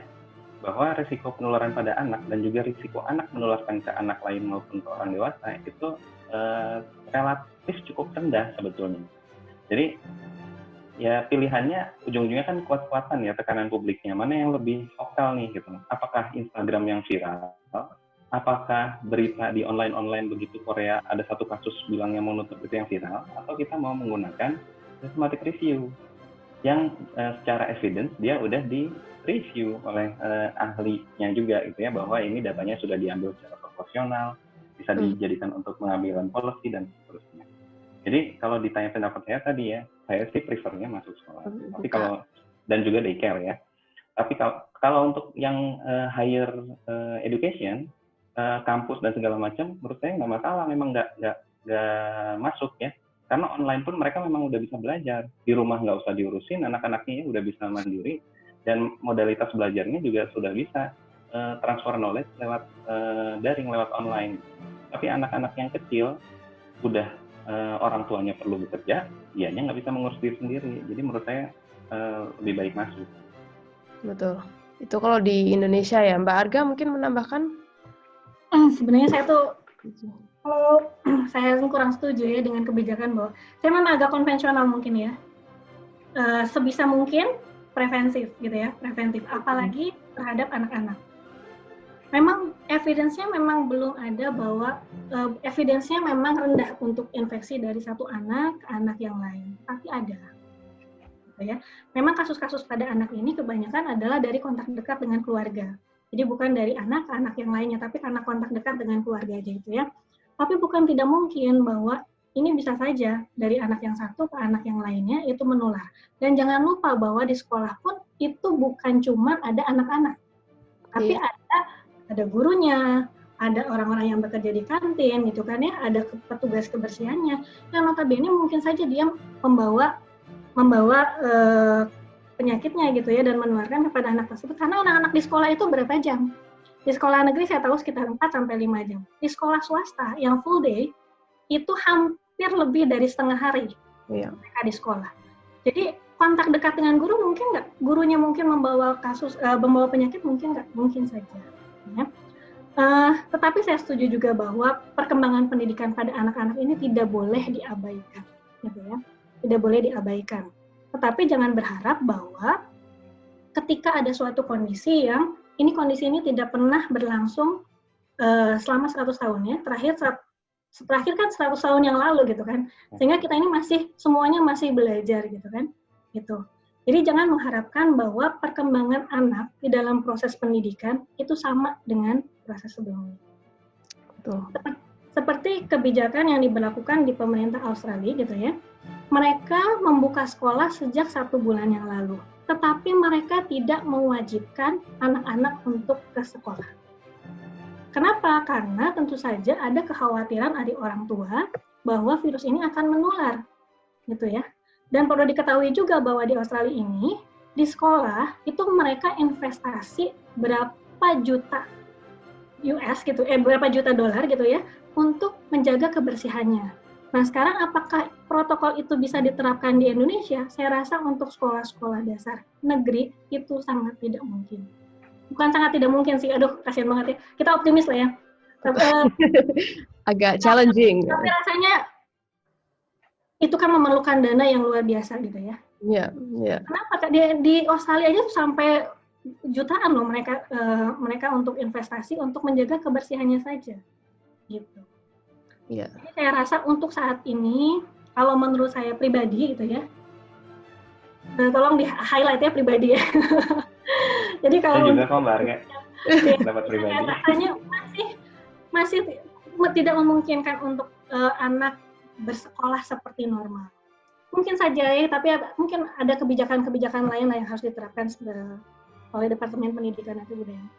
bahwa risiko penularan pada anak dan juga risiko anak menularkan ke anak lain maupun ke orang dewasa itu relatif cukup rendah sebetulnya. Jadi ya pilihannya ujung-ujungnya kan kuat-kuatan ya tekanan publiknya. Mana yang lebih vokal nih gitu. Apakah Instagram yang viral? Apakah berita di online begitu Korea ada satu kasus bilangnya mau nutup itu yang viral? Atau kita mau menggunakan systematic review yang secara evidence dia udah di-review oleh ahlinya juga gitu ya, bahwa ini datanya sudah diambil secara proporsional, bisa dijadikan untuk pengambilan policy dan seterusnya. Jadi kalau ditanya pendapat saya tadi ya, saya sih prefernya masuk sekolah. Tapi kalau dan juga daycare ya. Tapi kalau untuk yang higher education, kampus dan segala macam, menurut saya nggak masalah, memang nggak masuk ya. Karena online pun mereka memang udah bisa belajar. Di rumah nggak usah diurusin, anak-anaknya udah bisa mandiri, dan modalitas belajarnya juga sudah bisa transfer knowledge lewat daring, lewat online. Tapi anak-anak yang kecil udah orang tuanya perlu bekerja, dianya nggak bisa mengurus diri sendiri. Jadi menurut saya lebih baik masuk. Betul. Itu kalau di Indonesia ya. Mbak Arga mungkin menambahkan? Sebenarnya saya tuh kalau saya kurang setuju ya dengan kebijakan bahwa saya memang agak konvensional mungkin ya. Sebisa mungkin preventif gitu ya, preventif. Apalagi terhadap anak-anak. Memang evidence-nya memang belum ada bahwa evidence-nya memang rendah untuk infeksi dari satu anak ke anak yang lain, tapi ada. Gitu ya. Memang kasus-kasus pada anak ini kebanyakan adalah dari kontak dekat dengan keluarga. Jadi bukan dari anak ke anak yang lainnya, tapi karena kontak dekat dengan keluarga aja gitu ya. Tapi bukan tidak mungkin bahwa ini bisa saja dari anak yang satu ke anak yang lainnya itu menular. Dan jangan lupa bahwa di sekolah pun itu bukan cuma ada anak-anak, tapi ada gurunya, ada orang-orang yang bekerja di kantin gitu kan ya, ada petugas kebersihannya yang notabene mungkin saja dia membawa penyakitnya gitu ya dan menularkan kepada anak tersebut, karena anak-anak di sekolah itu berapa jam? Di sekolah negeri saya tahu sekitar 4-5 jam. Di sekolah swasta yang full day itu hampir lebih dari setengah hari mereka di sekolah. Jadi kontak dekat dengan guru mungkin nggak? Gurunya mungkin membawa penyakit mungkin nggak? Mungkin saja. Ya. Tetapi saya setuju juga bahwa perkembangan pendidikan pada anak-anak ini tidak boleh diabaikan, gitu ya, tidak boleh diabaikan. Tetapi jangan berharap bahwa ketika ada suatu kondisi kondisi ini tidak pernah berlangsung selama 100 tahun ya, terakhir kan 100 tahun yang lalu gitu kan, sehingga kita ini semuanya masih belajar gitu kan, gitu. Jadi jangan mengharapkan bahwa perkembangan anak di dalam proses pendidikan itu sama dengan proses sebelumnya. Betul. Seperti kebijakan yang diberlakukan di pemerintah Australia gitu ya. Mereka membuka sekolah sejak 1 bulan yang lalu, tetapi mereka tidak mewajibkan anak-anak untuk ke sekolah. Kenapa? Karena tentu saja ada kekhawatiran dari orang tua bahwa virus ini akan menular, gitu ya. Dan perlu diketahui juga bahwa di Australia ini, di sekolah, itu mereka investasi berapa juta US gitu, berapa juta dolar gitu ya, untuk menjaga kebersihannya. Nah, sekarang apakah protokol itu bisa diterapkan di Indonesia? Saya rasa untuk sekolah-sekolah dasar negeri itu sangat tidak mungkin. Bukan sangat tidak mungkin sih, aduh kasihan banget ya. Kita optimis lah ya. Agak challenging. Tapi rasanya itu kan memerlukan dana yang luar biasa gitu ya. Iya, iya. Kenapa? Di Australia aja sampai jutaan loh mereka untuk investasi untuk menjaga kebersihannya saja, gitu. Iya. Jadi saya rasa untuk saat ini, kalau menurut saya pribadi gitu ya, tolong di highlight ya pribadi ya. Jadi kalau saya juga kok Mbak Arga dapat pribadi. Rasanya masih tidak memungkinkan untuk anak bersekolah seperti normal. Mungkin saja ya, tapi mungkin ada kebijakan-kebijakan lain yang harus diterapkan oleh Departemen Pendidikan dan Kebudayaan.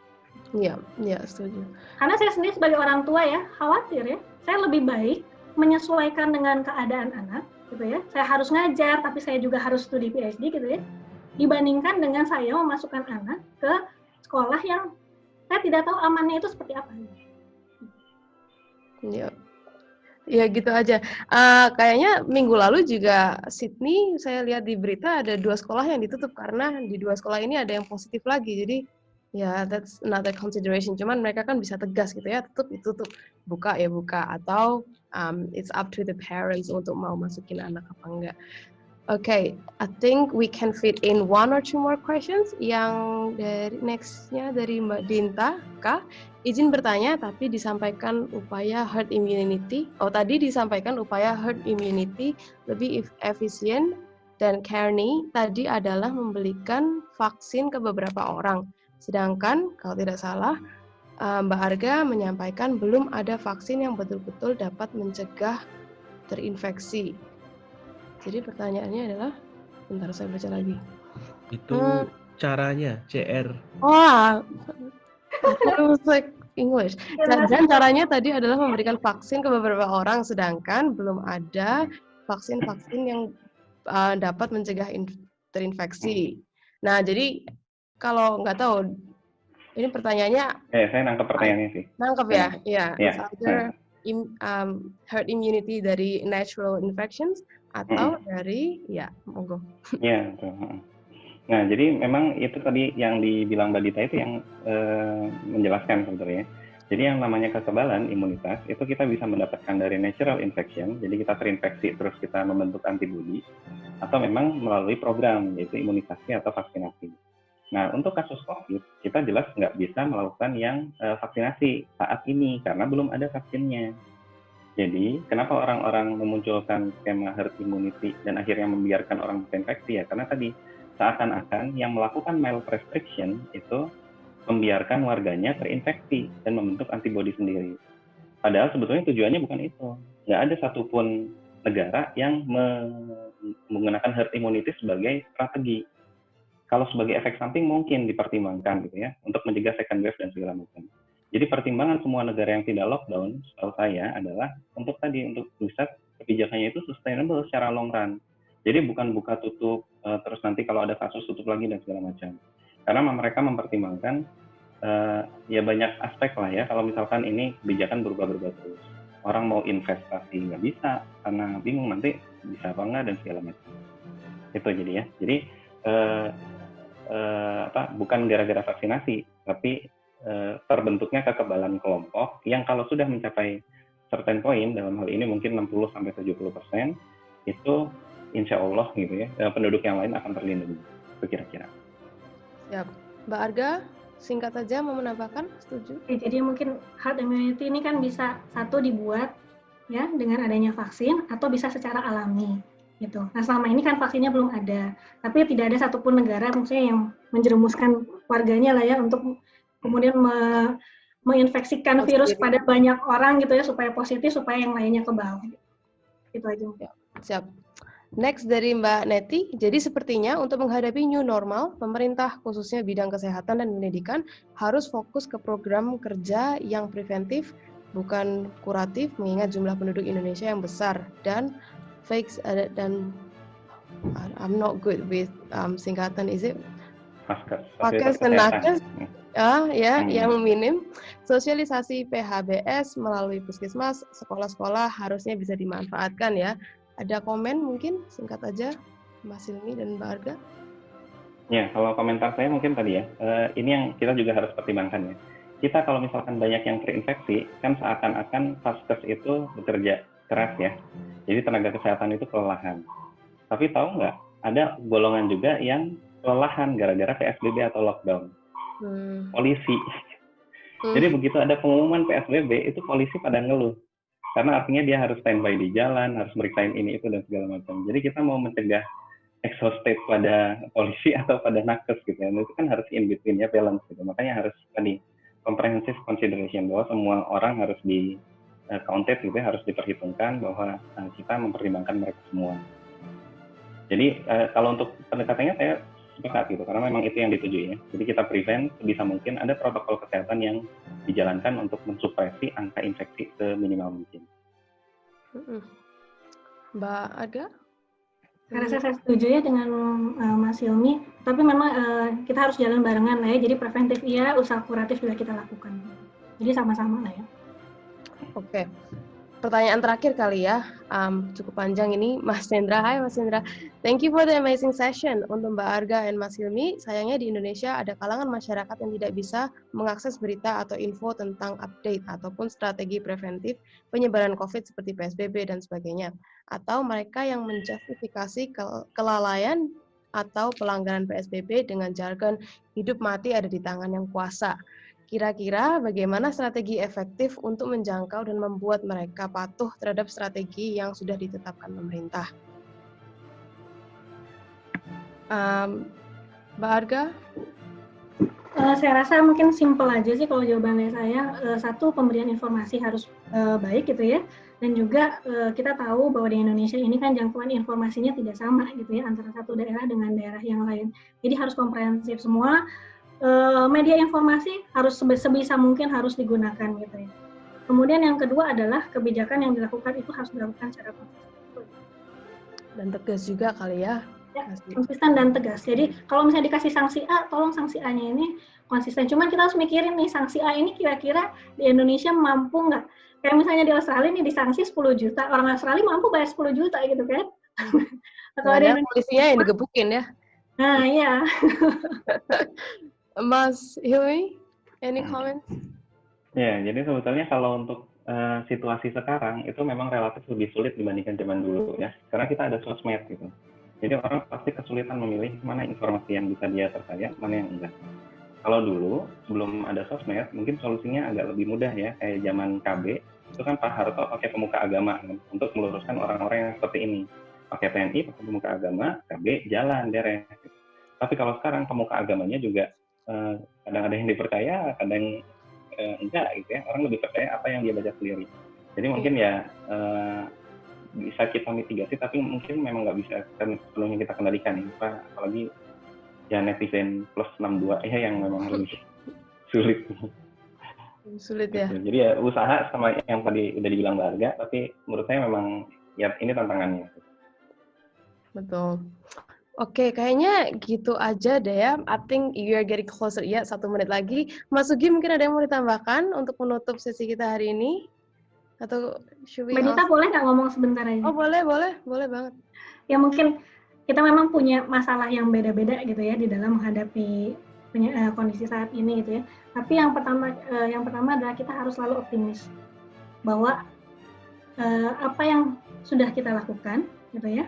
Iya, iya, setuju. Karena saya sendiri sebagai orang tua ya, khawatir ya, saya lebih baik menyesuaikan dengan keadaan anak, gitu ya. Saya harus ngajar, tapi saya juga harus studi PhD, gitu ya. Dibandingkan dengan saya memasukkan anak ke sekolah yang saya tidak tahu amannya itu seperti apa. Iya. Ya gitu aja. Kayaknya minggu lalu juga Sydney, saya lihat di berita ada 2 sekolah yang ditutup karena di 2 sekolah ini ada yang positif lagi. Jadi ya that's another consideration. Cuman mereka kan bisa tegas gitu ya, tutup itu tutup, buka ya buka, atau it's up to the parents untuk mau masukin anak apa enggak. Okay, I think we can fit in 1 or 2 more questions. Yang dari nextnya dari Mbak Dinta, Kak. Izin bertanya, tapi disampaikan upaya herd immunity. Tadi disampaikan upaya herd immunity lebih efisien dan Kearney tadi adalah membelikan vaksin ke beberapa orang. Sedangkan, kalau tidak salah, Mbak Arga menyampaikan belum ada vaksin yang betul-betul dapat mencegah terinfeksi. Jadi pertanyaannya adalah, bentar saya baca lagi. Itu caranya, CR. It like English. Dan caranya tadi adalah memberikan vaksin ke beberapa orang, sedangkan belum ada vaksin-vaksin yang dapat mencegah terinfeksi. Nah, jadi kalau nggak tahu, ini pertanyaannya. Saya nangkep pertanyaannya sih. Nangkep ya, ya. Yeah. Either herd immunity dari natural infections atau dari, ya, monggo. Iya, betul. Nah, jadi memang itu tadi yang dibilang Mbak Dita itu yang menjelaskan sebetulnya. Jadi yang namanya kekebalan imunitas itu kita bisa mendapatkan dari natural infection, jadi kita terinfeksi terus kita membentuk antibodi, atau memang melalui program yaitu imunisasi atau vaksinasi. Nah, untuk kasus COVID kita jelas nggak bisa melakukan yang vaksinasi saat ini karena belum ada vaksinnya. Jadi, kenapa orang-orang memunculkan skema herd immunity dan akhirnya membiarkan orang terinfeksi ya? Karena tadi seakan-akan yang melakukan malprescription itu membiarkan warganya terinfeksi dan membentuk antibodi sendiri. Padahal sebetulnya tujuannya bukan itu. Nggak ada satupun negara yang menggunakan herd immunity sebagai strategi. Kalau sebagai efek samping mungkin dipertimbangkan gitu ya, untuk mencegah second wave dan segala macam. Jadi pertimbangan semua negara yang tidak lockdown, setahu saya adalah untuk bisa kebijakannya itu sustainable secara long run. Jadi bukan buka tutup, terus nanti kalau ada kasus tutup lagi dan segala macam. Karena mereka mempertimbangkan ya banyak aspek lah ya. Kalau misalkan ini kebijakan berubah-ubah terus, orang mau investasi nggak bisa karena bingung nanti bisa apa enggak dan segala macam. Itu jadi ya. Jadi bukan gara-gara vaksinasi, tapi terbentuknya kekebalan kelompok yang kalau sudah mencapai certain point, dalam hal ini mungkin 60-70%, itu insya Allah gitu ya, penduduk yang lain akan terlindungi, kira-kira. Siap. Mbak Arga, singkat saja mau menambahkan, setuju? Jadi mungkin herd immunity ini kan bisa satu dibuat ya dengan adanya vaksin atau bisa secara alami gitu. Nah selama ini kan vaksinnya belum ada, tapi tidak ada satupun negara maksudnya yang menjerumuskan warganya lah ya untuk kemudian menginfeksikan virus pada banyak orang gitu ya supaya positif supaya yang lainnya kebal. Itu aja. Ya, siap. Next dari Mbak Neti. Jadi sepertinya untuk menghadapi new normal, pemerintah khususnya bidang kesehatan dan pendidikan harus fokus ke program kerja yang preventif, bukan kuratif, mengingat jumlah penduduk Indonesia yang besar dan fakes dan I'm not good with singkatan, is it? Paskes dan nakes. yang minim. Sosialisasi PHBS melalui puskesmas, sekolah-sekolah harusnya bisa dimanfaatkan ya. Ada komen mungkin singkat aja, Mas Hilmi dan Mbak Arga? Ya, kalau komentar saya mungkin tadi ya, ini yang kita juga harus pertimbangkan ya. Kita kalau misalkan banyak yang terinfeksi, kan seakan-akan vaskes itu bekerja keras ya. Jadi tenaga kesehatan itu kelelahan. Tapi tahu nggak, ada golongan juga yang kelelahan gara-gara PSBB atau lockdown. Polisi. Jadi begitu ada pengumuman PSBB, itu polisi pada ngeluh. Karena artinya dia harus standby di jalan, harus meriksain ini, itu, dan segala macam. Jadi kita mau mencegah exhausted pada polisi atau pada nakes gitu ya. Itu kan harus in between ya, balance gitu. Makanya harus tadi comprehensive consideration, bahwa semua orang harus di counted gitu ya, harus diperhitungkan bahwa kita mempertimbangkan mereka semua. Jadi kalau untuk pendekatannya saya sepakat gitu, karena memang itu yang dituju ya. Jadi kita prevent sebisa mungkin, ada protokol kesehatan yang dijalankan untuk mensupresi angka infeksi seminimal mungkin. Mbak Aga? Karena saya setuju ya dengan Mas Hilmi, tapi memang kita harus jalan barengan lah ya. Jadi preventif iya, usaha kuratif juga kita lakukan. Jadi sama-sama lah ya. Oke. Pertanyaan terakhir kali ya, cukup panjang ini, Mas Cendra. Hai Mas Cendra, thank you for the amazing session. Untuk Mbak Arga dan Mas Hilmi, sayangnya di Indonesia ada kalangan masyarakat yang tidak bisa mengakses berita atau info tentang update ataupun strategi preventif penyebaran COVID seperti PSBB dan sebagainya. Atau mereka yang menjustifikasi kelalaian atau pelanggaran PSBB dengan jargon hidup mati ada di tangan yang kuasa. Kira-kira bagaimana strategi efektif untuk menjangkau dan membuat mereka patuh terhadap strategi yang sudah ditetapkan pemerintah? Mbak Arga? Saya rasa mungkin simpel aja sih kalau jawabannya saya. Satu, pemberian informasi harus baik gitu ya. Dan juga kita tahu bahwa di Indonesia ini kan jangkauan informasinya tidak sama gitu ya, antara satu daerah dengan daerah yang lain. Jadi harus komprehensif semua. Media informasi harus sebisa mungkin harus digunakan gitu ya. Kemudian yang kedua adalah kebijakan yang dilakukan itu harus dilakukan secara konsisten dan tegas juga kali ya. Konsisten dan tegas. Jadi kalau misalnya dikasih sanksi A, tolong sanksi A-nya ini konsisten. Cuman kita harus mikirin nih, sanksi A ini kira-kira di Indonesia mampu nggak? Kayak misalnya di Australia nih disanksi 10 juta, orang Australia mampu bayar 10 juta gitu kan? Atau ada polisinya yang digebukin ya? Nah iya. Mas Hilmi, any comments? Ya, jadi sebetulnya kalau untuk situasi sekarang itu memang relatif lebih sulit dibandingkan zaman dulu ya. Karena kita ada sosmed gitu. Jadi orang pasti kesulitan memilih mana informasi yang bisa dia percaya, mana yang enggak. Kalau dulu sebelum ada sosmed, mungkin solusinya agak lebih mudah ya. Kayak zaman KB itu kan Pak Harto pakai pemuka agama kan, untuk meluruskan orang-orang yang seperti ini. Pakai TNI, pakai pemuka agama, KB jalan beres. Tapi kalau sekarang pemuka agamanya juga kadang ada yang dipercaya, kadang enggak gitu ya. Orang lebih percaya apa yang dia baca sendiri. Jadi mungkin ya bisa kita mitigasi, tapi mungkin memang nggak bisa sepenuhnya kita kendalikan ya. Apalagi ya netizen plus 62 ya yang memang lebih sulit. Sulit ya. Gitu. Jadi ya usaha sama yang tadi udah dibilang Mbak Arga, tapi menurut saya memang ya ini tantangannya. Betul. Oke, kayaknya gitu aja deh ya. I think you are getting closer. Ya, 1 menit lagi. Mas Sugi mungkin ada yang mau ditambahkan untuk menutup sesi kita hari ini? Atau Mbak Dita boleh nggak ngomong sebentar aja? Oh, boleh banget. Ya mungkin kita memang punya masalah yang beda-beda gitu ya di dalam menghadapi kondisi saat ini gitu ya. Tapi yang pertama adalah kita harus selalu optimis bahwa apa yang sudah kita lakukan gitu ya.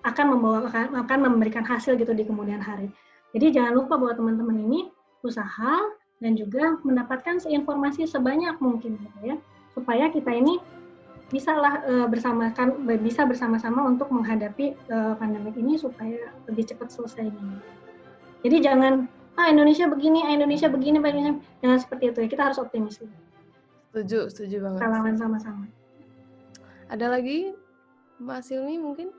akan memberikan hasil gitu di kemudian hari. Jadi jangan lupa bahwa teman-teman ini usaha dan juga mendapatkan informasi sebanyak mungkin gitu ya, supaya kita ini bisa bersama-sama untuk menghadapi pandemi ini supaya lebih cepat selesainya. Jadi jangan Indonesia begini, jangan seperti itu ya. Kita harus optimis. Setuju banget. Kita lawan sama-sama. Ada lagi, Mas Hilmi mungkin?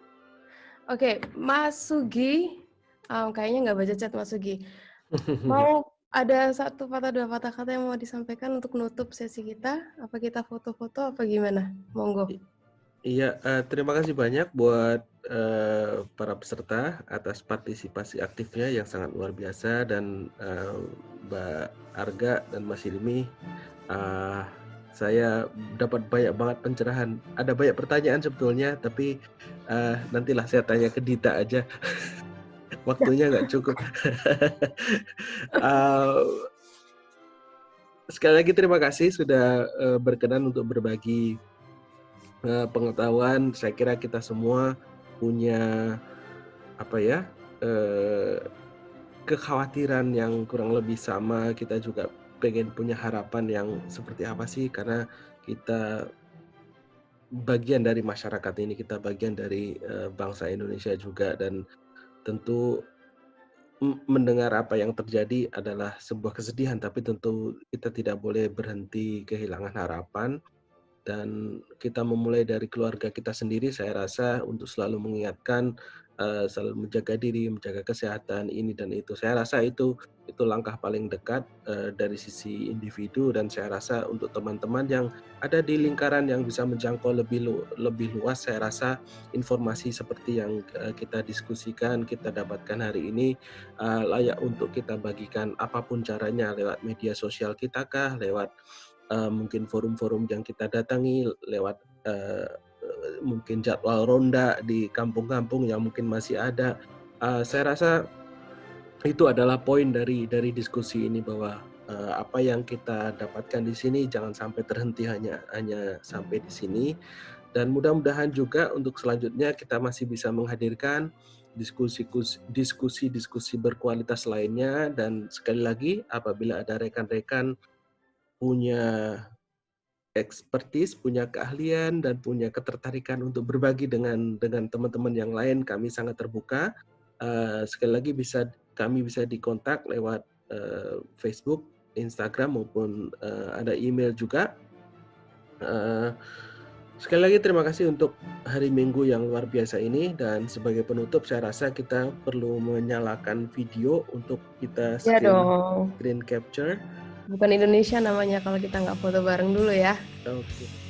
Oke, Mas Sugi, kayaknya nggak baca chat Mas Sugi. Mau ada 1 patah 2 patah kata yang mau disampaikan untuk nutup sesi kita? Apa kita foto-foto apa gimana? Monggo. Iya, terima kasih banyak buat para peserta atas partisipasi aktifnya yang sangat luar biasa, dan Mbak Arga dan Mas Hilmi, saya dapat banyak banget pencerahan. Ada banyak pertanyaan sebetulnya, tapi nantilah saya tanya ke Dita aja. Waktunya nggak cukup. Sekali lagi terima kasih sudah berkenan untuk berbagi pengetahuan. Saya kira kita semua punya kekhawatiran yang kurang lebih sama. Kita juga pengen punya harapan yang seperti apa sih, karena kita bagian dari masyarakat ini, kita bagian dari bangsa Indonesia juga, dan tentu mendengar apa yang terjadi adalah sebuah kesedihan, tapi tentu kita tidak boleh berhenti kehilangan harapan. Dan kita memulai dari keluarga kita sendiri, saya rasa, untuk selalu mengingatkan, selalu menjaga diri, menjaga kesehatan ini dan itu. Saya rasa itu langkah paling dekat dari sisi individu, dan saya rasa untuk teman-teman yang ada di lingkaran yang bisa menjangkau lebih luas, saya rasa informasi seperti yang kita diskusikan, kita dapatkan hari ini layak untuk kita bagikan apapun caranya, lewat media sosial kita kah, lewat mungkin forum-forum yang kita datangi, lewat mungkin jadwal ronda di kampung-kampung yang mungkin masih ada. Saya rasa itu adalah poin dari diskusi ini, bahwa apa yang kita dapatkan di sini jangan sampai terhenti hanya sampai di sini. Dan mudah-mudahan juga untuk selanjutnya kita masih bisa menghadirkan diskusi berkualitas lainnya. Dan sekali lagi, apabila ada rekan-rekan punya expertise, punya keahlian, dan punya ketertarikan untuk berbagi dengan teman-teman yang lain, kami sangat terbuka. Sekali lagi kami bisa dikontak lewat Facebook, Instagram, maupun ada email juga. Sekali lagi terima kasih untuk hari Minggu yang luar biasa ini, dan sebagai penutup saya rasa kita perlu menyalakan video untuk kita Ya dong. screen capture. Bukan Indonesia namanya kalau kita nggak foto bareng dulu ya. Oke.